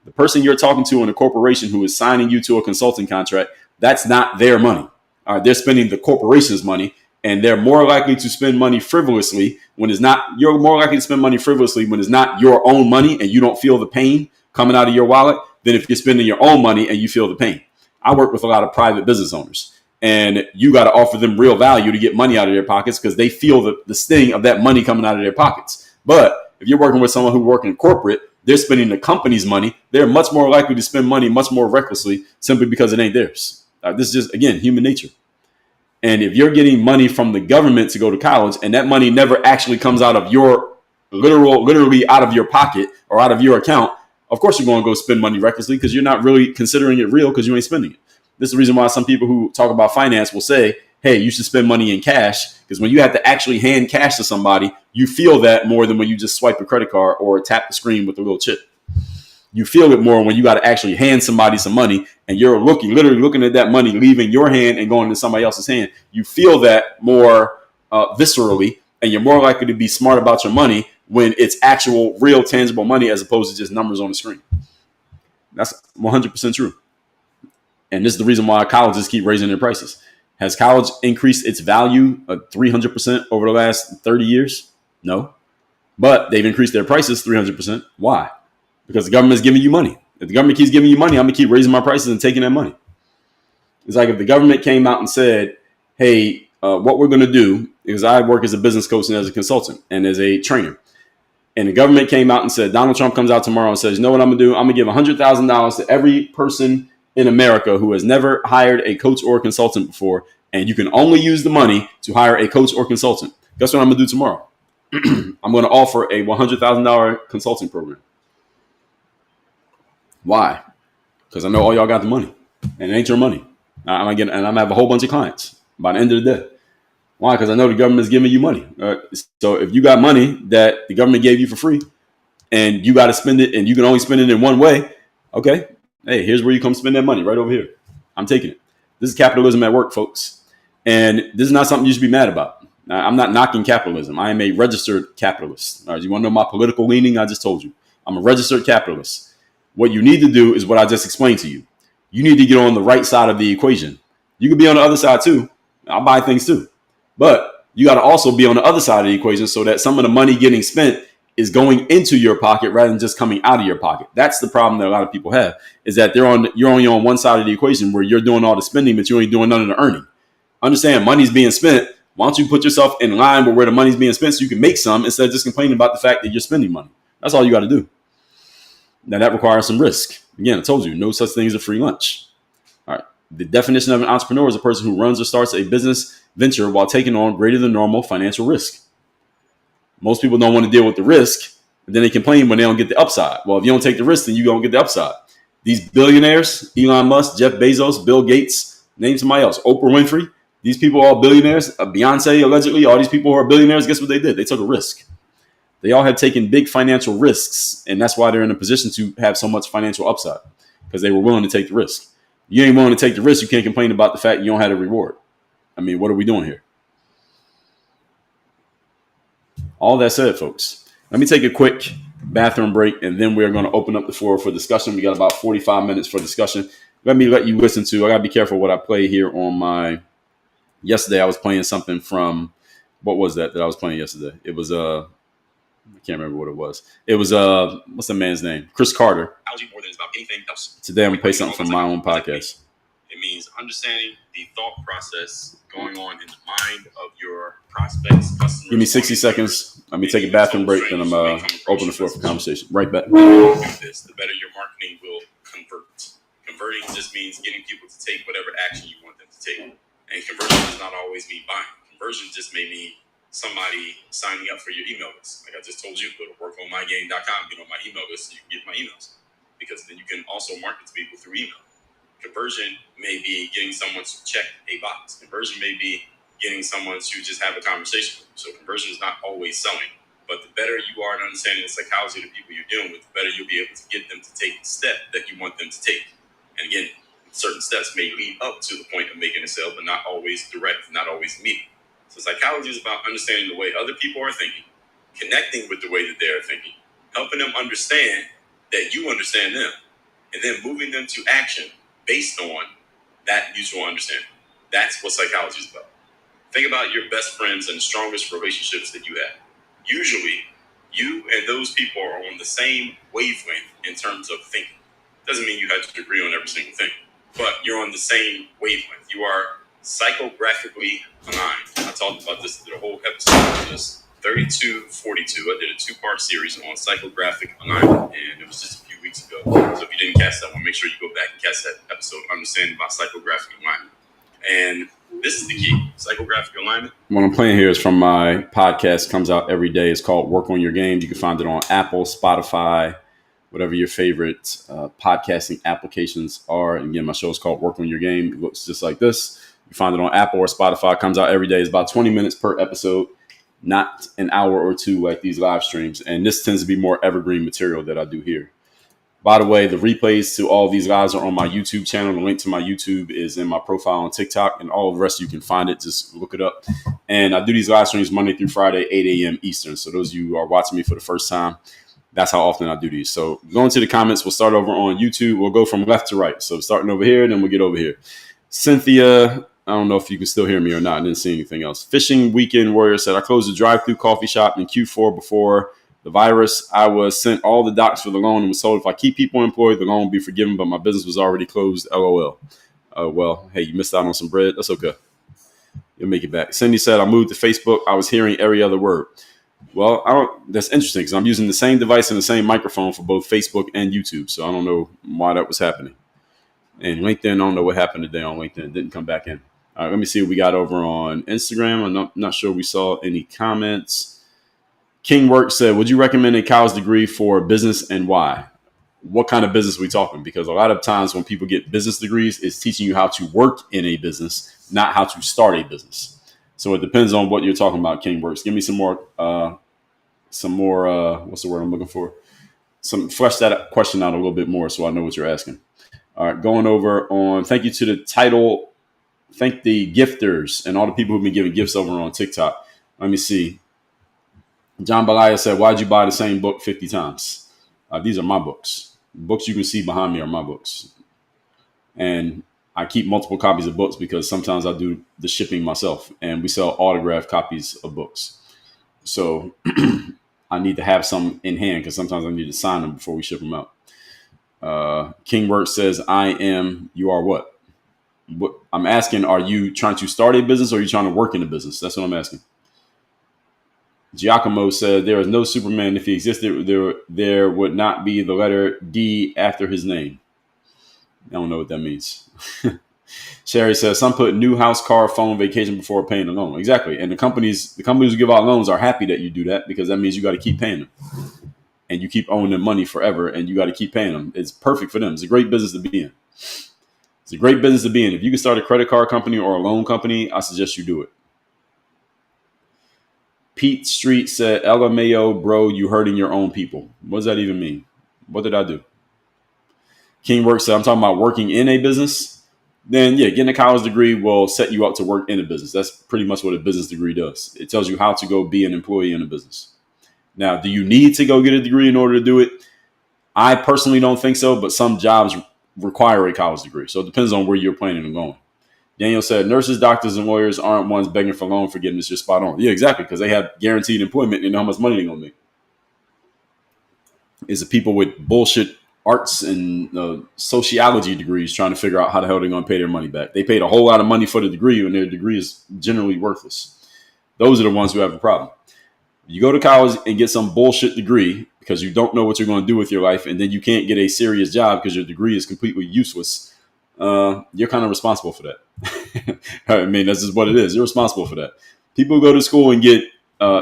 The person you're talking to in a corporation who is signing you to a consulting contract, that's not their money. All right, they're spending the corporation's money, and they're more likely to spend money frivolously when it's not. You're more likely to spend money frivolously when it's not your own money and you don't feel the pain coming out of your wallet than if you're spending your own money and you feel the pain. I work with a lot of private business owners, and you got to offer them real value to get money out of their pockets because they feel the sting of that money coming out of their pockets. But if you're working with someone who works in corporate, they're spending the company's money. They're much more likely to spend money much more recklessly simply because it ain't theirs. This is just, again, human nature. And if you're getting money from the government to go to college and that money never actually comes out of your literally out of your pocket or out of your account, of course you're going to go spend money recklessly because you're not really considering it real because you ain't spending it. This is the reason why some people who talk about finance will say, hey, you should spend money in cash, because when you have to actually hand cash to somebody, you feel that more than when you just swipe a credit card or tap the screen with a little chip. You feel it more when you got to actually hand somebody some money and you're literally looking at that money leaving your hand and going to somebody else's hand. You feel that more viscerally, and you're more likely to be smart about your money when it's actual, real, tangible money as opposed to just numbers on the screen. That's 100% true. And this is the reason why colleges keep raising their prices. Has college increased its value 300% over the last 30 years? No. But they've increased their prices 300%. Why? Because the government is giving you money. If the government keeps giving you money, I'm going to keep raising my prices and taking that money. It's like if the government came out and said, hey, what we're going to do, because I work as a business coach and as a consultant and as a trainer. And the government came out and said, Donald Trump comes out tomorrow and says, you know what I'm going to do? I'm going to give $100,000 to every person in America who has never hired a coach or a consultant before. And you can only use the money to hire a coach or consultant. Guess what I'm going to do tomorrow? I'm going to offer a $100,000 consulting program. Why? Because I know all y'all got the money and it ain't your money. I'm going to have a whole bunch of clients by the end of the day. Why? Because I know the government is giving you money. So if you got money that the government gave you for free and you got to spend it and you can only spend it in one way, okay, hey, here's where you come spend that money right over here. I'm taking it. This is capitalism at work, folks. And this is not something you should be mad about. Now, I'm not knocking capitalism. I am a registered capitalist. All right, you want to know my political leaning? I just told you. I'm a registered capitalist. What you need to do is what I just explained to you. You need to get on the right side of the equation. You can be on the other side too. I'll buy things too. But you got to also be on the other side of the equation so that some of the money getting spent is going into your pocket rather than just coming out of your pocket. That's the problem that a lot of people have, is that you're only on one side of the equation where you're doing all the spending, but you ain't doing none of the earning. Understand, money's being spent. Why don't you put yourself in line with where the money's being spent so you can make some instead of just complaining about the fact that you're spending money? That's all you got to do. Now, that requires some risk. Again, I told you, no such thing as a free lunch. All right. The definition of an entrepreneur is a person who runs or starts a business venture while taking on greater than normal financial risk. Most people don't want to deal with the risk, and then they complain when they don't get the upside. Well, if you don't take the risk, then you don't get the upside. These billionaires, Elon Musk, Jeff Bezos, Bill Gates, name somebody else, Oprah Winfrey, these people are all billionaires. Beyonce, allegedly, all these people who are billionaires, guess what they did? They took a risk. They all have taken big financial risks, and that's why they're in a position to have so much financial upside, because they were willing to take the risk. You ain't willing to take the risk, you can't complain about the fact you don't have a reward. I mean, what are we doing here? All that said, folks, let me take a quick bathroom break, and then we're going to open up the floor for discussion. We got about 45 minutes for discussion. Let you listen to, I got to be careful what I play here on my, yesterday I was playing something from, what was that I was playing yesterday? It was, I can't remember what it was. It was, what's the man's name? Chris Carter. More than about anything else. Today I'm going to play something from my own podcast. It means understanding the thought process going on in the mind of your prospects, customers. Give me 60 seconds. Let me take a bathroom break, then I'm open the floor for conversation. Right back. The better your marketing will convert. Converting just means getting people to take whatever action you want them to take. And conversion does not always mean buying. Conversion just may mean somebody signing up for your email list. Like I just told you, go to workonmygame.com, get on my email list so you can get my emails. Because then you can also market to people through email. Conversion may be getting someone to check a box. Conversion may be getting someone to just have a conversation with you. So conversion is not always selling. But the better you are at understanding the psychology of the people you're dealing with, the better you'll be able to get them to take the step that you want them to take. And again, certain steps may lead up to the point of making a sale, but not always direct, not always immediate. So psychology is about understanding the way other people are thinking, connecting with the way that they're thinking, helping them understand that you understand them, and then moving them to action based on that mutual understanding. That's what psychology is about. Think about your best friends and the strongest relationships that you have. Usually, you and those people are on the same wavelength in terms of thinking. Doesn't mean you have to agree on every single thing, but you're on the same wavelength. You are psychographically aligned. I talked about this through the whole episode. Just 3242. I did a 2-part series on psychographic alignment, and it was just a few weeks ago. So if you didn't catch that one, make sure you go back and catch that episode, understanding about psychographic alignment. And this is the key: psychographic alignment. What I'm playing here is from my podcast. Comes out every day. It's called Work on Your Game. You can find it on Apple, Spotify, whatever your favorite podcasting applications are. And again, my show is called Work on Your Game. It looks just like this. You find it on Apple or Spotify. It comes out every day. It's about 20 minutes per episode, not an hour or two like these live streams. And this tends to be more evergreen material that I do here. By the way, the replays to all these lives are on my YouTube channel. The link to my YouTube is in my profile on TikTok, and all of the rest you can find it. Just look it up. And I do these live streams Monday through Friday, 8 a.m. Eastern. So those of you who are watching me for the first time, that's how often I do these. So going to the comments, we'll start over on YouTube. We'll go from left to right. So starting over here, then we'll get over here. Cynthia, I don't know if you can still hear me or not. I didn't see anything else. Fishing Weekend Warrior said, I closed a drive-through coffee shop in Q4 before the virus. I was sent all the docs for the loan and was told if I keep people employed, the loan will be forgiven, but my business was already closed. LOL. Well, hey, you missed out on some bread. That's okay. You'll make it back. Cindy said, I moved to Facebook. I was hearing every other word. Well, that's interesting because I'm using the same device and the same microphone for both Facebook and YouTube. So I don't know why that was happening. And LinkedIn, I don't know what happened today on LinkedIn. It didn't come back in. All right, let me see what we got over on Instagram. I'm not sure we saw any comments. King Work said, would you recommend a college degree for business and why? What kind of business are we talking? Because a lot of times when people get business degrees, it's teaching you how to work in a business, not how to start a business. So it depends on what you're talking about, King Works. Give me some more, what's the word I'm looking for? Flesh that question out a little bit more so I know what you're asking. All right, going over on, thank you to the title. Thank the gifters and all the people who've been giving gifts over on TikTok. Let me see. John Balaya said, why'd you buy the same book 50 times? These are my books. Books you can see behind me are my books. And I keep multiple copies of books because sometimes I do the shipping myself. And we sell autographed copies of books. So I need to have some in hand because sometimes I need to sign them before we ship them out. King Work says, you are what? What I'm asking, are you trying to start a business or are you trying to work in a business? That's what I'm asking. Giacomo said, there is no Superman. If he existed, there would not be the letter D after his name. I don't know what that means. Sherry says, some put new house, car, phone, vacation before paying the loan. Exactly. And the companies who give out loans are happy that you do that because that means you got to keep paying them. And you keep owing them money forever and you got to keep paying them. It's perfect for them. It's a great business to be in. It's a great business to be in. If you can start a credit card company or a loan company, I suggest you do it. Pete Street said, LMAO, bro, you hurting your own people. What does that even mean? What did I do? King Work said, I'm talking about working in a business. Then, yeah, getting a college degree will set you up to work in a business. That's pretty much what a business degree does. It tells you how to go be an employee in a business. Now, do you need to go get a degree in order to do it? I personally don't think so, but some jobs require a college degree. So it depends on where you're planning on going. Daniel said, nurses, doctors, and lawyers aren't ones begging for loan forgiveness. You're spot on. Yeah, exactly, because they have guaranteed employment and you know how much money they're going to make. It's the people with bullshit arts and sociology degrees trying to figure out how the hell they're going to pay their money back. They paid a whole lot of money for the degree and their degree is generally worthless. Those are the ones who have a problem. You go to college and get some bullshit degree because you don't know what you're going to do with your life and then you can't get a serious job because your degree is completely useless. You're kind of responsible for that. I mean, that's just what it is. You're responsible for that. People who go to school and get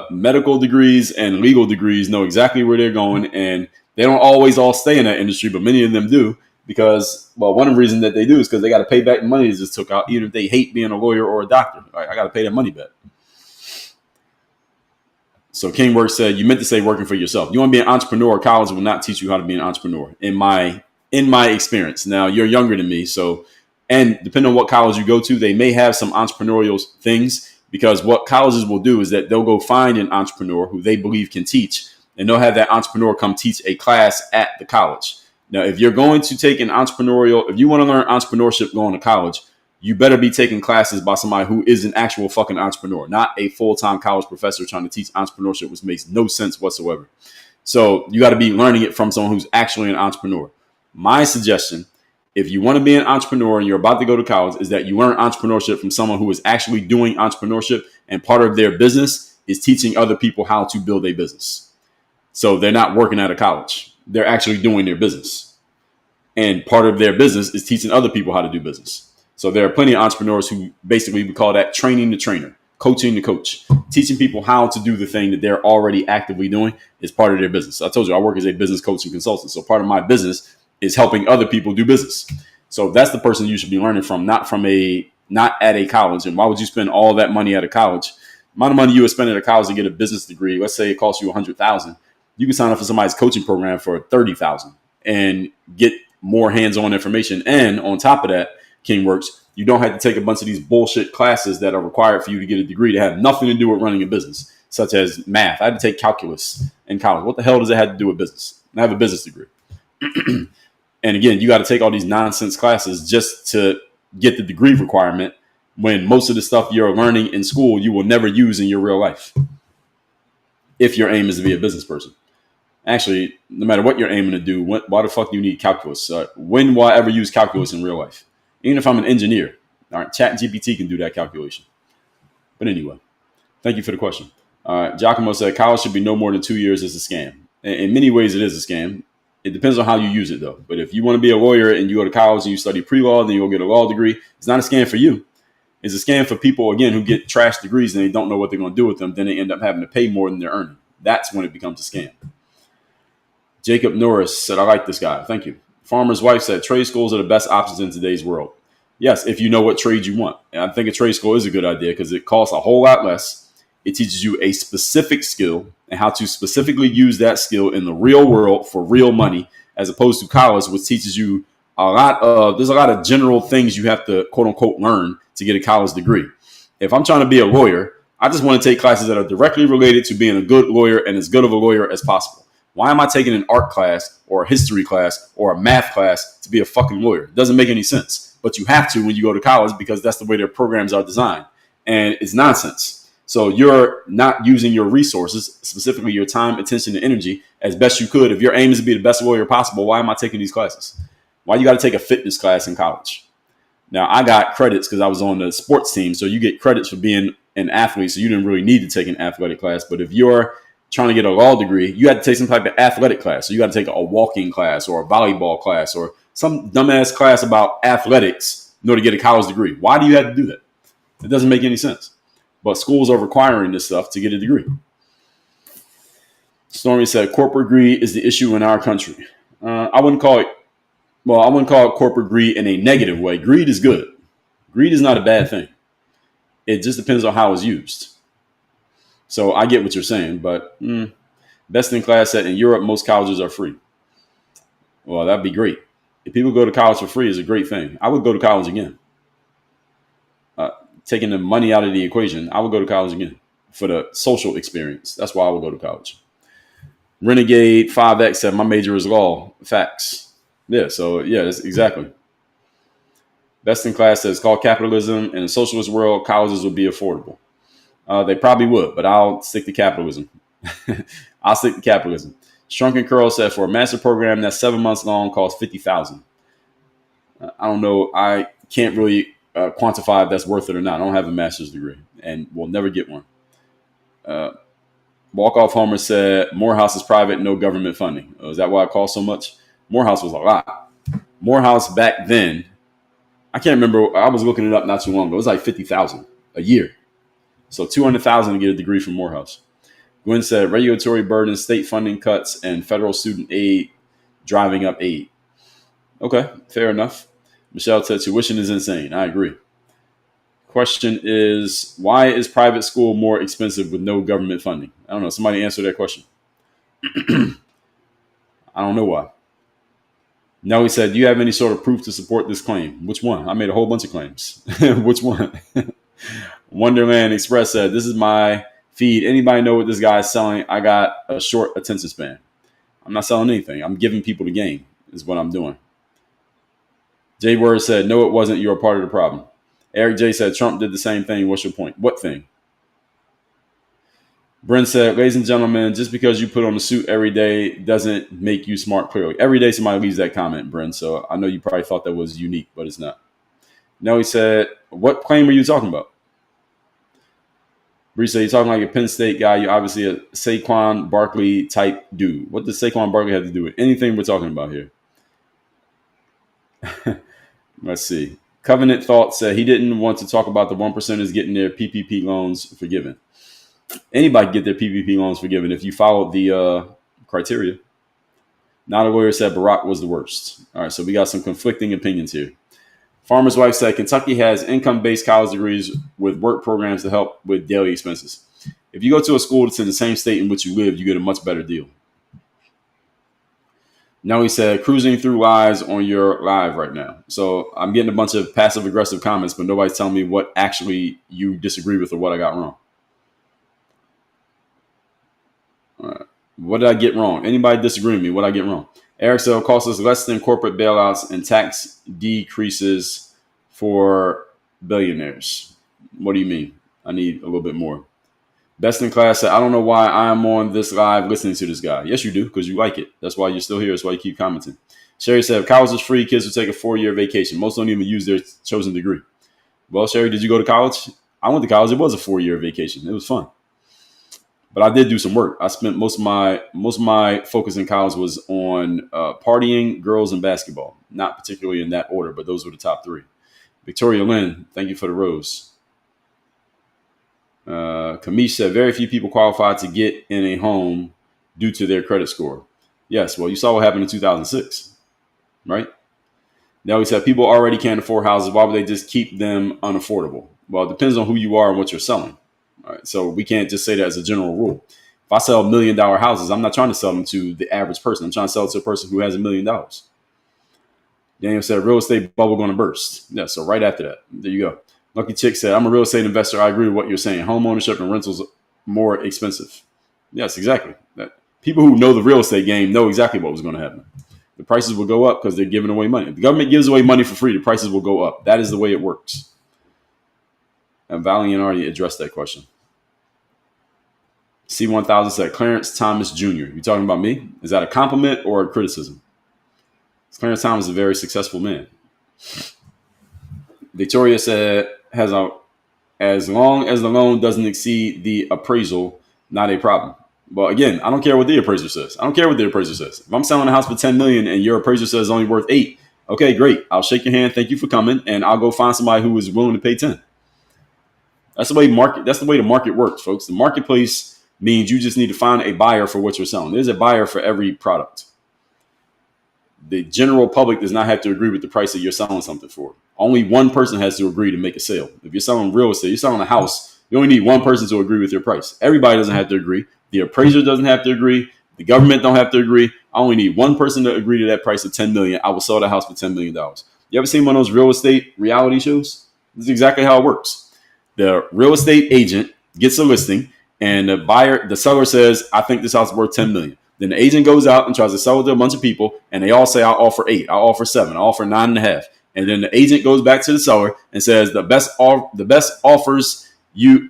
medical degrees and legal degrees know exactly where they're going, and they don't always all stay in that industry, but many of them do because, well, one of the reasons that they do is because they got to pay back the money they just took out, even if they hate being a lawyer or a doctor. I got to pay that money back. So King Work said, you meant to say working for yourself. You want to be an entrepreneur, college will not teach you how to be an entrepreneur, in my experience. Now, you're younger than me, so, and depending on what college you go to, they may have some entrepreneurial things because what colleges will do is that they'll go find an entrepreneur who they believe can teach, and they'll have that entrepreneur come teach a class at the college. Now, if you're going to take an if you want to learn entrepreneurship going to college, you better be taking classes by somebody who is an actual fucking entrepreneur, not a full-time college professor trying to teach entrepreneurship, which makes no sense whatsoever. So you got to be learning it from someone who's actually an entrepreneur. My suggestion if you want to be an entrepreneur and you're about to go to college, is that you learn entrepreneurship from someone who is actually doing entrepreneurship, and part of their business is teaching other people how to build a business. So they're not working at a college. They're actually doing their business. And part of their business is teaching other people how to do business. So there are plenty of entrepreneurs who basically we call that training the trainer, coaching the coach, teaching people how to do the thing that they're already actively doing is part of their business. I told you I work as a business coach and consultant. So part of my business is helping other people do business. So that's the person you should be learning from, not at a college. And why would you spend all that money at a college? The amount of money you would spend at a college to get a business degree, let's say it costs you $100,000, you can sign up for somebody's coaching program for $30,000 and get more hands-on information. And on top of that, KingWorks, you don't have to take a bunch of these bullshit classes that are required for you to get a degree that have nothing to do with running a business, such as math. I had to take calculus in college. What the hell does it have to do with business? I have a business degree. And again, you got to take all these nonsense classes just to get the degree requirement when most of the stuff you're learning in school you will never use in your real life if your aim is to be a business person. Actually, no matter what you're aiming to do, why the fuck do you need calculus? When will I ever use calculus in real life? Even if I'm an engineer, all right, ChatGPT can do that calculation. But anyway, thank you for the question. Giacomo said college should be no more than 2 years. It's a scam. In many ways, it is a scam. It depends on how you use it, though. But if you want to be a lawyer and you go to college and you study pre-law, then you'll get a law degree. It's not a scam for you. It's a scam for people, again, who get trash degrees and they don't know what they're going to do with them. Then they end up having to pay more than they're earning. That's when it becomes a scam. Jacob Norris said, I like this guy. Thank you. Farmer's wife said, trade schools are the best options in today's world. Yes, if you know what trade you want. And I think a trade school is a good idea because it costs a whole lot less. It teaches you a specific skill and how to specifically use that skill in the real world for real money, as opposed to college, which teaches you there's a lot of general things you have to, quote unquote, learn to get a college degree. If I'm trying to be a lawyer, I just want to take classes that are directly related to being a good lawyer and as good of a lawyer as possible. Why am I taking an art class or a history class or a math class to be a fucking lawyer? It doesn't make any sense. But you have to when you go to college because that's the way their programs are designed. And it's nonsense. So you're not using your resources, specifically your time, attention, and energy, as best you could. If your aim is to be the best lawyer possible, why am I taking these classes? Why you got to take a fitness class in college? Now, I got credits because I was on the sports team. So you get credits for being an athlete. So you didn't really need to take an athletic class. But if you're trying to get a law degree, you had to take some type of athletic class. So you got to take a walking class or a volleyball class or some dumbass class about athletics in order to get a college degree. Why do you have to do that? It doesn't make any sense. But schools are requiring this stuff to get a degree. Stormy said corporate greed is the issue in our country. I wouldn't call it corporate greed in a negative way. Greed is good. Greed is not a bad thing. It just depends on how it's used. So I get what you're saying, but best in class said in Europe, most colleges are free. Well, that'd be great. If people go to college for free is a great thing. I would go to college again. Taking the money out of the equation, I would go to college again for the social experience. That's why I would go to college. Renegade 5X said my major is law. Facts. Yeah, so yeah, that's exactly. Best in class says called capitalism. In a socialist world, colleges would be affordable. They probably would, but I'll stick to capitalism. I'll stick to capitalism. Shrunken Curl said for a master program that's 7 months long costs $50,000. I don't know. I can't really quantify if that's worth it or not. I don't have a master's degree and will never get one. Walk-off Homer said Morehouse is private, no government funding. Is that why it costs so much? Morehouse was a lot. Morehouse back then, I can't remember. I was looking it up not too long ago. It was like $50,000 a year. So $200,000 to get a degree from Morehouse. Gwen said regulatory burden, state funding cuts, and federal student aid driving up aid. Okay, fair enough. Michelle said tuition is insane. I agree. Question is, why is private school more expensive with no government funding? I don't know. Somebody answer that question. I don't know why. Nelly said, do you have any sort of proof to support this claim? Which one? I made a whole bunch of claims. Which one? Wonderland Express said, this is my feed. Anybody know what this guy is selling? I got a short attention span. I'm not selling anything. I'm giving people the game is what I'm doing. Jay Word said, no, it wasn't. You're a part of the problem. Eric J said, Trump did the same thing. What's your point? What thing? Brent said, ladies and gentlemen, just because you put on a suit every day doesn't make you smart, clearly. Every day somebody leaves that comment, Brent. So I know you probably thought that was unique, but it's not. No, he said, what claim are you talking about? Bree said, you're talking like a Penn State guy. You're obviously a Saquon Barkley type dude. What does Saquon Barkley have to do with anything we're talking about here? Let's see. Covenant Thought said he didn't want to talk about the 1%ers getting their PPP loans forgiven. Anybody can get their PPP loans forgiven if you follow the criteria. Not a lawyer said Barack was the worst. All right, so we got some conflicting opinions here. Farmer's wife said Kentucky has income-based college degrees with work programs to help with daily expenses. If you go to a school that's in the same state in which you live, you get a much better deal. Now he said, cruising through lives on your live right now. So I'm getting a bunch of passive-aggressive comments, but nobody's telling me what actually you disagree with or what I got wrong. All right. What did I get wrong? Anybody disagree with me? What did I get wrong? Eric said, costs us less than corporate bailouts and tax decreases for billionaires. What do you mean? I need a little bit more. Best in Class said, I don't know why I'm on this live listening to this guy. Yes, you do, because you like it. That's why you're still here. That's why you keep commenting. Sherry said, if college is free, kids will take a 4-year vacation. Most don't even use their chosen degree. Well, Sherry, did you go to college? I went to college. It was a 4-year vacation. It was fun. But I did do some work. I spent most of my focus in college was on partying, girls, and basketball. Not particularly in that order, but those were the top 3. Victoria Lynn, thank you for the rose. Kamish said, very few people qualified to get in a home due to their credit score. Yes, well, you saw what happened in 2006, right? Now he said, people already can't afford houses. Why would they just keep them unaffordable? Well, it depends on who you are and what you're selling. All right, so we can't just say that as a general rule. If I sell $1 million houses, I'm not trying to sell them to the average person. I'm trying to sell it to a person who has $1 million. Daniel said, real estate bubble going to burst. Yeah, so right after that, there you go. Lucky Chick said, I'm a real estate investor. I agree with what you're saying. Home ownership and rentals more expensive. Yes, exactly. People who know the real estate game know exactly what was going to happen. The prices will go up because they're giving away money. If the government gives away money for free, the prices will go up. That is the way it works. And Valiant already addressed that question. C1000 said, Clarence Thomas Jr. You talking about me? Is that a compliment or a criticism? Clarence Thomas is a very successful man. Victoria said, as long as the loan doesn't exceed the appraisal, not a problem. Well, again, I don't care what the appraiser says. If I'm selling a house for $10 million and your appraiser says it's only worth $8 million, okay, great. I'll shake your hand. Thank you for coming, and I'll go find somebody who is willing to pay $10 million. That's the way the market works, folks. The marketplace means you just need to find a buyer for what you're selling. There's a buyer for every product. The general public does not have to agree with the price that you're selling something for. Only one person has to agree to make a sale. If you're selling real estate, you're selling a house, you only need one person to agree with your price. Everybody doesn't have to agree. The appraiser doesn't have to agree. The government don't have to agree. I only need one person to agree to that price of $10 million. I will sell the house for $10 million. You ever seen one of those real estate reality shows? This is exactly how it works. The real estate agent gets a listing, and the seller says, I think this house is worth $10 million. Then the agent goes out and tries to sell it to a bunch of people, and they all say, I'll offer 8, I'll offer 7, I'll offer 9.5. And then the agent goes back to the seller and says, the best offers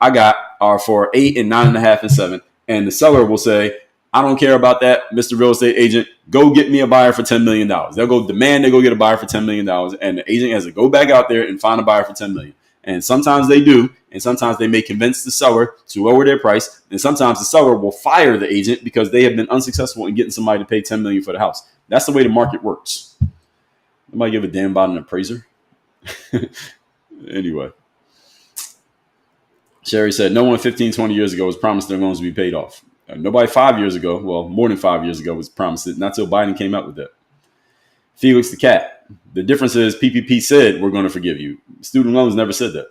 I got are for 8 and 9.5 and 7. And the seller will say, I don't care about that, Mr. Real Estate Agent. Go get me a buyer for $10 million. They'll go demand they go get a buyer for $10 million. And the agent has to go back out there and find a buyer for $10 million. And sometimes they do. And sometimes they may convince the seller to lower their price. And sometimes the seller will fire the agent because they have been unsuccessful in getting somebody to pay $10 million for the house. That's the way the market works. Nobody give a damn about an appraiser. Anyway. Sherry said, no one 15, 20 years ago was promised their loans to be paid off. Nobody 5 years ago, well, more than 5 years ago, was promised it. Not till Biden came out with that. Felix the Cat. The difference is PPP said we're going to forgive you. Student loans never said that.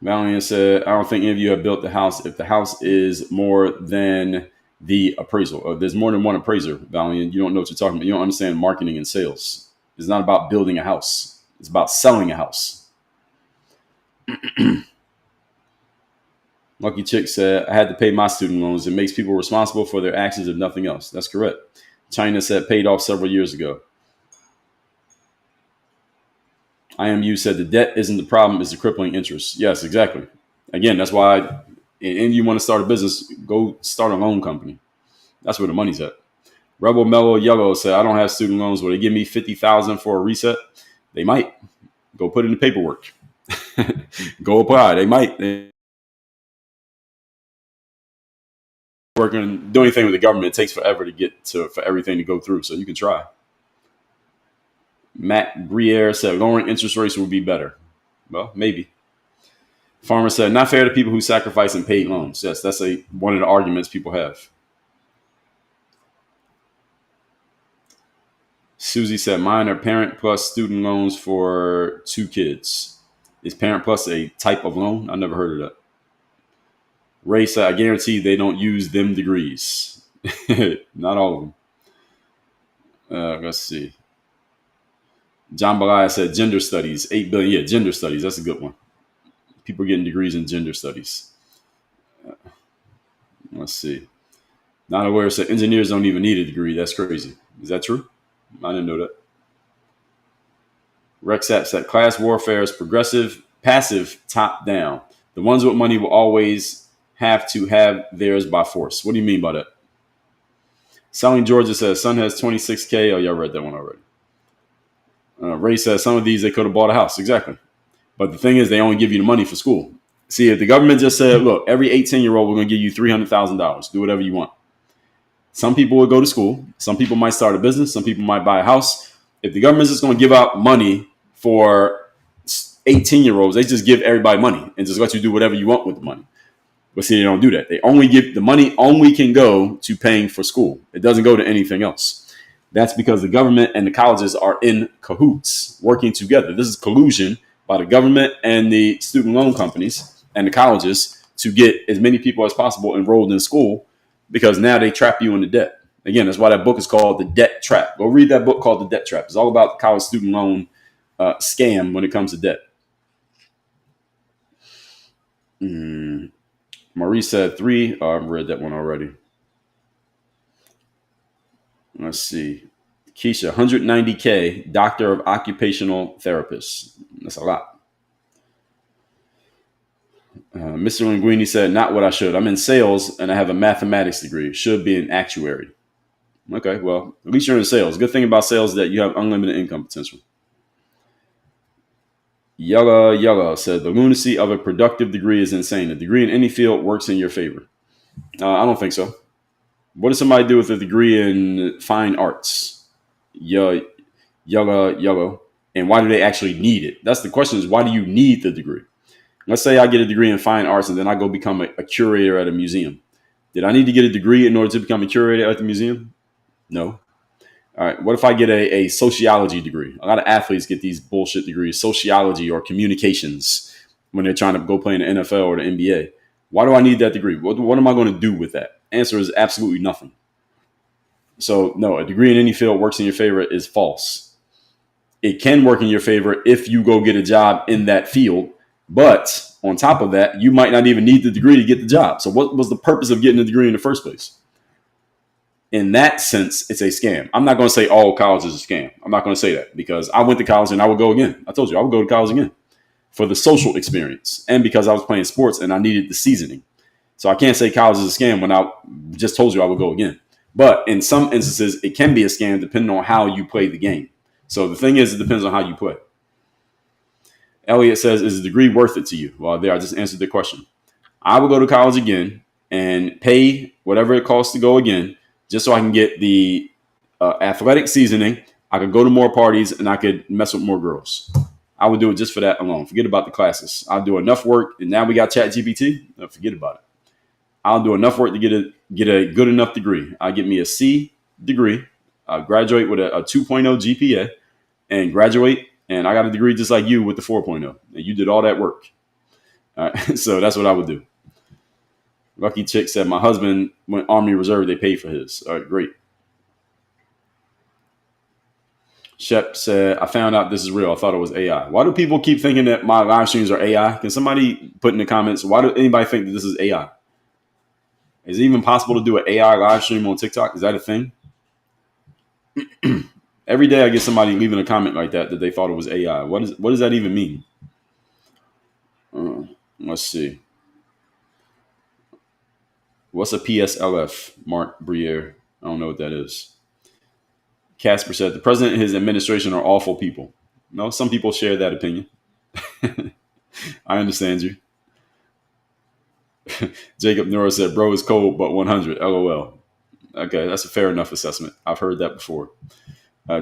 Valiant said, I don't think any of you have built the house. If the house is more than the appraisal, there's more than one appraiser, Valiant. You don't know what you're talking about. You don't understand marketing and sales. It's not about building a house. It's about selling a house. Lucky Chick said, I had to pay my student loans. It makes people responsible for their actions if nothing else. That's correct. China said paid off several years ago. IMU said the debt isn't the problem, it's the crippling interest. Yes, exactly. Again, that's why, and you want to start a business, go start a loan company. That's where the money's at. Rebel Mellow Yellow said, I don't have student loans. Will they give me $50,000 for a reset? They might. Go put in the paperwork. Go apply. They might. They working, do anything with the government. It takes forever to get to for everything to go through. So you can try. Matt Briere said lowering interest rates would be better. Well, maybe. Farmer said not fair to people who sacrifice and paid loans. Yes, that's one of the arguments people have. Susie said mine are parent plus student loans for 2 kids. Is parent plus a type of loan? I never heard of that. Ray said I guarantee they don't use them degrees. Not all of them. Let's see. John Belaya said gender studies, 8 billion. Yeah, gender studies. That's a good one. People are getting degrees in gender studies. Let's see. Not aware said engineers don't even need a degree. That's crazy. Is that true? I didn't know that. Rexap said class warfare is progressive, passive, top down. The ones with money will always have to have theirs by force. What do you mean by that? Selling Georgia says son has 26K. Oh, y'all read that one already. Ray says some of these they could have bought a house. Exactly. But the thing is, they only give you the money for school. See, if the government just said, look, every 18-year-old, we're going to give you $300,000. Do whatever you want. Some people will go to school. Some people might start a business. Some people might buy a house. If the government's just going to give out money for 18-year-olds, they just give everybody money and just let you do whatever you want with the money. But see, they don't do that. They only give the money only can go to paying for school. It doesn't go to anything else. That's because the government and the colleges are in cahoots, working together. This is collusion by the government and the student loan companies and the colleges to get as many people as possible enrolled in school, because now they trap you into debt. Again, that's why that book is called The Debt Trap. Go read that book called The Debt Trap. It's all about the college student loan scam when it comes to debt. Marie said 3. Oh, I've read that one already. Let's see. Keisha, 190K, doctor of occupational therapist. That's a lot. Mr. Linguini said, not what I should. I'm in sales and I have a mathematics degree. Should be an actuary. Okay, well, at least you're in sales. Good thing about sales is that you have unlimited income potential. Yella said, the lunacy of a productive degree is insane. A degree in any field works in your favor. I don't think so. What does somebody do with a degree in fine arts? Yellow. And why do they actually need it? That's the question, is why do you need the degree? Let's say I get a degree in fine arts and then I go become a curator at a museum. Did I need to get a degree in order to become a curator at the museum? No. All right. What if I get a sociology degree? A lot of athletes get these bullshit degrees, sociology or communications, when they're trying to go play in the NFL or the NBA. Why do I need that degree? What am I going to do with that? Answer is absolutely nothing. So no, a degree in any field works in your favor is false. It can work in your favor if you go get a job in that field. But on top of that, you might not even need the degree to get the job. So what was the purpose of getting a degree in the first place? In that sense, it's a scam. I'm not going to say all college is a scam. I'm not going to say that, because I went to college and I would go again. I told you I would go to college again for the social experience and because I was playing sports and I needed the seasoning. So I can't say college is a scam when I just told you I would go again. But in some instances, it can be a scam depending on how you play the game. So the thing is, it depends on how you play. Elliot says, is the degree worth it to you? Well, there, I just answered the question. I would go to college again and pay whatever it costs to go again, just so I can get the athletic seasoning. I could go to more parties and I could mess with more girls. I would do it just for that alone. Forget about the classes. I'll do enough work. And now we got ChatGPT. Forget about it. I'll do enough work to get a good enough degree. I'll get me a C degree. I'll graduate with a 2.0 GPA and graduate. And I got a degree just like you with the 4.0. And you did all that work. All right. So that's what I would do. Lucky Chick said, my husband went Army Reserve. They paid for his. All right, great. Shep said, I found out this is real. I thought it was AI. Why do people keep thinking that my live streams are AI? Can somebody put in the comments, why do anybody think that this is AI? Is it even possible to do an AI live stream on TikTok? Is that a thing? Every day I get somebody leaving a comment like that they thought it was AI. What does that even mean? Let's see. What's a PSLF? Mark Briere. I don't know what that is. Casper said the president and his administration are awful people. No, some people share that opinion. I understand you. Jacob Nora said, bro is cold, but 100. LOL. Okay, that's a fair enough assessment. I've heard that before.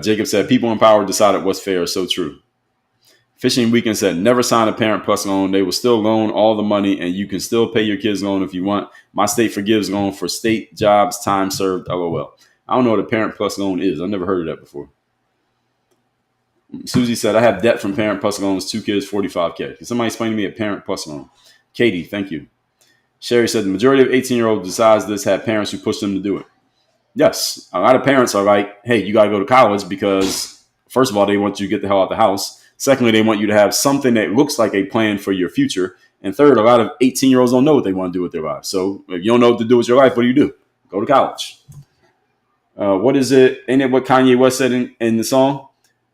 Jacob said, people in power decided what's fair. So true. Fishing Weekend said, never sign a Parent Plus loan. They will still loan all the money, and you can still pay your kids' loan if you want. My state forgives loan for state jobs, time served, LOL. I don't know what a Parent Plus loan is. I've never heard of that before. Susie said, I have debt from Parent Plus loans, 2 kids, $45K. Can somebody explain to me a Parent Plus loan? Katie, thank you. Sherry said, the majority of 18-year-olds besides this have parents who push them to do it. Yes, a lot of parents are like, hey, you got to go to college because, first of all, they want you to get the hell out of the house. Secondly, they want you to have something that looks like a plan for your future. And third, a lot of 18-year-olds don't know what they want to do with their lives. So if you don't know what to do with your life, what do? Go to college. What is it? Ain't it what Kanye West said in the song?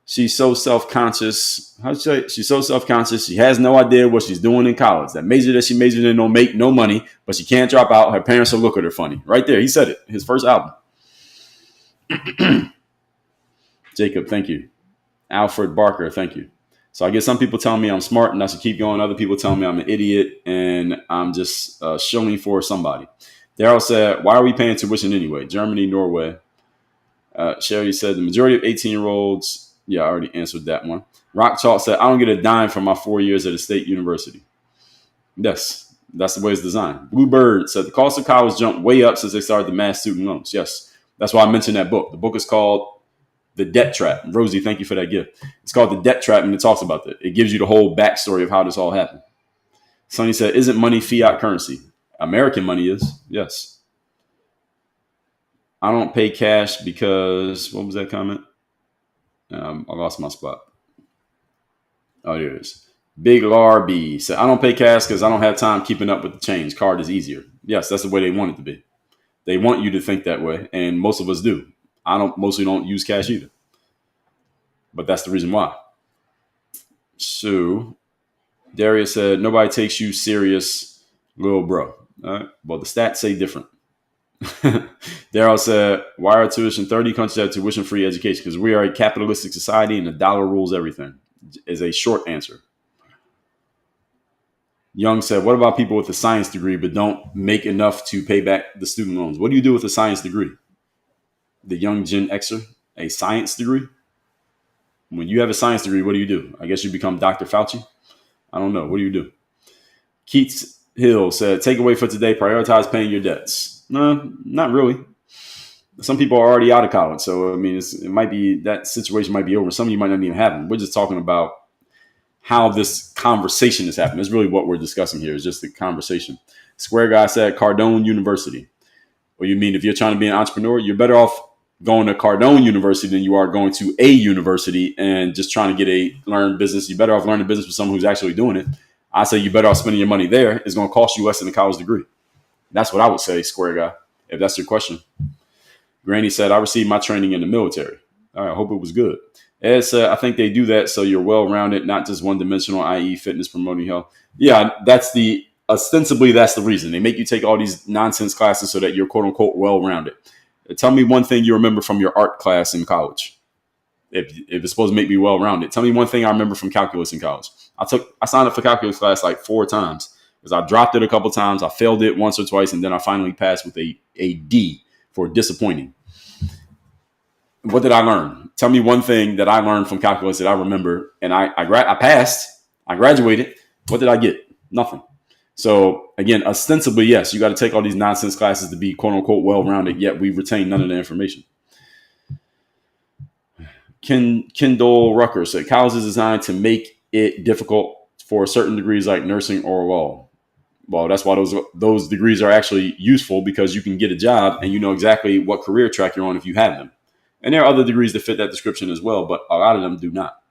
She's so self-conscious. How'd you say? She's so self-conscious. She has no idea what she's doing in college. That major that she majored in don't make no money, but she can't drop out. Her parents will look at her funny. Right there. He said it. His first album. Jacob, thank you. Alfred Barker, thank you. So I get some people telling me I'm smart and I should keep going. Other people telling me I'm an idiot and I'm just shilling for somebody. Daryl said, why are we paying tuition anyway? Germany, Norway. Sherry said the majority of 18-year-olds. Yeah, I already answered that one. Rock Chalk said, I don't get a dime for my 4 years at a state university. Yes, that's the way it's designed. Bluebird said the cost of college jumped way up since they started the mass student loans. Yes, that's why I mentioned that book. The book is called The Debt Trap. Rosie, thank you for that gift. It's called The Debt Trap, and it talks about that. It gives you the whole backstory of how this all happened. Sonny said, isn't money fiat currency? American money is, yes. I don't pay cash because, what was that comment? I lost my spot. Oh, there it is. Big Larby said, I don't pay cash because I don't have time keeping up with the change. Card is easier. Yes, that's the way they want it to be. They want you to think that way, and most of us do. I mostly don't use cash either. But that's the reason why. So, Darius said, nobody takes you serious, little bro. All right. Well, the stats say different. Daryl said, why are tuition 30 countries have tuition-free education? Because we are a capitalistic society and the dollar rules everything, is a short answer. Young said, what about people with a science degree but don't make enough to pay back the student loans? What do you do with a science degree? The young Gen Xer, a science degree? When you have a science degree, what do? I guess you become Dr. Fauci? I don't know. What do? Keats Hill said, takeaway for today, prioritize paying your debts. No, not really. Some people are already out of college. So, I mean, it might be that situation might be over. Some of you might not even have them. We're just talking about how this conversation is happening. That's really what we're discussing here is just the conversation. Square Guy said Cardone University. Well, you mean if you're trying to be an entrepreneur, you're better off going to Cardone University than you are going to a university and just trying to learn business. You're better off learning business with someone who's actually doing it. I say you're better off spending your money there. It's going to cost you less than a college degree. That's what I would say, Square Guy, if that's your question. Granny said, I received my training in the military. All right, I hope it was good. Ed said, I think they do that so you're well-rounded, not just one-dimensional, i.e. fitness, promoting health. Yeah, ostensibly that's the reason. They make you take all these nonsense classes so that you're quote-unquote well-rounded. Tell me one thing you remember from your art class in college. If it's supposed to make me well-rounded. Tell me one thing I remember from calculus in college. I signed up for calculus class like 4 times because I dropped it a couple times. I failed it once or twice, and then I finally passed with a D for disappointing. What did I learn? Tell me one thing that I learned from calculus that I remember, and I passed. I graduated. What did I get? Nothing. So again, ostensibly, yes, you got to take all these nonsense classes to be quote unquote well-rounded, yet we retain none of the information. Kendall Rucker said college is designed to make it difficult for certain degrees like nursing or law. Well, that's why those degrees are actually useful because you can get a job and you know exactly what career track you're on if you have them. And there are other degrees that fit that description as well, but a lot of them do not.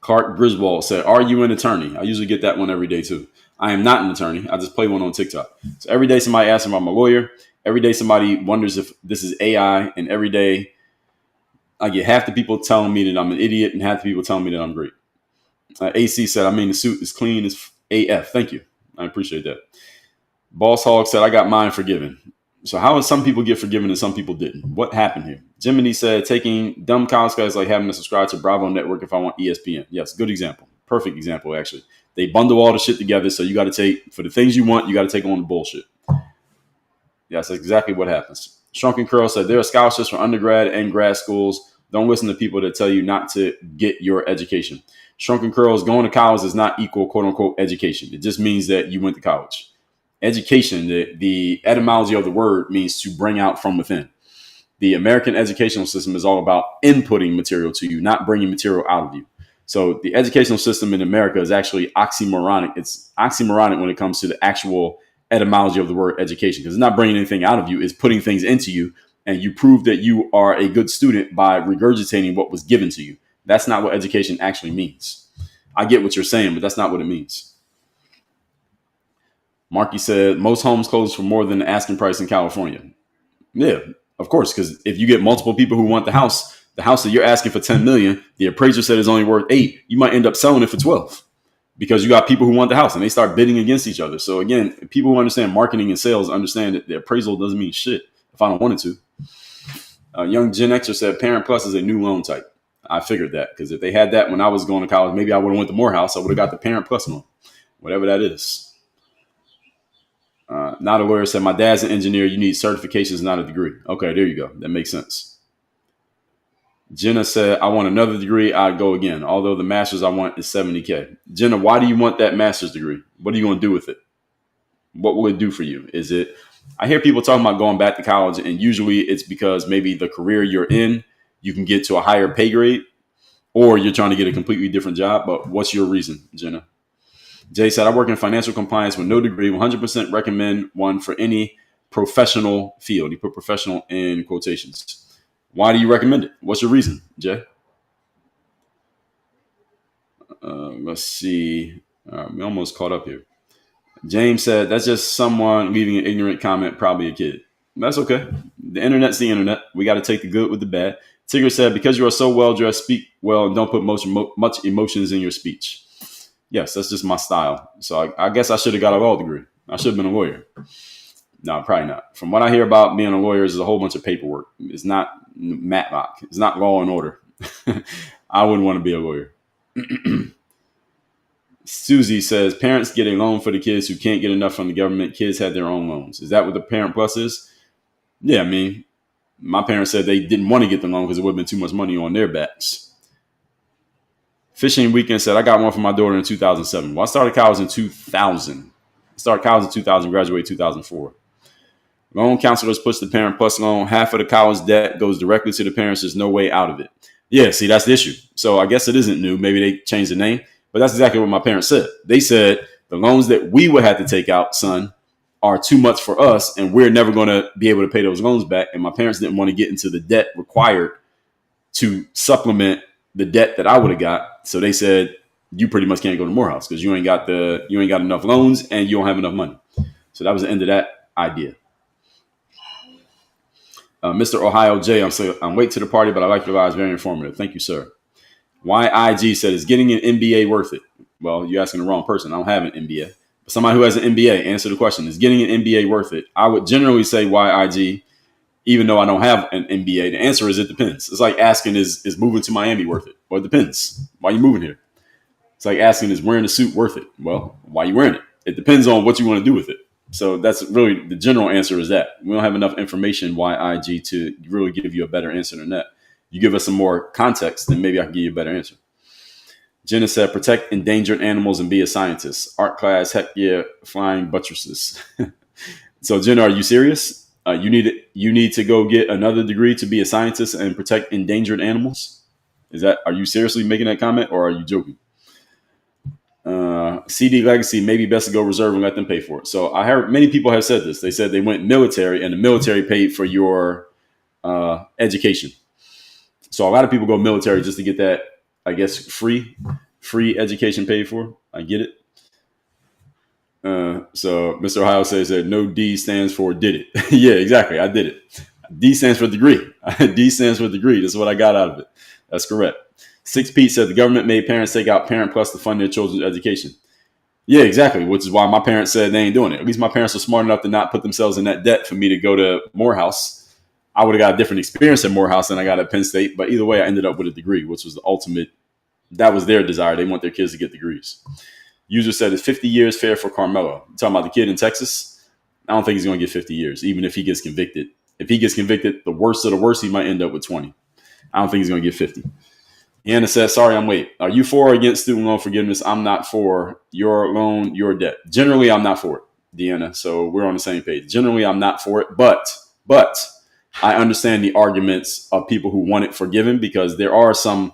Clark Griswold said, are you an attorney? I usually get that one every day too. I am not an attorney. I just play one on TikTok. So every day somebody asks if I'm a lawyer. Every day somebody wonders if this is AI. And every day I get half the people telling me that I'm an idiot and half the people telling me that I'm great. AC said, I mean, the suit is clean as AF. Thank you. I appreciate that. Boss Hog said, I got mine forgiven. So how did some people get forgiven and some people didn't? What happened here? Jiminy said, taking dumb college guys like having to subscribe to Bravo Network if I want ESPN. Yes, good example. Perfect example, actually. They bundle all the shit together, so you got to take, for the things you want, you got to take on the bullshit. Yes, that's exactly what happens. Shrunken Curl said, there are scholarships for undergrad and grad schools. Don't listen to people that tell you not to get your education. Shrunken Curls, going to college is not equal, quote unquote, education. It just means that you went to college. Education, the etymology of the word means to bring out from within. The American educational system is all about inputting material to you, not bringing material out of you. So the educational system in America is actually oxymoronic. It's oxymoronic when it comes to the actual etymology of the word education, because it's not bringing anything out of you, it's putting things into you. And you prove that you are a good student by regurgitating what was given to you. That's not what education actually means. I get what you're saying, but that's not what it means. Marky said, most homes close for more than the asking price in California. Yeah, of course, because if you get multiple people who want the house that you're asking for $10 million, the appraiser said is only worth $8 million, you might end up selling it for $12 million because you got people who want the house and they start bidding against each other. So again, people who understand marketing and sales understand that the appraisal doesn't mean shit if I don't want it to. Young Gen Xer said, Parent Plus is a new loan type. I figured that because if they had that when I was going to college, maybe I would have went to Morehouse. I would have got the Parent Plus loan, whatever that is. Not a lawyer said, my dad's an engineer. You need certifications, not a degree. Okay, there you go. That makes sense. Jenna said, I want another degree. I'd go again. Although the master's I want is $70K. Jenna, why do you want that master's degree? What are you going to do with it? What will it do for you? Is it, I hear people talking about going back to college, and usually it's because maybe the career you're in, you can get to a higher pay grade, or you're trying to get a completely different job. But what's your reason, Jenna? Jay said, I work in financial compliance with no degree. 100% recommend one for any professional field. He put professional in quotations. Why do you recommend it? What's your reason, Jay? Let's see. We almost caught up here. James said, that's just someone leaving an ignorant comment, probably a kid. That's okay. The internet's the internet. We got to take the good with the bad. Tigger said, because you are so well-dressed, speak well, and don't put much emotions in your speech. Yes, that's just my style. So I guess I should have got a law degree. I should have been a lawyer. No, probably not. From what I hear about being a lawyer is a whole bunch of paperwork. It's not Matlock. It's not Law and Order. I wouldn't want to be a lawyer. Susie says, parents get a loan for the kids who can't get enough from the government. Kids have their own loans. Is that what the Parent Plus is? Yeah, I mean, my parents said they didn't want to get the loan because it would have been too much money on their backs. Fishing Weekend said, I got one for my daughter in 2007. Well, I started college in 2000. I started college in 2000, graduated 2004. Loan counselors push the Parent Plus loan. Half of the college debt goes directly to the parents. There's no way out of it. Yeah, see, that's the issue. So I guess it isn't new. Maybe they changed the name. But that's exactly what my parents said. They said the loans that we would have to take out, son, are too much for us, and we're never going to be able to pay those loans back. And my parents didn't want to get into the debt required to supplement the debt that I would have got. So they said, you pretty much can't go to Morehouse because you ain't got enough loans and you don't have enough money. So that was the end of that idea. Mr. Ohio J, I'm late to the party, but I like your lives. Very informative. Thank you, sir. YIG said, is getting an MBA worth it? Well, you're asking the wrong person. I don't have an MBA. But somebody who has an MBA, answer the question. Is getting an MBA worth it? I would generally say YIG, even though I don't have an MBA. The answer is it depends. It's like asking, is moving to Miami worth it? Well, it depends. Why are you moving here? It's like asking, is wearing a suit worth it? Well, why are you wearing it? It depends on what you want to do with it. So that's really the general answer is that. We don't have enough information, YIG, to really give you a better answer than that. You give us some more context, then maybe I can give you a better answer. Jenna said, protect endangered animals and be a scientist. Art class, heck yeah, flying buttresses. So Jenna, are you serious? You need to go get another degree to be a scientist and protect endangered animals? Are you seriously making that comment or are you joking? CD Legacy, maybe best to go reserve and let them pay for it. So I heard many people have said this. They said they went military and the military paid for your education. So a lot of people go military just to get that, I guess, free education paid for. I get it. So Mr. Ohio says that no D stands for did it. Yeah, exactly. I did it. D stands for degree. D stands for degree. That's what I got out of it. That's correct. 6Pete said the government made parents take out Parent Plus to fund their children's education. Yeah, exactly. Which is why my parents said they ain't doing it. At least my parents are smart enough to not put themselves in that debt for me to go to Morehouse. I would have got a different experience at Morehouse than I got at Penn State. But either way, I ended up with a degree, which was the ultimate. That was their desire. They want their kids to get degrees. User said, is 50 years fair for Carmelo? You talking about the kid in Texas? I don't think he's going to get 50 years, even if he gets convicted. If he gets convicted, the worst of the worst, he might end up with 20. I don't think he's going to get 50. Anna says, sorry, I'm late. Are you for or against student loan forgiveness? I'm not for your loan, your debt. Generally, I'm not for it, Deanna. So we're on the same page. Generally, I'm not for it. But I understand the arguments of people who want it forgiven because there are some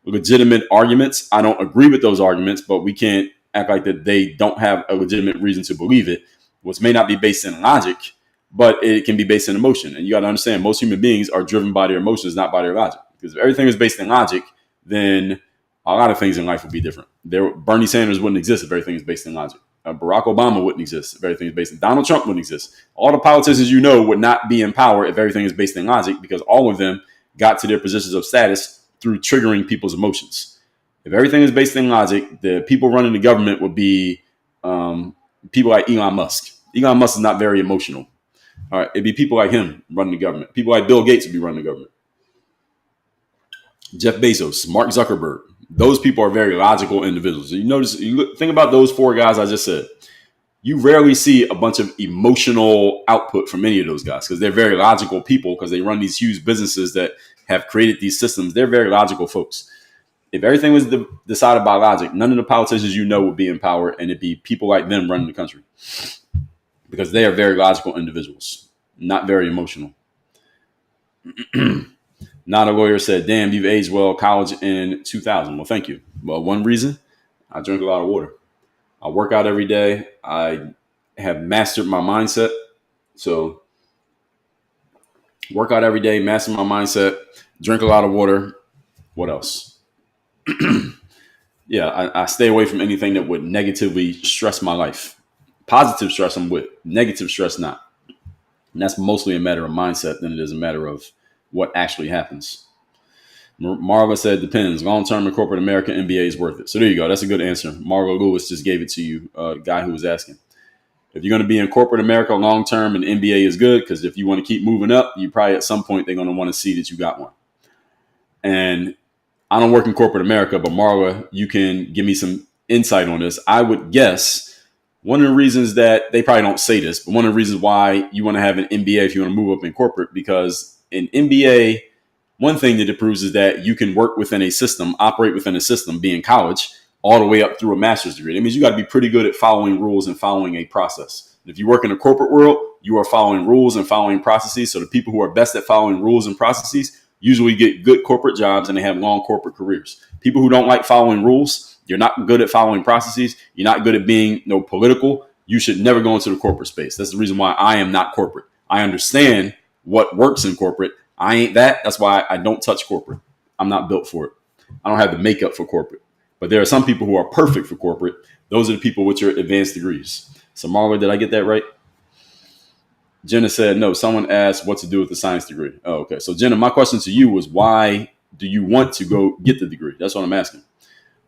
legitimate arguments. I don't agree with those arguments, but we can't act like that they don't have a legitimate reason to believe it, which may not be based in logic, but it can be based in emotion. And you got to understand, most human beings are driven by their emotions, not by their logic. Because if everything is based in logic, then a lot of things in life would be different. Bernie Sanders wouldn't exist if everything is based in logic. Barack Obama wouldn't exist if everything is based in. Donald Trump wouldn't exist. All the politicians you know would not be in power if everything is based in logic, because all of them got to their positions of status through triggering people's emotions. If everything is based in logic, the people running the government would be people like Elon Musk. Elon Musk is not very emotional. All right, it'd be people like him running the government. People like Bill Gates would be running the government. Jeff Bezos, Mark Zuckerberg. Those people are very logical individuals. So you notice, think about those four guys I just said. You rarely see a bunch of emotional output from any of those guys because they're very logical people because they run these huge businesses that have created these systems. They're very logical folks. If everything was decided by logic, none of the politicians you know would be in power, and it'd be people like them running the country because they are very logical individuals, not very emotional. Not a lawyer said, damn, you've aged well. College in 2000. Well, thank you. Well, one reason, I drink a lot of water. I work out every day. I have mastered my mindset. So work out every day, master my mindset, drink a lot of water. What else? Yeah, I stay away from anything that would negatively stress my life. Positive stress I'm with. Negative stress not. And that's mostly a matter of mindset than it is a matter of what actually happens. Marva said, depends. Long-term in corporate America, MBA is worth it. So there you go. That's a good answer. Marva Lewis just gave it to you, guy who was asking. If you're going to be in corporate America long-term, an MBA is good because if you want to keep moving up, you probably at some point they're going to want to see that you got one. And I don't work in corporate America, but Marva, you can give me some insight on this. I would guess one of the reasons that they probably don't say this, but one of the reasons why you want to have an MBA if you want to move up in corporate, because in MBA, one thing that it proves is that you can work within a system, operate within a system, be in college, all the way up through a master's degree. That means you got to be pretty good at following rules and following a process. If you work in the corporate world, you are following rules and following processes. So the people who are best at following rules and processes usually get good corporate jobs and they have long corporate careers. People who don't like following rules, you're not good at following processes, you're not good at being political, you should never go into the corporate space. That's the reason why I am not corporate. I understand what works in corporate. I ain't that. That's why I don't touch corporate. I'm not built for it. I don't have the makeup for corporate. But there are some people who are perfect for corporate. Those are the people with your advanced degrees. So Marla, did I get that right? Jenna said, no, someone asked what to do with the science degree. Oh, okay. So Jenna, my question to you was, why do you want to go get the degree? That's what I'm asking.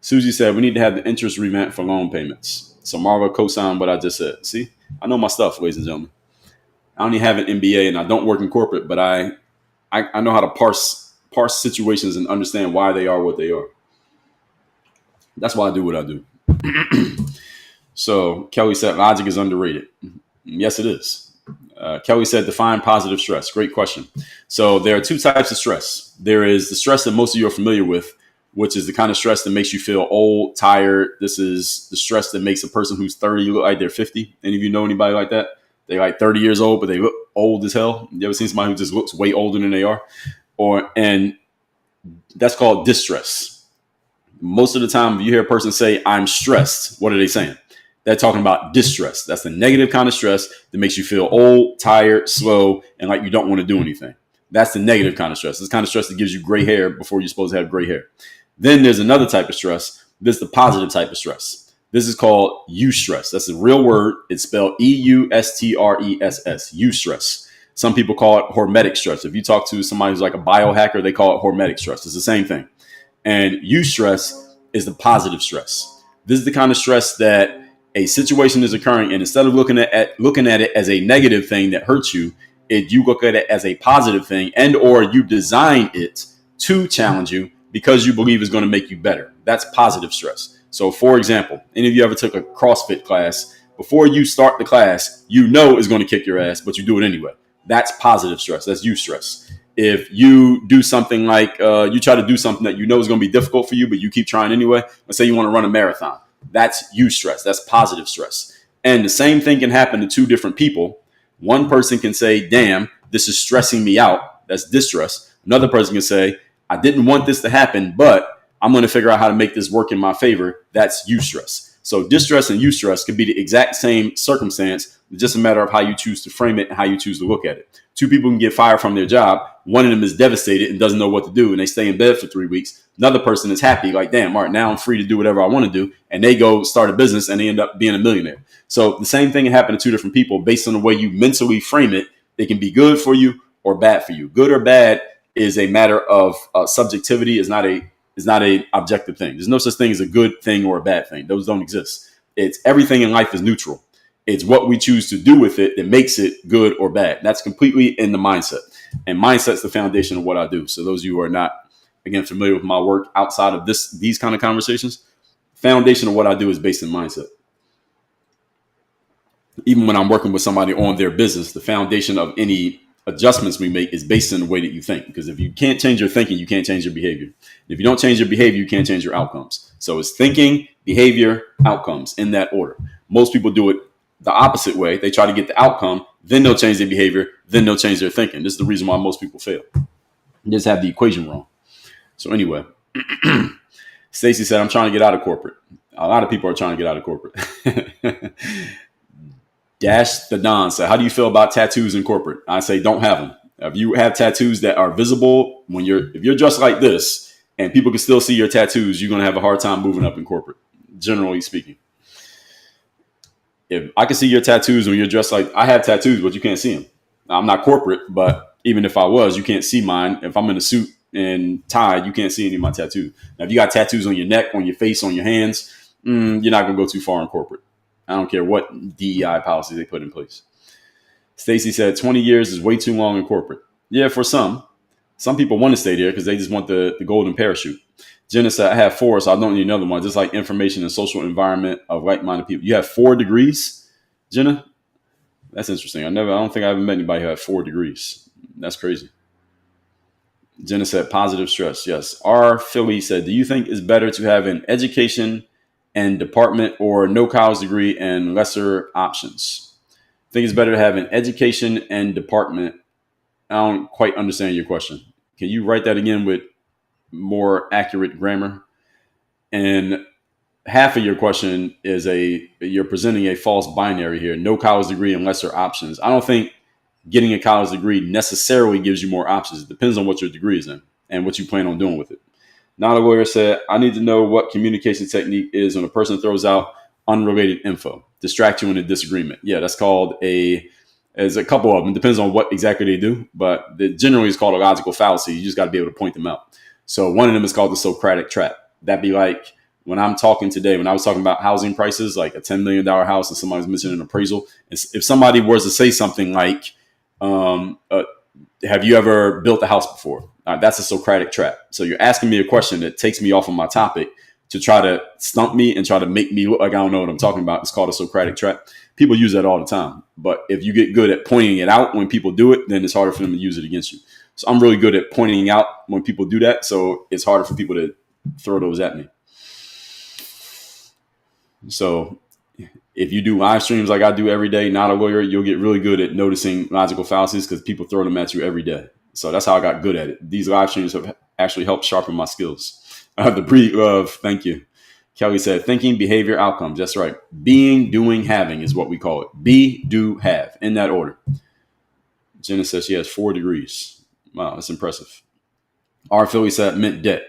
Susie said, we need to have the interest revamped for loan payments. So Marla co-signed what I just said. See, I know my stuff, ladies and gentlemen. I only have an MBA and I don't work in corporate, but I know how to parse situations and understand why they are what they are. That's why I do what I do. So Kelly said, logic is underrated. Yes, it is. Kelly said, define positive stress. Great question. So there are two types of stress. There is the stress that most of you are familiar with, which is the kind of stress that makes you feel old, tired. This is the stress that makes a person who's 30 look like they're 50. Any of you know anybody like that? They're like 30 years old, but they look old as hell. You ever seen somebody who just looks way older than they are? And that's called distress. Most of the time, if you hear a person say, I'm stressed, what are they saying? They're talking about distress. That's the negative kind of stress that makes you feel old, tired, slow, and like you don't want to do anything. That's the negative kind of stress. This kind of stress that gives you gray hair before you're supposed to have gray hair. Then there's another type of stress. This is the positive type of stress. This is called eustress. That's a real word. It's spelled EUSTRESS, eustress. Some people call it hormetic stress. If you talk to somebody who's like a biohacker, they call it hormetic stress. It's the same thing. And eustress is the positive stress. This is the kind of stress that a situation is occurring, and instead of looking at it as a negative thing that hurts you, you look at it as a positive thing, and or you design it to challenge you because you believe it's going to make you better. That's positive stress. So, for example, any of you ever took a CrossFit class? Before you start the class, you know it's going to kick your ass, but you do it anyway. That's positive stress. That's eustress. If you do something like you try to do something that you know is going to be difficult for you, but you keep trying anyway, let's say you want to run a marathon. That's eustress. That's positive stress. And the same thing can happen to two different people. One person can say, damn, this is stressing me out. That's distress. Another person can say, I didn't want this to happen, but I'm going to figure out how to make this work in my favor. That's eustress. So distress and eustress could be the exact same circumstance. It's just a matter of how you choose to frame it and how you choose to look at it. Two people can get fired from their job. One of them is devastated and doesn't know what to do, and they stay in bed for 3 weeks. Another person is happy, like, damn, all right, now I'm free to do whatever I want to do. And they go start a business and they end up being a millionaire. So the same thing can happen to two different people based on the way you mentally frame it. It can be good for you or bad for you. Good or bad is a matter of subjectivity. Is not a objective thing. There's no such thing as a good thing or a bad thing. Those don't exist. It's everything in life is neutral. It's what we choose to do with it that makes it good or bad. That's completely in the mindset. And mindset's the foundation of what I do. So those of you who are not, again, familiar with my work outside of these kind of conversations, foundation of what I do is based in mindset. Even when I'm working with somebody on their business, the foundation of any adjustments we make is based on the way that you think. Because if you can't change your thinking, you can't change your behavior. If you don't change your behavior, you can't change your outcomes. So it's thinking, behavior, outcomes in that order. Most people do it the opposite way. They try to get the outcome, then they'll change their behavior, then they'll change their thinking. This is the reason why most people fail. They just have the equation wrong. So anyway, Stacy said, I'm trying to get out of corporate. A lot of people are trying to get out of corporate. Dash the Don said, how do you feel about tattoos in corporate? I say, don't have them. If you have tattoos that are visible, if you're dressed like this and people can still see your tattoos, you're going to have a hard time moving up in corporate, generally speaking. If I can see your tattoos when you're dressed like, I have tattoos, but you can't see them. I'm not corporate, but even if I was, you can't see mine. If I'm in a suit and tie, you can't see any of my tattoos. Now, if you got tattoos on your neck, on your face, on your hands, you're not going to go too far in corporate. I don't care what DEI policy they put in place. Stacy said 20 years is way too long in corporate. Yeah, for some. Some people want to stay there because they just want the golden parachute. Jenna said, I have 4, so I don't need another one. Just like information and social environment of like-minded people. You have 4 degrees, Jenna? That's interesting. I don't think I ever met anybody who had 4 degrees. That's crazy. Jenna said, positive stress. Yes. R. Philly said, do you think it's better to have an education and department or no college degree and lesser options? I think it's better to have an education and department. I don't quite understand your question. Can you write that again with more accurate grammar? And half of your question is you're presenting a false binary here. No college degree and lesser options. I don't think getting a college degree necessarily gives you more options. It depends on what your degree is in and what you plan on doing with it. Not a lawyer said, I need to know what communication technique is when a person throws out unrelated info, distract you in a disagreement. Yeah, that's called there's a couple of them. It depends on what exactly they do, but generally it's called a logical fallacy. You just got to be able to point them out. So one of them is called the Socratic trap. That'd be like when I'm talking today, when I was talking about housing prices, like a $10 million house and somebody's missing an appraisal. If somebody was to say something like, have you ever built a house before? That's a Socratic trap. So you're asking me a question that takes me off of my topic to try to stump me and try to make me look like I don't know what I'm talking about. It's called a Socratic trap. People use that all the time. But if you get good at pointing it out when people do it, then it's harder for them to use it against you. So I'm really good at pointing out when people do that. So it's harder for people to throw those at me. So if you do live streams like I do every day, not a lawyer, you'll get really good at noticing logical fallacies because people throw them at you every day. So that's how I got good at it. These live streams have actually helped sharpen my skills. The breed of, thank you. Kelly said, thinking, behavior, outcomes. That's right. Being, doing, having is what we call it. Be, do, have, in that order. Jenna says she has 4 degrees. Wow, that's impressive. R. Philly said meant debt.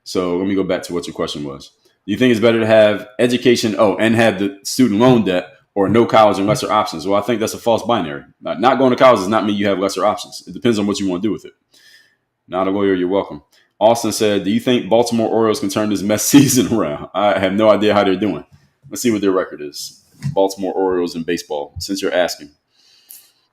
So let me go back to what your question was. Do you think it's better to have education, and have the student loan debt, or no college and lesser options. Well, I think that's a false binary. Not going to college does not mean you have lesser options. It depends on what you want to do with it. Not a lawyer, you're welcome. Austin said, do you think Baltimore Orioles can turn this mess season around? I have no idea how they're doing. Let's see what their record is. Baltimore Orioles in baseball, since you're asking.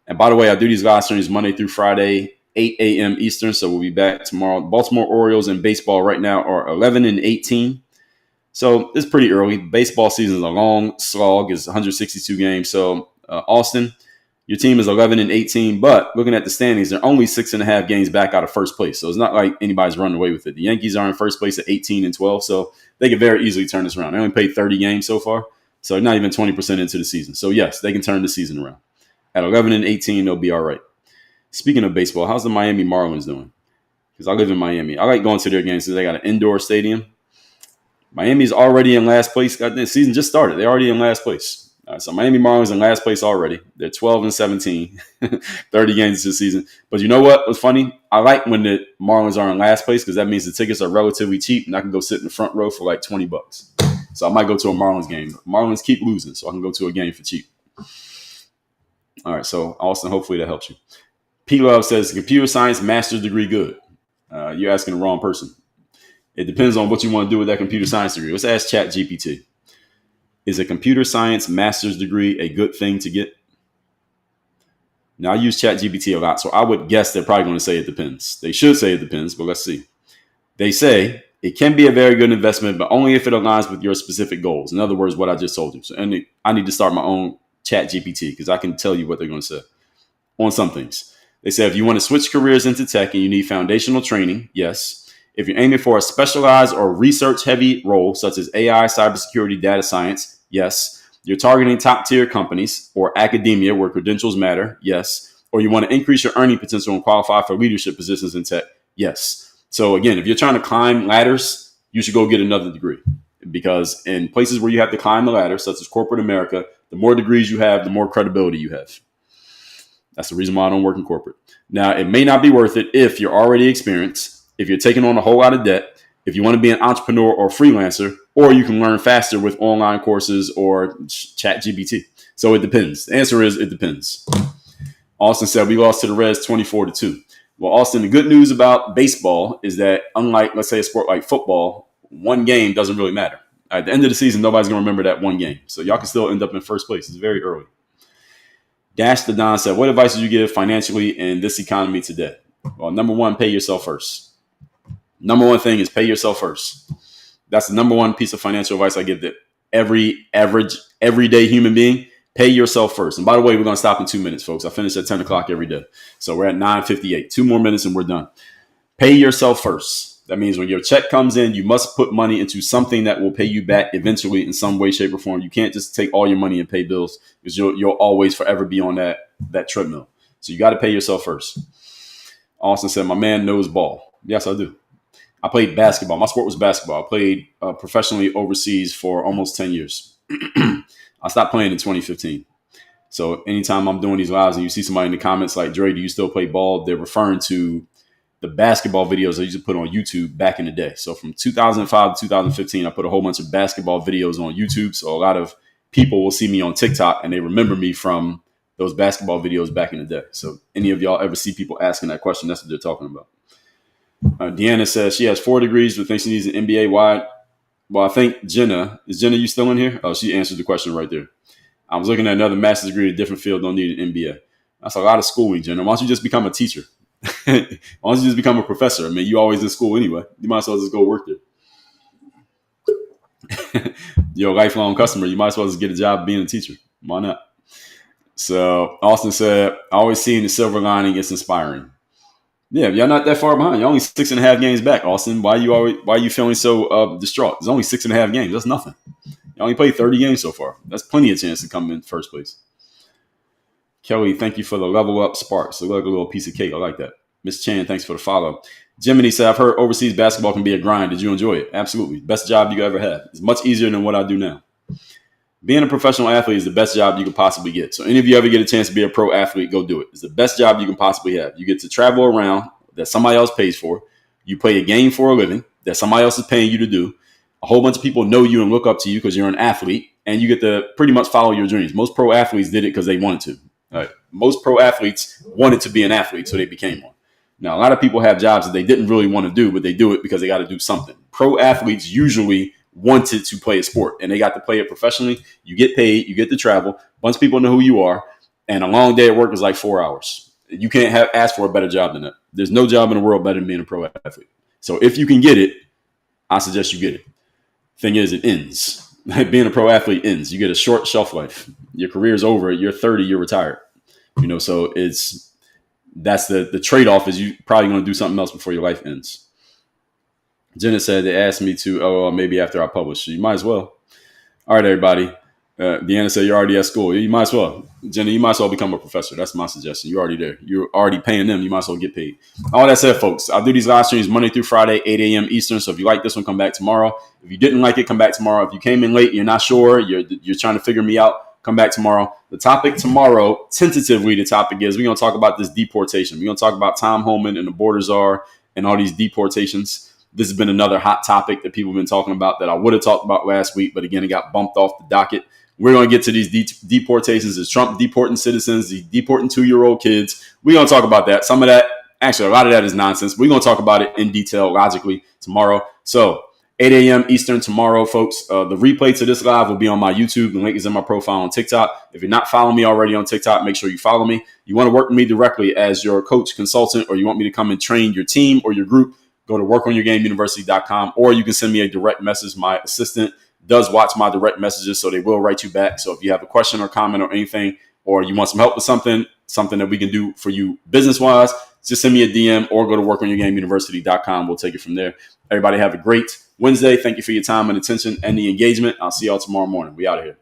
And by the way, I do these live streams Monday through Friday, 8 a.m. Eastern, so we'll be back tomorrow. Baltimore Orioles in baseball right now are 11-18. So it's pretty early. Baseball season is a long slog. It's 162 games. So Austin, your team is 11-18, but looking at the standings, they're only 6.5 games back out of first place. So it's not like anybody's running away with it. The Yankees are in first place at 18-12, so they could very easily turn this around. They only played 30 games so far, so they're not even 20% into the season. So yes, they can turn the season around. At 11-18, they'll be all right. Speaking of baseball, how's the Miami Marlins doing? Because I live in Miami. I like going to their games because they got an indoor stadium. Miami's already in last place. The season just started. They're already in last place. So Miami Marlins in last place already. They're 12-17, 30 games this season. But you know what was funny? I like when the Marlins are in last place because that means the tickets are relatively cheap and I can go sit in the front row for like $20. So I might go to a Marlins game. Marlins keep losing, so I can go to a game for cheap. All right, so Austin, hopefully that helps you. P Love says, computer science master's degree good? You're asking the wrong person. It depends on what you want to do with that computer science degree. Let's ask ChatGPT. Is a computer science master's degree a good thing to get? Now, I use ChatGPT a lot, so I would guess they're probably going to say it depends. They should say it depends, but let's see. They say it can be a very good investment, but only if it aligns with your specific goals. In other words, what I just told you. So, and I need to start my own ChatGPT because I can tell you what they're going to say on some things. They say if you want to switch careers into tech and you need foundational training, yes. If you're aiming for a specialized or research-heavy role, such as AI, cybersecurity, data science, yes. You're targeting top-tier companies or academia where credentials matter, yes. Or you want to increase your earning potential and qualify for leadership positions in tech, yes. So again, if you're trying to climb ladders, you should go get another degree. Because in places where you have to climb the ladder, such as corporate America, the more degrees you have, the more credibility you have. That's the reason why I don't work in corporate. Now, it may not be worth it if you're already experienced, if you're taking on a whole lot of debt, if you want to be an entrepreneur or freelancer, or you can learn faster with online courses or ChatGPT. So it depends. The answer is it depends. Austin said we lost to the Reds 24-2. Well, Austin, the good news about baseball is that unlike, let's say, a sport like football, one game doesn't really matter. At the end of the season, nobody's going to remember that one game. So y'all can still end up in first place. It's very early. Dash the Don said, what advice would you give financially in this economy today? Well, number one, pay yourself first. Number one thing is pay yourself first. That's the number one piece of financial advice I give to every average, everyday human being. Pay yourself first. And by the way, we're going to stop in 2 minutes, folks. I finish at 10 o'clock every day. So we're at 9:58. 2 more minutes and we're done. Pay yourself first. That means when your check comes in, you must put money into something that will pay you back eventually in some way, shape, or form. You can't just take all your money and pay bills because you'll always forever be on that treadmill. So you got to pay yourself first. Austin said, my man knows ball. Yes, I do. I played basketball. My sport was basketball. I played professionally overseas for almost 10 years. I stopped playing in 2015. So anytime I'm doing these lives and you see somebody in the comments like, Dre, do you still play ball? They're referring to the basketball videos I used to put on YouTube back in the day. So from 2005 to 2015, I put a whole bunch of basketball videos on YouTube. So a lot of people will see me on TikTok and they remember me from those basketball videos back in the day. So any of y'all ever see people asking that question, that's what they're talking about. Deanna says she has 4 degrees but thinks she needs an MBA. Why? Well, I think Jenna, is Jenna, you still in here? Oh, she answered the question right there. I was looking at another master's degree in a different field, don't need an MBA. That's a lot of schooling, Jenna. Why don't you just become a teacher? Why don't you just become a professor? I mean, you always in school anyway. You might as well just go work there. You're a lifelong customer. You might as well just get a job being a teacher. Why not? So Austin said, always seeing the silver lining, it's inspiring. Yeah, you're not that far behind. You're only 6.5 games back, Austin. Why are you feeling so distraught? There's only 6.5 games. That's nothing. You only played 30 games so far. That's plenty of chance to come in first place. Kelly, thank you for the level up sparks. Look like a little piece of cake. I like that. Miss Chan, thanks for the follow. Jiminy said, I've heard overseas basketball can be a grind. Did you enjoy it? Absolutely. Best job you could ever have. It's much easier than what I do now. Being a professional athlete is the best job you could possibly get. So any of you ever get a chance to be a pro athlete, go do it. It's the best job you can possibly have. You get to travel around that somebody else pays for. You play a game for a living that somebody else is paying you to do. A whole bunch of people know you and look up to you because you're an athlete. and you get to pretty much follow your dreams. Most pro athletes did it because they wanted to. Most pro athletes wanted to be an athlete, so they became one. Now, a lot of people have jobs that they didn't really want to do, but they do it because they got to do something. Pro athletes usually wanted to play a sport, and they got to play it professionally. You get paid, you get to travel. A bunch of people know who you are, and a long day at work is like 4 hours. You can't ask for a better job than that. There's no job in the world better than being a pro athlete. So if you can get it, I suggest you get it. Thing is, it ends. Being a pro athlete ends. You get a short shelf life. Your career's over. You're 30. You're retired. So that's the trade-off is you probably going to do something else before your life ends. Jenna said they asked me to, maybe after I publish. You might as well. All right, everybody. Deanna said you're already at school. You might as well. Jenna, you might as well become a professor. That's my suggestion. You're already there. You're already paying them. You might as well get paid. All that said, folks, I'll do these live streams Monday through Friday, 8 a.m. Eastern. So if you like this one, come back tomorrow. If you didn't like it, come back tomorrow. If you came in late, you're not sure, you're trying to figure me out, come back tomorrow. The topic tomorrow, tentatively, the topic is we're going to talk about this deportation. We're going to talk about Tom Homan and the border czar and all these deportations. This has been another hot topic that people have been talking about that I would have talked about last week, but again, it got bumped off the docket. We're going to get to these deportations. Is Trump deporting citizens? He's deporting 2-year-old kids. We're going to talk about that. Some of that, actually, a lot of that is nonsense. We're going to talk about it in detail, logically, tomorrow. So 8 a.m. Eastern tomorrow, folks. The replay to this live will be on my YouTube. The link is in my profile on TikTok. If you're not following me already on TikTok, make sure you follow me. You want to work with me directly as your coach, consultant, or you want me to come and train your team or your group, go to workonyourgameuniversity.com, or you can send me a direct message. My assistant does watch my direct messages, so they will write you back. So if you have a question or comment or anything, or you want some help with something that we can do for you business-wise, just send me a DM or go to workonyourgameuniversity.com. We'll take it from there. Everybody have a great Wednesday. Thank you for your time and attention and the engagement. I'll see y'all tomorrow morning. We out of here.